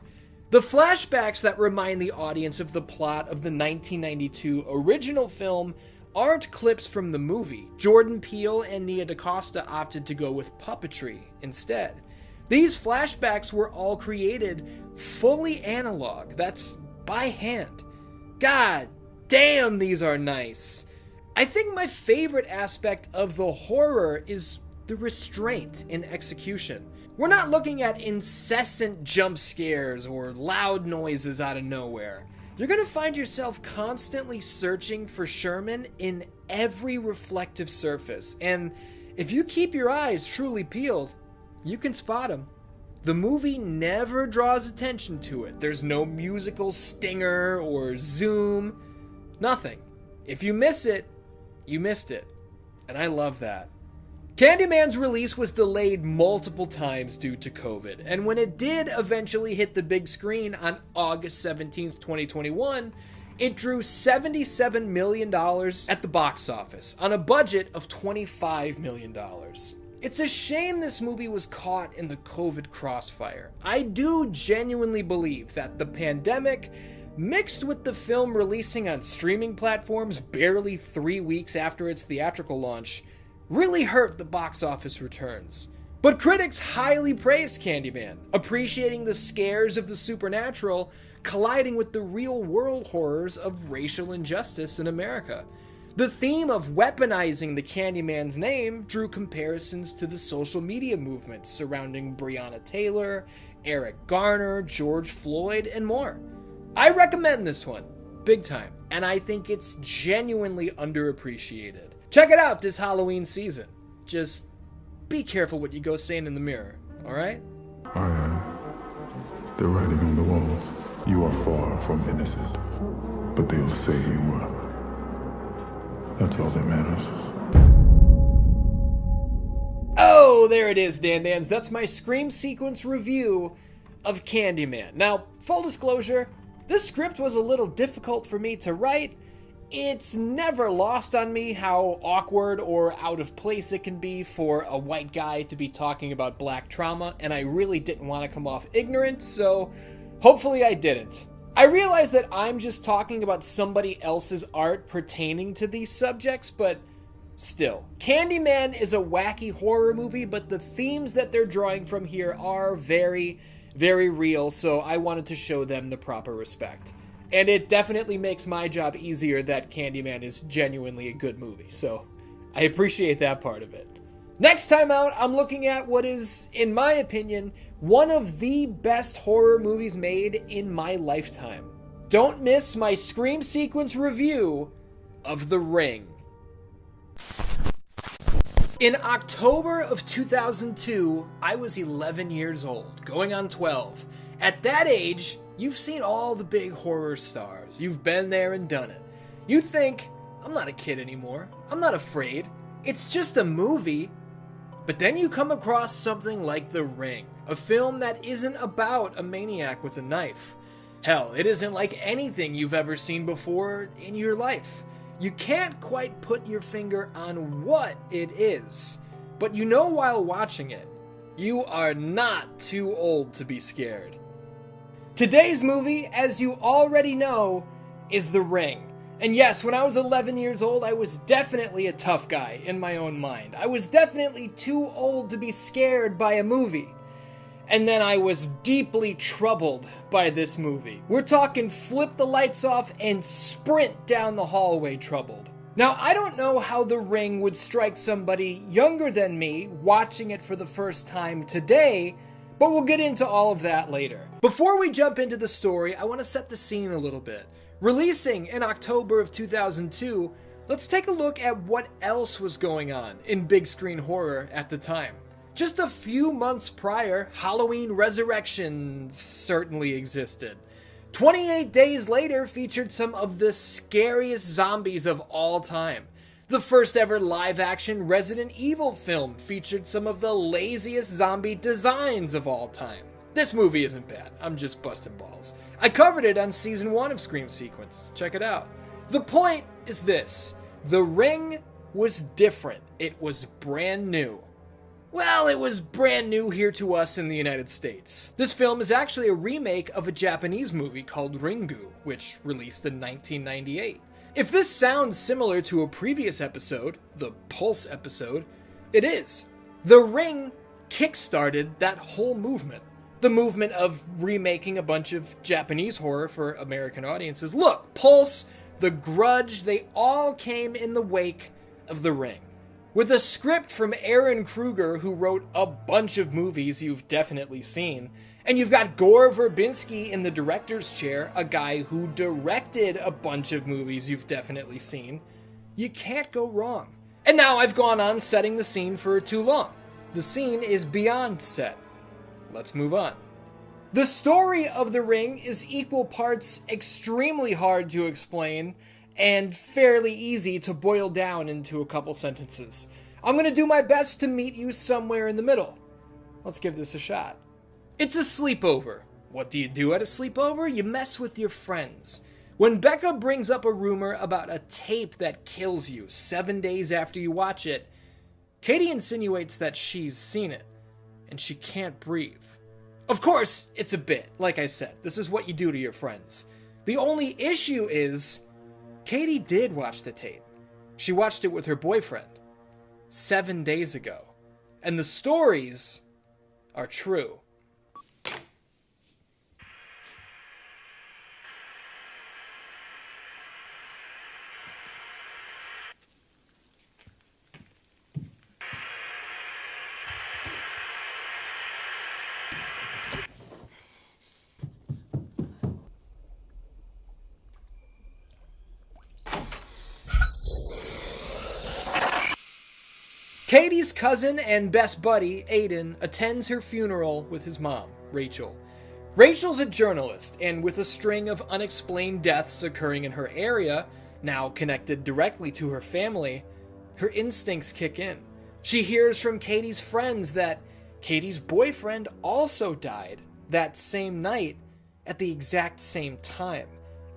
The flashbacks that remind the audience of the plot of the 1992 original film aren't clips from the movie. Jordan Peele and Nia DaCosta opted to go with puppetry instead. These flashbacks were all created fully analog, that's by hand. God damn, these are nice. I think my favorite aspect of the horror is the restraint in execution. We're not looking at incessant jump scares or loud noises out of nowhere. You're gonna find yourself constantly searching for Sherman in every reflective surface, and if you keep your eyes truly peeled, you can spot him. The movie never draws attention to it. There's no musical stinger or zoom. Nothing. If you miss it, you missed it. And I love that. Candyman's release was delayed multiple times due to COVID, and when it did eventually hit the big screen on August 17th, 2021, it drew $77 million at the box office on a budget of $25 million. It's a shame this movie was caught in the COVID crossfire. I do genuinely believe that the pandemic, mixed with the film releasing on streaming platforms barely 3 weeks after its theatrical launch, really hurt the box office returns. But critics highly praised Candyman, appreciating the scares of the supernatural colliding with the real-world horrors of racial injustice in America. The theme of weaponizing the Candyman's name drew comparisons to the social media movements surrounding Breonna Taylor, Eric Garner, George Floyd, and more. I recommend this one, big time, and I think it's genuinely underappreciated. Check it out this Halloween season. Just be careful what you go saying in the mirror, alright? I am the writing on the walls. You are far from innocent, but they'll say you were. That's all that matters. Oh, there it is, Dan-Dans. That's my Scream sequence review of Candyman. Now, full disclosure, this script was a little difficult for me to write, It's never lost on me how awkward or out of place it can be for a white guy to be talking about black trauma, and I really didn't want to come off ignorant, so hopefully I didn't. I realize that I'm just talking about somebody else's art pertaining to these subjects, but still. Candyman is a wacky horror movie, but the themes that they're drawing from here are very, very real, so I wanted to show them the proper respect. And it definitely makes my job easier that Candyman is genuinely a good movie, so I appreciate that part of it. Next time out, I'm looking at what is, in my opinion, one of the best horror movies made in my lifetime. Don't miss my Scream Sequence review of The Ring. In October of 2002, I was 11 years old, going on 12. At that age, you've seen all the big horror stars. You've been there and done it. You think, I'm not a kid anymore. I'm not afraid. It's just a movie. But then you come across something like The Ring, a film that isn't about a maniac with a knife. Hell, it isn't like anything you've ever seen before in your life. You can't quite put your finger on what it is. But you know while watching it, you are not too old to be scared. Today's movie, as you already know, is The Ring. And yes, when I was 11 years old, I was definitely a tough guy in my own mind. I was definitely too old to be scared by a movie. And then I was deeply troubled by this movie. We're talking flip the lights off and sprint down the hallway troubled. Now, I don't know how The Ring would strike somebody younger than me watching it for the first time today, but we'll get into all of that later. Before we jump into the story, I want to set the scene a little bit. Releasing in October of 2002, let's take a look at what else was going on in big screen horror at the time. Just a few months prior, Halloween Resurrection certainly existed. 28 Days Later featured some of the scariest zombies of all time. The first ever live-action Resident Evil film featured some of the laziest zombie designs of all time. This movie isn't bad, I'm just busting balls. I covered it on season 1 of Scream Sequence, check it out. The point is this, The Ring was different, it was brand new. Well, it was brand new here to us in the United States. This film is actually a remake of a Japanese movie called Ringu, which released in 1998. If this sounds similar to a previous episode, the Pulse episode, it is. The Ring kickstarted that whole movement. The movement of remaking a bunch of Japanese horror for American audiences. Look, Pulse, The Grudge, they all came in the wake of The Ring. With a script from Aaron Kruger, who wrote a bunch of movies you've definitely seen, and you've got Gore Verbinski in the director's chair, a guy who directed a bunch of movies you've definitely seen, you can't go wrong. And now I've gone on setting the scene for too long. The scene is beyond set. Let's move on. The story of The Ring is equal parts extremely hard to explain and fairly easy to boil down into a couple sentences. I'm going to do my best to meet you somewhere in the middle. Let's give this a shot. It's a sleepover. What do you do at a sleepover? You mess with your friends. When Becca brings up a rumor about a tape that kills you 7 days after you watch it, Katie insinuates that she's seen it, and she can't breathe. Of course, it's a bit, like I said. This is what you do to your friends. The only issue is, Katie did watch the tape. She watched it with her boyfriend 7 days ago. And the stories are true. Katie's cousin and best buddy, Aiden, attends her funeral with his mom, Rachel. Rachel's a journalist, and with a string of unexplained deaths occurring in her area, now connected directly to her family, her instincts kick in. She hears from Katie's friends that Katie's boyfriend also died that same night at the exact same time.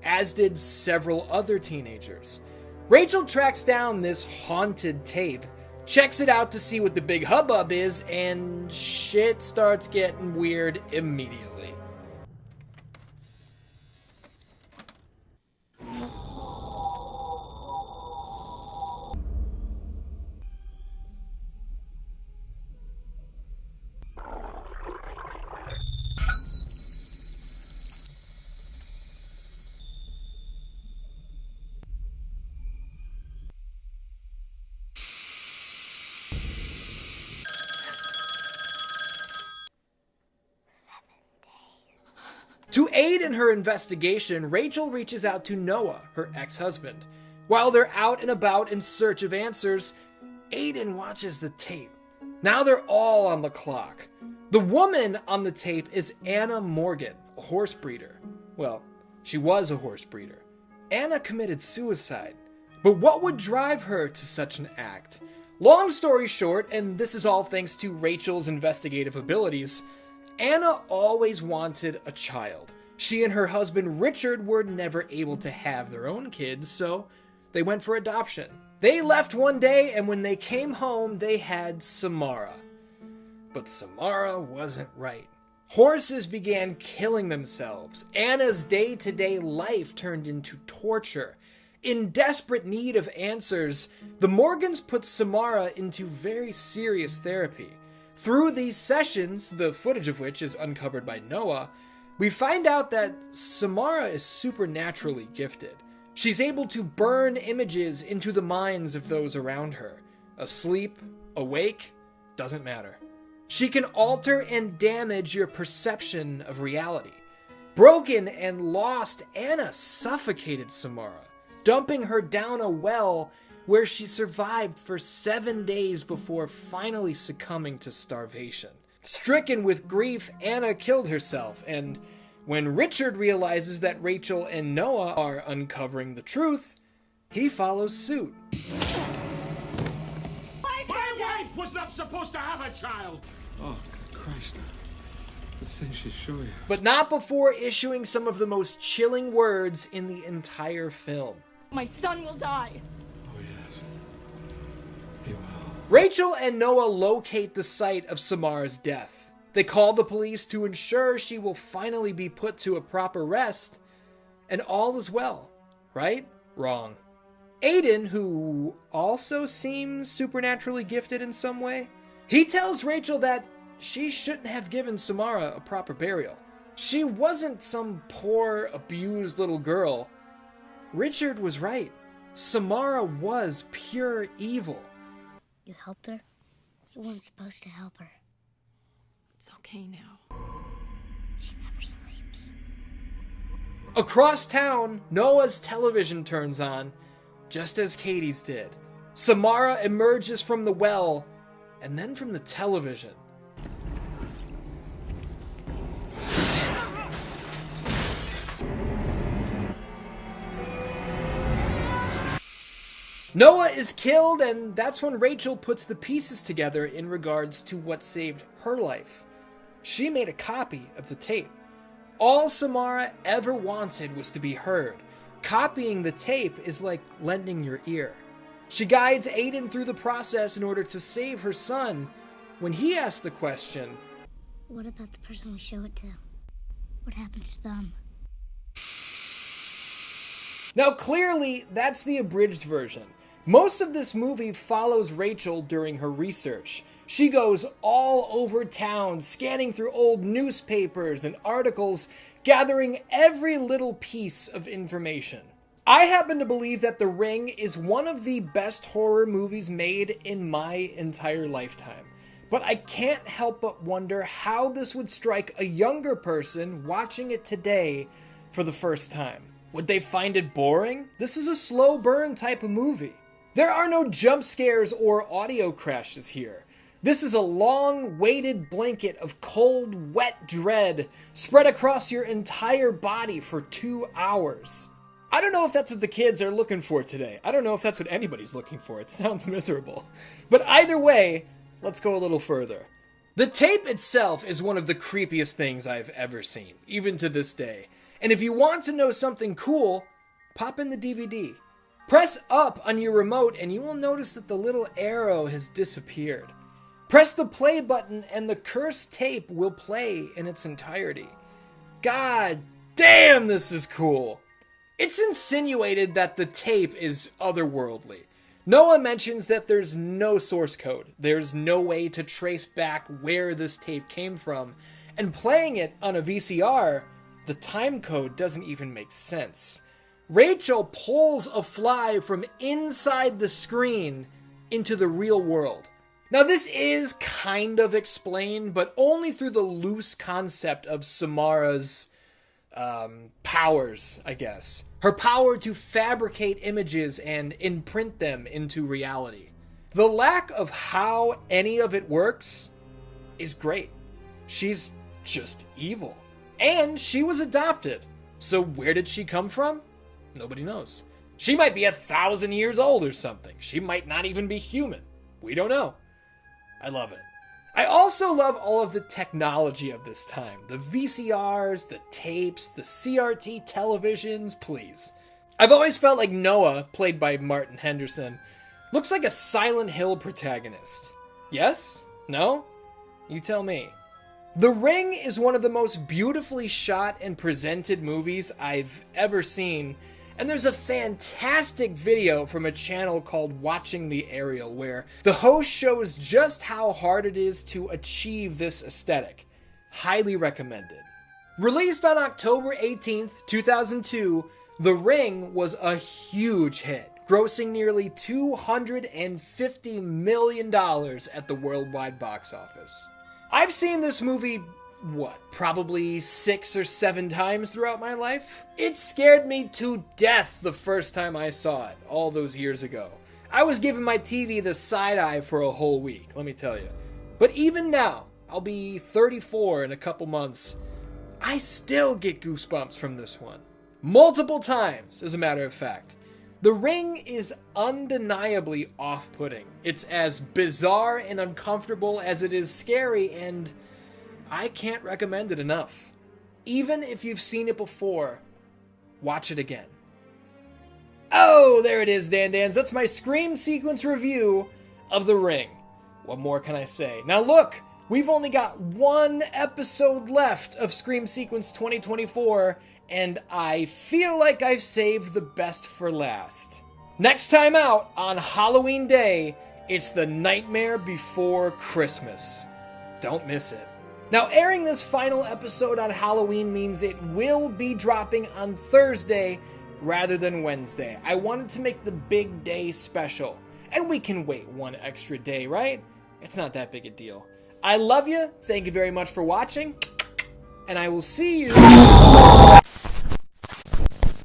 as did several other teenagers. Rachel tracks down this haunted tape, checks it out to see what the big hubbub is, and shit starts getting weird immediately. To aid in her investigation, Rachel reaches out to Noah, her ex-husband. While they're out and about in search of answers, Aiden watches the tape. Now they're all on the clock. The woman on the tape is Anna Morgan, a horse breeder. Well, she was a horse breeder. Anna committed suicide. But what would drive her to such an act? Long story short, and this is all thanks to Rachel's investigative abilities, Anna always wanted a child. She and her husband Richard were never able to have their own kids, so they went for adoption. They left one day, and when they came home, they had Samara. But Samara wasn't right. Horses began killing themselves. Anna's day-to-day life turned into torture. In desperate need of answers, the Morgans put Samara into very serious therapy. Through these sessions, the footage of which is uncovered by Noah, we find out that Samara is supernaturally gifted. She's able to burn images into the minds of those around her. Asleep, awake, doesn't matter. She can alter and damage your perception of reality. Broken and lost, Anna suffocated Samara, dumping her down a well where she survived for 7 days before finally succumbing to starvation. Stricken with grief, Anna killed herself, and when Richard realizes that Rachel and Noah are uncovering the truth, he follows suit. My wife was not supposed to have a child! Oh, Christ. The things she show you. But not before issuing some of the most chilling words in the entire film. My son will die. Rachel and Noah locate the site of Samara's death. They call the police to ensure she will finally be put to a proper rest, and all is well. Right? Wrong. Aiden, who also seems supernaturally gifted in some way, he tells Rachel that she shouldn't have given Samara a proper burial. She wasn't some poor, abused little girl. Richard was right. Samara was pure evil. You helped her? You weren't supposed to help her. It's okay now. She never sleeps. Across town, Noah's television turns on, just as Katie's did. Samara emerges from the well, and then from the television. Noah is killed, and that's when Rachel puts the pieces together in regards to what saved her life. She made a copy of the tape. All Samara ever wanted was to be heard. Copying the tape is like lending your ear. She guides Aiden through the process in order to save her son. When he asks the question, What about the person we show it to? What happens to them? Now clearly, that's the abridged version. Most of this movie follows Rachel during her research. She goes all over town, scanning through old newspapers and articles, gathering every little piece of information. I happen to believe that The Ring is one of the best horror movies made in my entire lifetime. But I can't help but wonder how this would strike a younger person watching it today for the first time. Would they find it boring? This is a slow burn type of movie. There are no jump scares or audio crashes here. This is a long, weighted blanket of cold, wet dread spread across your entire body for 2 hours. I don't know if that's what the kids are looking for today. I don't know if that's what anybody's looking for. It sounds miserable. But either way, let's go a little further. The tape itself is one of the creepiest things I've ever seen, even to this day. And if you want to know something cool, pop in the DVD. Press up on your remote and you will notice that the little arrow has disappeared. Press the play button and the cursed tape will play in its entirety. God damn, this is cool. It's insinuated that the tape is otherworldly. Noah mentions that there's no source code. There's no way to trace back where this tape came from. And playing it on a VCR, the time code doesn't even make sense. Rachel pulls a fly from inside the screen into the real world. Now this is kind of explained, but only through the loose concept of Samara's powers, I guess. Her power to fabricate images and imprint them into reality. The lack of how any of it works is great. She's just evil. And she was adopted. So where did she come from? Nobody knows. She might be 1,000 years old or something. She might not even be human. We don't know. I love it. I also love all of the technology of this time. The VCRs, the tapes, the CRT televisions, please. I've always felt like Noah, played by Martin Henderson, looks like a Silent Hill protagonist. Yes? No? You tell me. The Ring is one of the most beautifully shot and presented movies I've ever seen, and there's a fantastic video from a channel called Watching the Aerial where the host shows just how hard it is to achieve this aesthetic. Highly recommended. Released on October 18th, 2002, The Ring was a huge hit, grossing nearly $250 million at the worldwide box office. I've seen this movie, probably 6 or 7 times throughout my life? It scared me to death the first time I saw it, all those years ago. I was giving my TV the side eye for a whole week, let me tell you. But even now, I'll be 34 in a couple months, I still get goosebumps from this one. Multiple times, as a matter of fact. The Ring is undeniably off-putting. It's as bizarre and uncomfortable as it is scary, and I can't recommend it enough. Even if you've seen it before, watch it again. Oh, there it is, Dan Dans. That's my Scream sequence review of The Ring. What more can I say? Now look, we've only got 1 episode left of Scream Sequence 2024, and I feel like I've saved the best for last. Next time out, on Halloween Day, it's The Nightmare Before Christmas. Don't miss it. Now, airing this final episode on Halloween means it will be dropping on Thursday rather than Wednesday. I wanted to make the big day special, and we can wait 1 extra day, right? It's not that big a deal. I love you. Thank you very much for watching, and I will see you.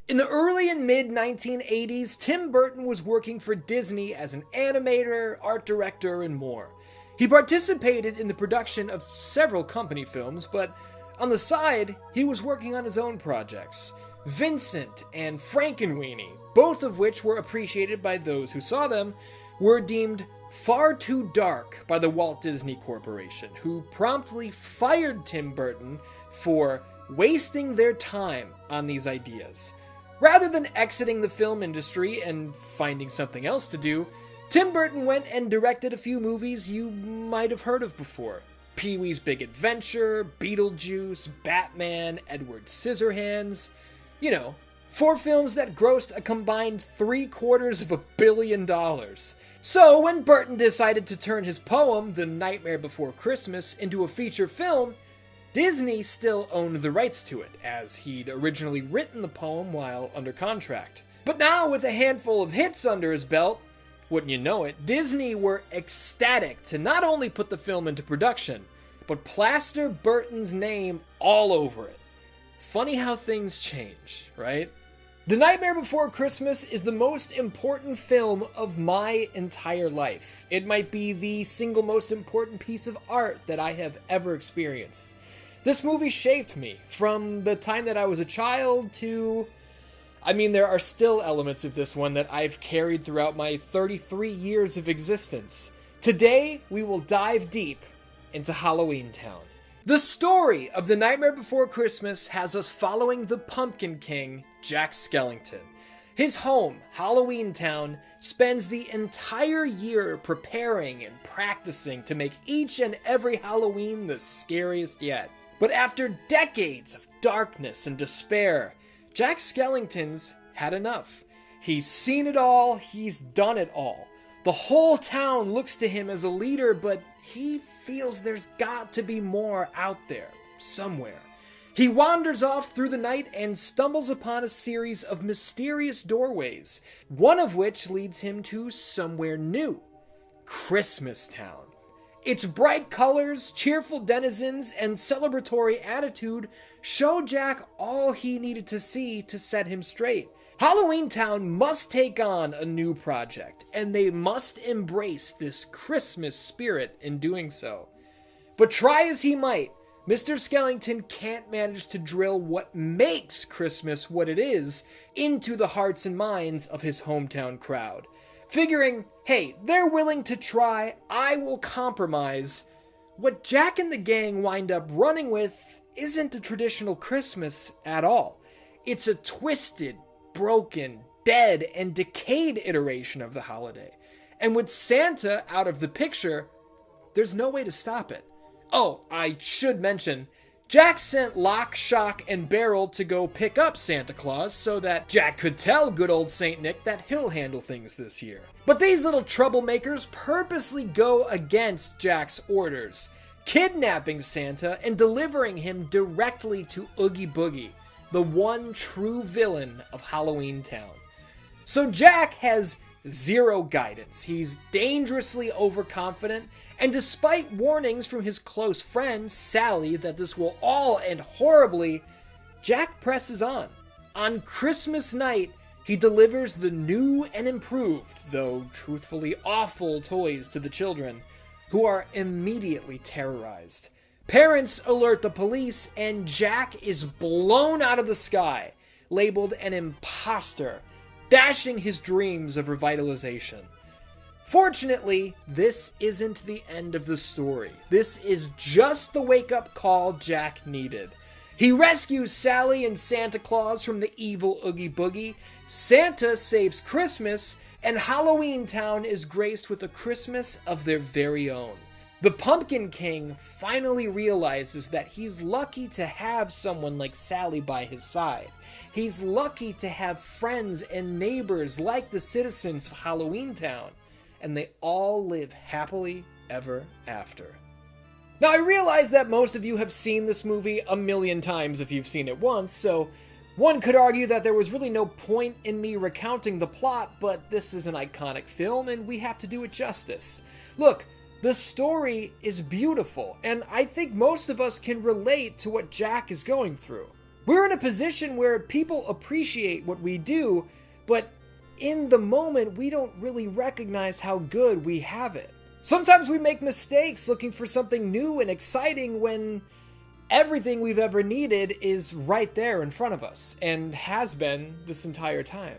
In the early and mid-1980s, Tim Burton was working for Disney as an animator, art director, and more. He participated in the production of several company films, but on the side, he was working on his own projects. Vincent and Frankenweenie, both of which were appreciated by those who saw them, were deemed far too dark by the Walt Disney Corporation, who promptly fired Tim Burton for wasting their time on these ideas. Rather than exiting the film industry and finding something else to do, Tim Burton went and directed a few movies you might have heard of before. Pee-wee's Big Adventure, Beetlejuice, Batman, Edward Scissorhands. You know, 4 films that grossed a combined $750 million. So when Burton decided to turn his poem, The Nightmare Before Christmas, into a feature film, Disney still owned the rights to it, as he'd originally written the poem while under contract. But now, with a handful of hits under his belt, wouldn't you know it, Disney were ecstatic to not only put the film into production, but plaster Burton's name all over it. Funny how things change, right? The Nightmare Before Christmas is the most important film of my entire life. It might be the single most important piece of art that I have ever experienced. This movie shaped me, from the time that I was a child to... there are still elements of this one that I've carried throughout my 33 years of existence. Today, we will dive deep into Halloween Town. The story of The Nightmare Before Christmas has us following the Pumpkin King, Jack Skellington. His home, Halloween Town, spends the entire year preparing and practicing to make each and every Halloween the scariest yet. But after decades of darkness and despair, Jack Skellington's had enough. He's seen it all, he's done it all. The whole town looks to him as a leader, but he feels there's got to be more out there, somewhere. He wanders off through the night and stumbles upon a series of mysterious doorways, one of which leads him to somewhere new, Christmas Town. Its bright colors, cheerful denizens, and celebratory attitude show Jack all he needed to see to set him straight. Halloween Town must take on a new project, and they must embrace this Christmas spirit in doing so. But try as he might, Mr. Skellington can't manage to drill what makes Christmas what it is into the hearts and minds of his hometown crowd. Figuring, hey, they're willing to try, I will compromise. What Jack and the gang wind up running with isn't a traditional Christmas at all. It's a twisted, broken, dead, and decayed iteration of the holiday. And with Santa out of the picture, there's no way to stop it. Oh, I should mention, Jack sent Lock, Shock, and Barrel to go pick up Santa Claus so that Jack could tell good old Saint Nick that he'll handle things this year. But these little troublemakers purposely go against Jack's orders, kidnapping Santa and delivering him directly to Oogie Boogie, the one true villain of Halloween Town. So Jack has zero guidance. He's dangerously overconfident, and despite warnings from his close friend, Sally, that this will all end horribly, Jack presses on. On Christmas night, he delivers the new and improved, though truthfully awful, toys to the children, who are immediately terrorized. Parents alert the police, and Jack is blown out of the sky, labeled an imposter, dashing his dreams of revitalization. Fortunately, this isn't the end of the story. This is just the wake-up call Jack needed. He rescues Sally and Santa Claus from the evil Oogie Boogie, Santa saves Christmas, and Halloween Town is graced with a Christmas of their very own. The Pumpkin King finally realizes that he's lucky to have someone like Sally by his side. He's lucky to have friends and neighbors like the citizens of Halloween Town, and they all live happily ever after. Now, I realize that most of you have seen this movie a million times if you've seen it once, so one could argue that there was really no point in me recounting the plot, but this is an iconic film and we have to do it justice. Look, the story is beautiful, and I think most of us can relate to what Jack is going through. We're in a position where people appreciate what we do, but in the moment, we don't really recognize how good we have it. Sometimes we make mistakes looking for something new and exciting when everything we've ever needed is right there in front of us, and has been this entire time.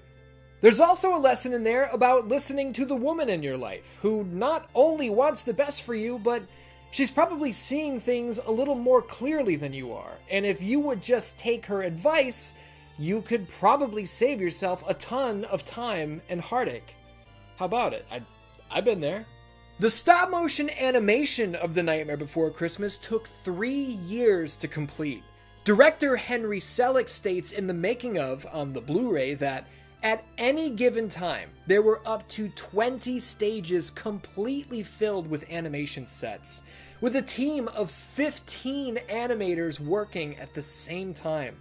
There's also a lesson in there about listening to the woman in your life, who not only wants the best for you, but she's probably seeing things a little more clearly than you are, and if you would just take her advice, you could probably save yourself a ton of time and heartache. How about it? I've been there. The stop-motion animation of The Nightmare Before Christmas took 3 years to complete. Director Henry Selick states in the making of, on the Blu-ray, that at any given time, there were up to 20 stages completely filled with animation sets, with a team of 15 animators working at the same time.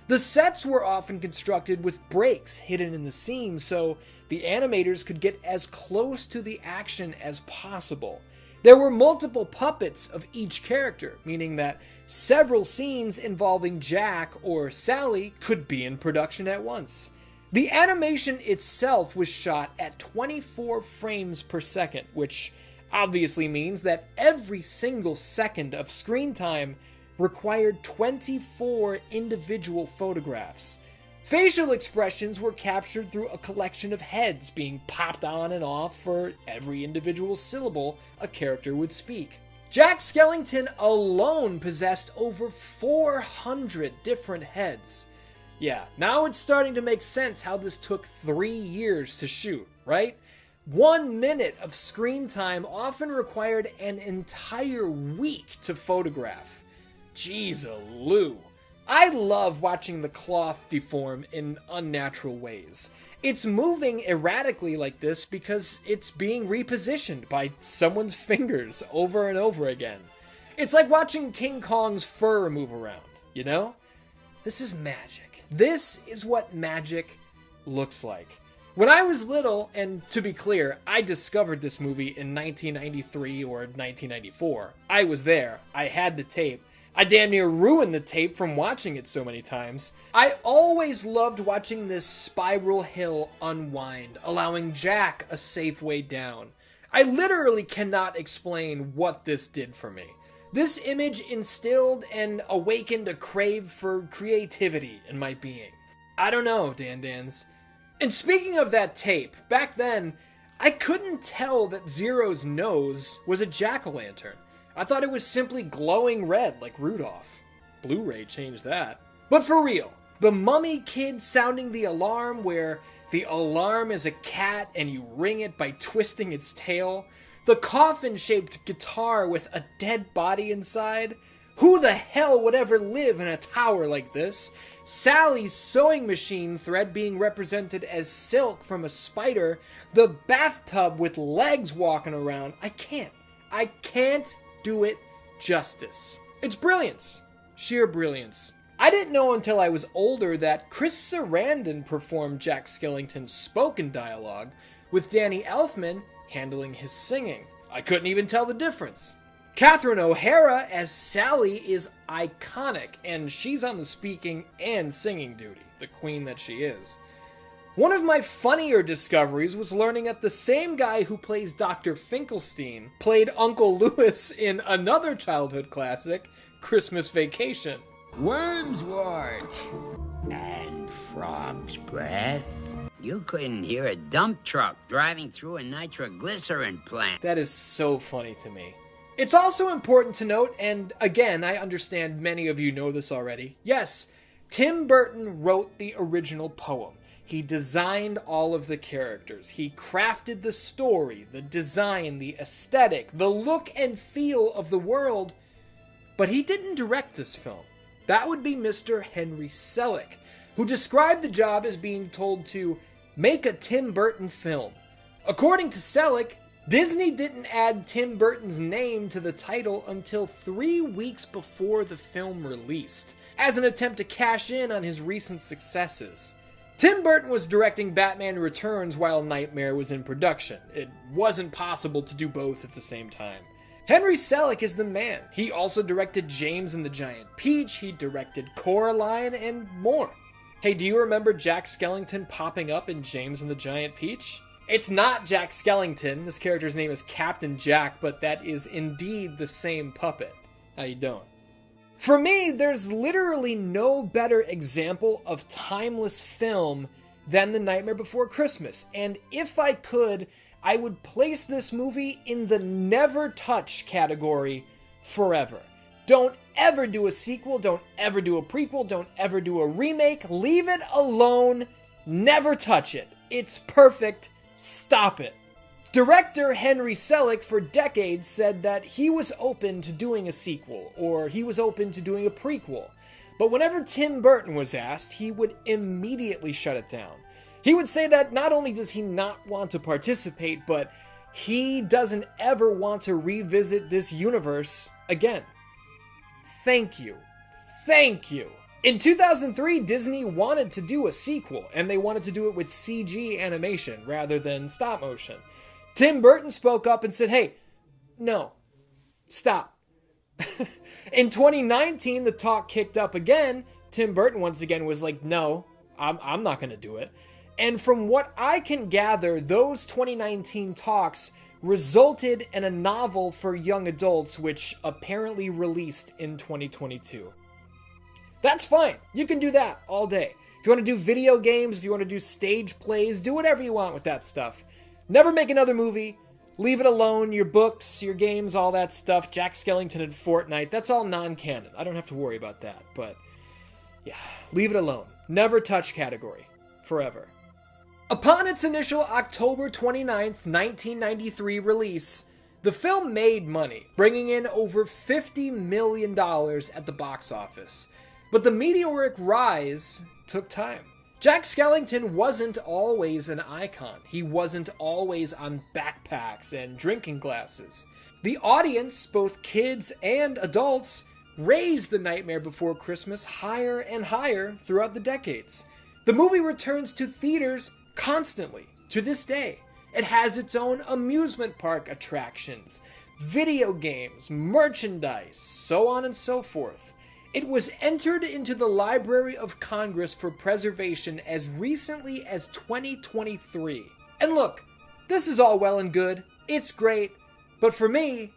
The sets were often constructed with breaks hidden in the seams, so the animators could get as close to the action as possible. There were multiple puppets of each character, meaning that several scenes involving Jack or Sally could be in production at once. The animation itself was shot at 24 frames per second, which obviously means that every single second of screen time required 24 individual photographs. Facial expressions were captured through a collection of heads being popped on and off for every individual syllable a character would speak. Jack Skellington alone possessed over 400 different heads. Yeah, now it's starting to make sense how this took 3 years to shoot, right? 1 minute of screen time often required an entire week to photograph. Jeez-a-loo. I love watching the cloth deform in unnatural ways. It's moving erratically like this because it's being repositioned by someone's fingers over and over again. It's like watching King Kong's fur move around, you know? This is magic. This is what magic looks like. When I was little, and to be clear, I discovered this movie in 1993 or 1994. I was there. I had the tape. I damn near ruined the tape from watching it so many times. I always loved watching this spiral hill unwind, allowing Jack a safe way down. I literally cannot explain what this did for me. This image instilled and awakened a crave for creativity in my being. I don't know, Dan-Dans. And speaking of that tape, back then, I couldn't tell that Zero's nose was a jack-o'-lantern. I thought it was simply glowing red like Rudolph. Blu-ray changed that. But for real, the Mummy Kid sounding the alarm where the alarm is a cat and you ring it by twisting its tail, the coffin-shaped guitar with a dead body inside, who the hell would ever live in a tower like this? Sally's sewing machine thread being represented as silk from a spider, the bathtub with legs walking around. I can't do it justice. It's brilliance. Sheer brilliance. I didn't know until I was older that Chris Sarandon performed Jack Skellington's spoken dialogue, with Danny Elfman handling his singing. I couldn't even tell the difference. Catherine O'Hara as Sally is iconic, and she's on the speaking and singing duty, the queen that she is. One of my funnier discoveries was learning that the same guy who plays Dr. Finkelstein played Uncle Lewis in another childhood classic, Christmas Vacation. Wormswort and frog's breath. You couldn't hear a dump truck driving through a nitroglycerin plant. That is so funny to me. It's also important to note, and again, I understand many of you know this already. Yes, Tim Burton wrote the original poem. He designed all of the characters. He crafted the story, the design, the aesthetic, the look and feel of the world. But he didn't direct this film. That would be Mr. Henry Selick, who described the job as being told to make a Tim Burton film. According to Selick, Disney didn't add Tim Burton's name to the title until 3 weeks before the film released, as an attempt to cash in on his recent successes. Tim Burton was directing Batman Returns while Nightmare was in production. It wasn't possible to do both at the same time. Henry Selick is the man. He also directed James and the Giant Peach, he directed Coraline, and more. Hey, do you remember Jack Skellington popping up in James and the Giant Peach? It's not Jack Skellington. This character's name is Captain Jack, but that is indeed the same puppet. How you doing? For me, there's literally no better example of timeless film than The Nightmare Before Christmas. And if I could, I would place this movie in the never touch category forever. Don't ever do a sequel, don't ever do a prequel, don't ever do a remake. Leave it alone. Never touch it. It's perfect. Stop it. Director Henry Selick for decades said that he was open to doing a sequel, or he was open to doing a prequel. But whenever Tim Burton was asked, he would immediately shut it down. He would say that not only does he not want to participate, but he doesn't ever want to revisit this universe again. Thank you. Thank you. In 2003, Disney wanted to do a sequel, and they wanted to do it with CG animation rather than stop motion. Tim Burton spoke up and said, hey, no, stop. In 2019, the talk kicked up again. Tim Burton once again was like, no, I'm not going to do it. And from what I can gather, those 2019 talks resulted in a novel for young adults, which apparently released in 2022. That's fine. You can do that all day. If you want to do video games, if you want to do stage plays, do whatever you want with that stuff. Never make another movie. Leave it alone, your books, your games, all that stuff, Jack Skellington and Fortnite, that's all non-canon. I don't have to worry about that, but yeah, leave it alone. Never touch category. Forever. Upon its initial October 29th, 1993 release, the film made money, bringing in over $50 million at the box office. But the meteoric rise took time. Jack Skellington wasn't always an icon. He wasn't always on backpacks and drinking glasses. The audience, both kids and adults, raised The Nightmare Before Christmas higher and higher throughout the decades. The movie returns to theaters constantly, to this day. It has its own amusement park attractions, video games, merchandise, so on and so forth. It was entered into the Library of Congress for preservation as recently as 2023. And look, this is all well and good, it's great, but for me,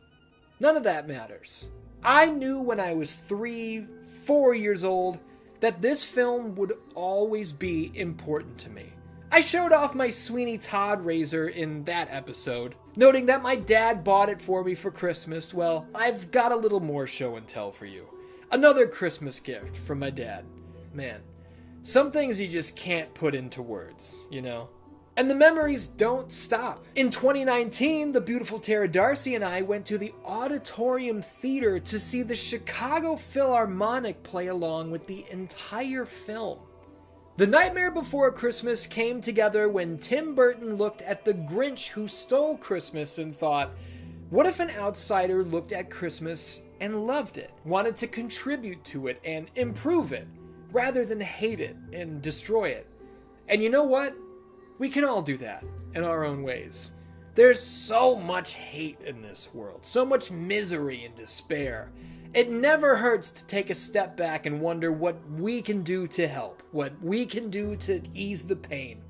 none of that matters. I knew when I was 3, 4 years old that this film would always be important to me. I showed off my Sweeney Todd razor in that episode, noting that my dad bought it for me for Christmas. Well, I've got a little more show and tell for you. Another Christmas gift from my dad. Man, some things you just can't put into words, you know? And the memories don't stop. In 2019, the beautiful Tara Darcy and I went to the Auditorium Theater to see the Chicago Philharmonic play along with the entire film. The Nightmare Before Christmas came together when Tim Burton looked at The Grinch Who Stole Christmas and thought, what if an outsider looked at Christmas and loved it, wanted to contribute to it and improve it, rather than hate it and destroy it? And you know what? We can all do that in our own ways. There's so much hate in this world, so much misery and despair. It never hurts to take a step back and wonder what we can do to help, what we can do to ease the pain.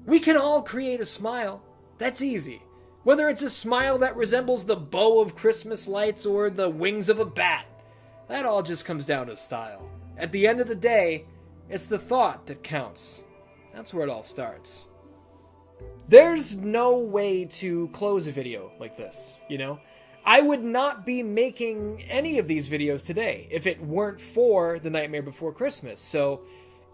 We can all create a smile. That's easy. Whether it's a smile that resembles the bow of Christmas lights or the wings of a bat, that all just comes down to style. At the end of the day, it's the thought that counts. That's where it all starts. There's no way to close a video like this, you know? I would not be making any of these videos today if it weren't for The Nightmare Before Christmas. So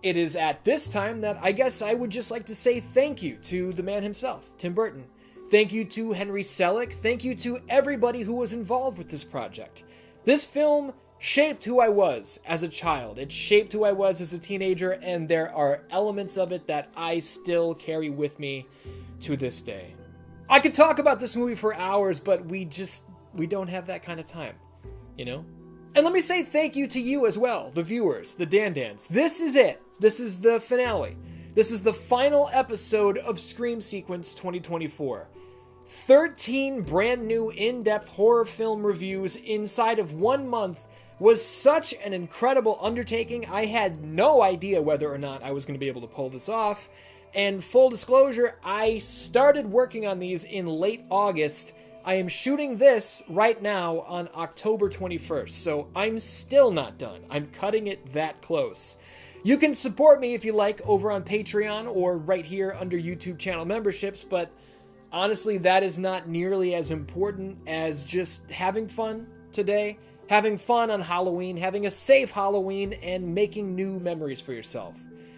it is at this time that I guess I would just like to say thank you to the man himself, Tim Burton. Thank you to Henry Selick. Thank you to everybody who was involved with this project. This film shaped who I was as a child. It shaped who I was as a teenager, and there are elements of it that I still carry with me to this day. I could talk about this movie for hours, but we don't have that kind of time, you know? And let me say thank you to you as well, the viewers, the Dan-Dans. This is it. This is the finale. This is the final episode of Scream Sequence 2024. 13 brand new in-depth horror film reviews inside of 1 month was such an incredible undertaking. I had no idea whether or not I was going to be able to pull this off. And full disclosure, I started working on these in late August. I am shooting this right now on October 21st, so I'm still not done. I'm cutting it that close. You can support me if you like over on Patreon or right here under YouTube channel memberships, but honestly, that is not nearly as important as just having fun today, having fun on Halloween, having a safe Halloween, and making new memories for yourself.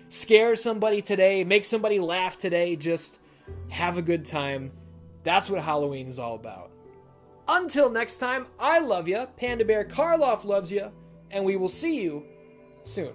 Scare somebody today, make somebody laugh today, just have a good time. That's what Halloween is all about. Until next time, I love ya, Panda Bear Karloff loves ya, and we will see you soon.